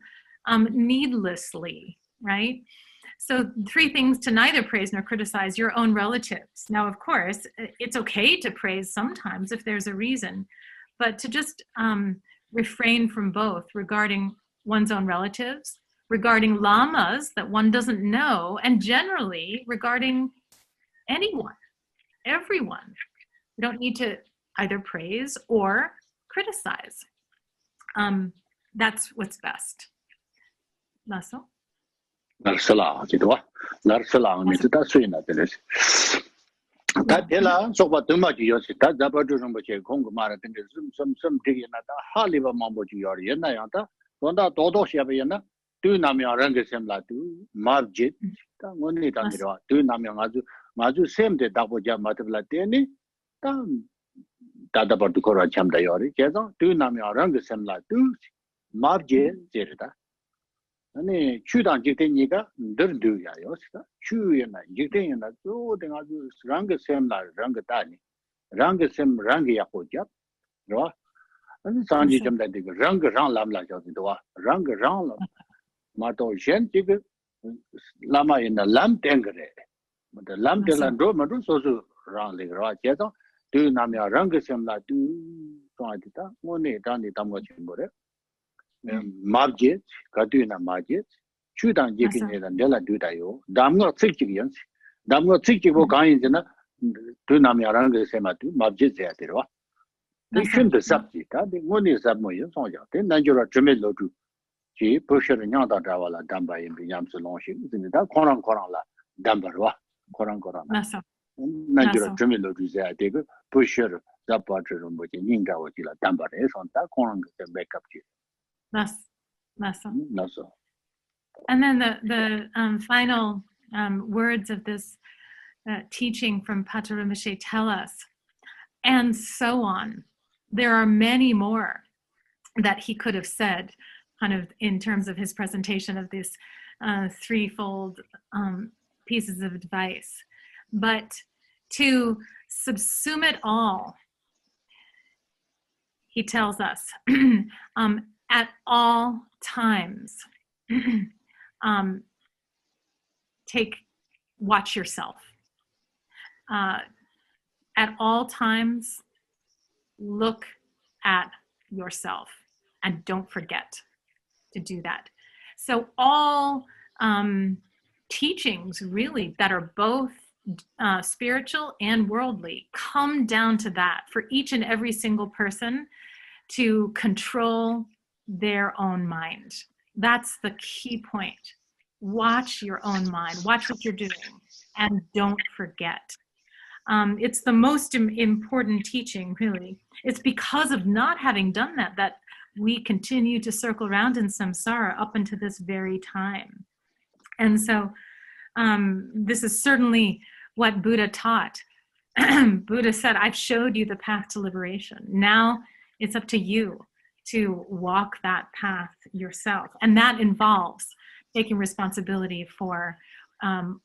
needlessly, right? So 3 things to neither praise nor criticize your own relatives. Now, of course, it's okay to praise sometimes if there's a reason, but to just refrain from both regarding one's own relatives, regarding lamas that one doesn't know, and generally regarding anyone, everyone. We don't need to either praise or criticize. That's what's best. Lasso? Larsala, Jidwa. Larsala, Mita Swina, Delis. Tatela, so what too much Yosita, Zabatu Rinpoche, Kongo Marathon, some digging at the Haliva Mamboji or Yenayanta, Donda Dodo Shaviana, 2 Namia Rangasem Latu, Marjit, only Tangira, 2 Namia Mazu, same the Daboja Matavlatini, Tadabatu Kora Chamdayori, Jason, 2 Namia Rangasem Latu, Marjit, Jerida. 아니 추단 지대니가 늘두야 요스다 추에나 지대나 또 내가 랑게 셈라 랑게 다니 랑게 셈 랑게 야고자 로 아니 산지 좀 되고 랑게 랑 람라 저기도 와 랑게 랑 마도 젠 지그 라마이나 람 땡그레 근데 람 땡란도 마도 소소 랑 레그라 제도 두 나미야 랑게 셈라 두 또아디다 뭐네 다니 담고 침보래 Margit, Katuna Margit, Chudan Jikin and Della Dudayo, Damgo Tsikians, Damgo Tsikibo Gainzena, Tunami Aranga Sematu, Margit Zatero. They shouldn't the subject, the one is that more young, then Nigeria Tremelo to G, Pusher and Yanda Davala, Damba in the Yamsalonship, in the Koran Korala, Dambarwa, Koran Koran. Nigeria Tremelo to Zatego, Pusher, Zapatron, which in Inga was Dambar, on that Koran backup. Lasso. And then the final words of this teaching from Patrul Rinpoche tell us, and so on. There are many more that he could have said, kind of in terms of his presentation of this threefold pieces of advice. But to subsume it all, he tells us, at all times, watch yourself. At all times, look at yourself and don't forget to do that. So all teachings really that are both spiritual and worldly come down to that for each and every single person to control their own mind. That's the key point. Watch your own mind. Watch what you're doing and don't forget. It's the most important teaching, really. It's because of not having done that that we continue to circle around in samsara up until this very time. And so this is certainly what Buddha taught. Buddha said, I've showed you the path to liberation. Now it's up to you to walk that path yourself. And that involves taking responsibility for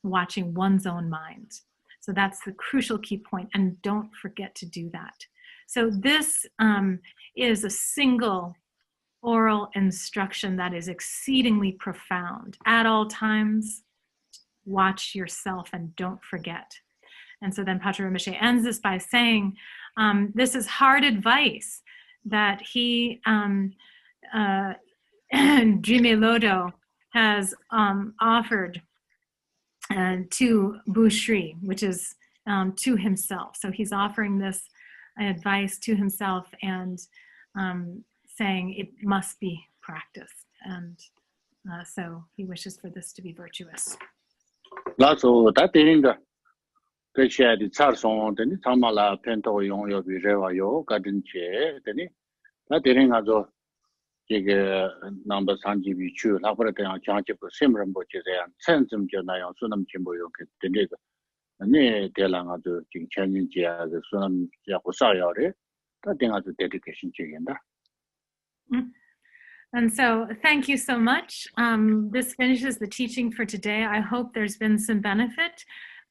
watching one's own mind. So that's the crucial key point, and don't forget to do that. So this is a single oral instruction that is exceedingly profound. At all times, watch yourself and don't forget. And so then Patrul Rinpoche ends this by saying, this is hard advice that he, Jime Lodo, has offered to Bushri, which is to himself. So he's offering this advice to himself and saying it must be practiced. And so he wishes for this to be virtuous. So that the shared Charson, then Tamala, Pento, Yo, Virevayo, Gadinche, then that didn't have the number Sanji Vichu, Laboratory, Change of Simran Butches, and send them to Nayan Sunam Chimboyo, the nigger. And they tell us to change the Sunam Yakusayore, that thing has a dedication chicken. And so thank you so much. This finishes the teaching for today. I hope there's been some benefit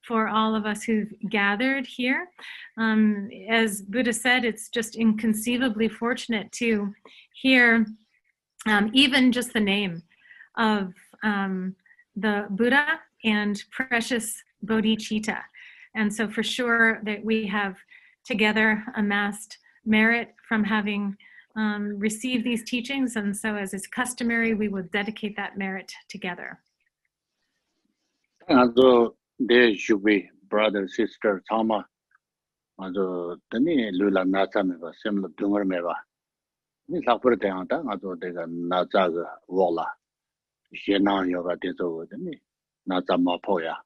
for all of us who've gathered here. As Buddha said, it's just inconceivably fortunate to hear even just the name of the Buddha and Precious Bodhicitta. And so for sure that we have together amassed merit from having received these teachings. And so as is customary, we will dedicate that merit together. Also, there should be brother, sister, Tama. Also, tani lula nasa meba, similar dungar meba. Ni lakpur tayanta, also tega nasa ga wola. Xena yoga tezo, tani nasa ma poya.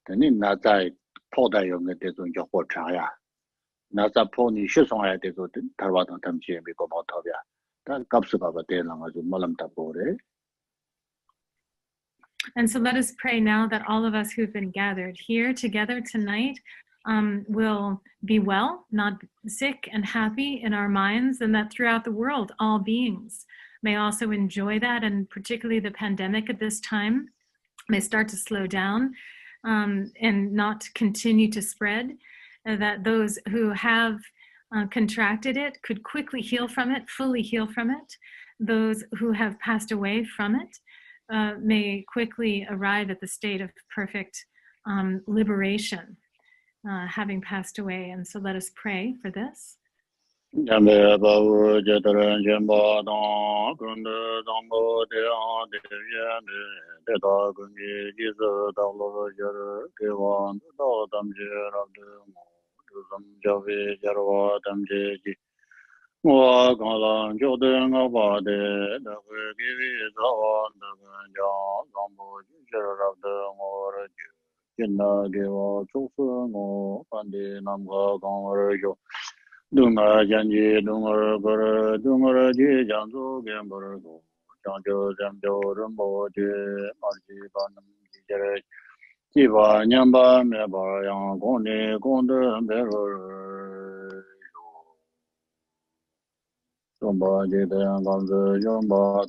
Tani nasa poda yoga tezo yoko chaya. Nasa po ni shusongaya tezo, tarwata tamchi miko motobya. Ta kapsu baba telang azu malam tapore. And so let us pray now that all of us who've been gathered here together tonight will be well, not sick, and happy in our minds, and that throughout the world, all beings may also enjoy that, and particularly the pandemic at this time may start to slow down and not continue to spread, that those who have contracted it could quickly heal from it, fully heal from it. Those who have passed away from it may quickly arrive at the state of perfect liberation, having passed away. And so let us pray for this. Dunga janji dunga gora dunga ji janzu gembar go janjo jamjo rumbo je marji banam jere jiba nyamba me ba yang gone gonde bero somba je de ganze yamba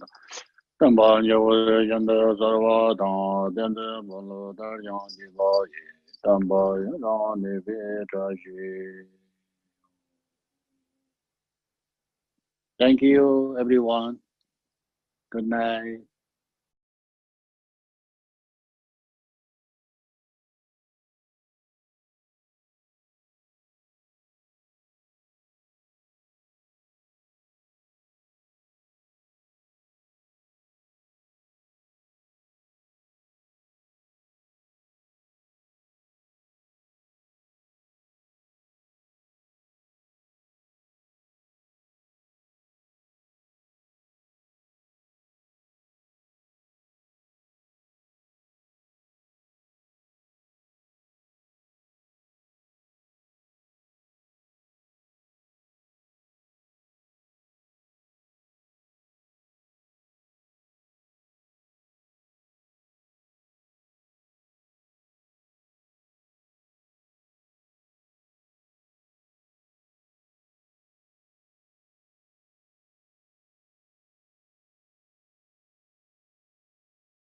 tamba yo yanda sarva da dende bolo dar yang ji ba ye tamba ya ne be ta ji. Thank you, everyone. Good night.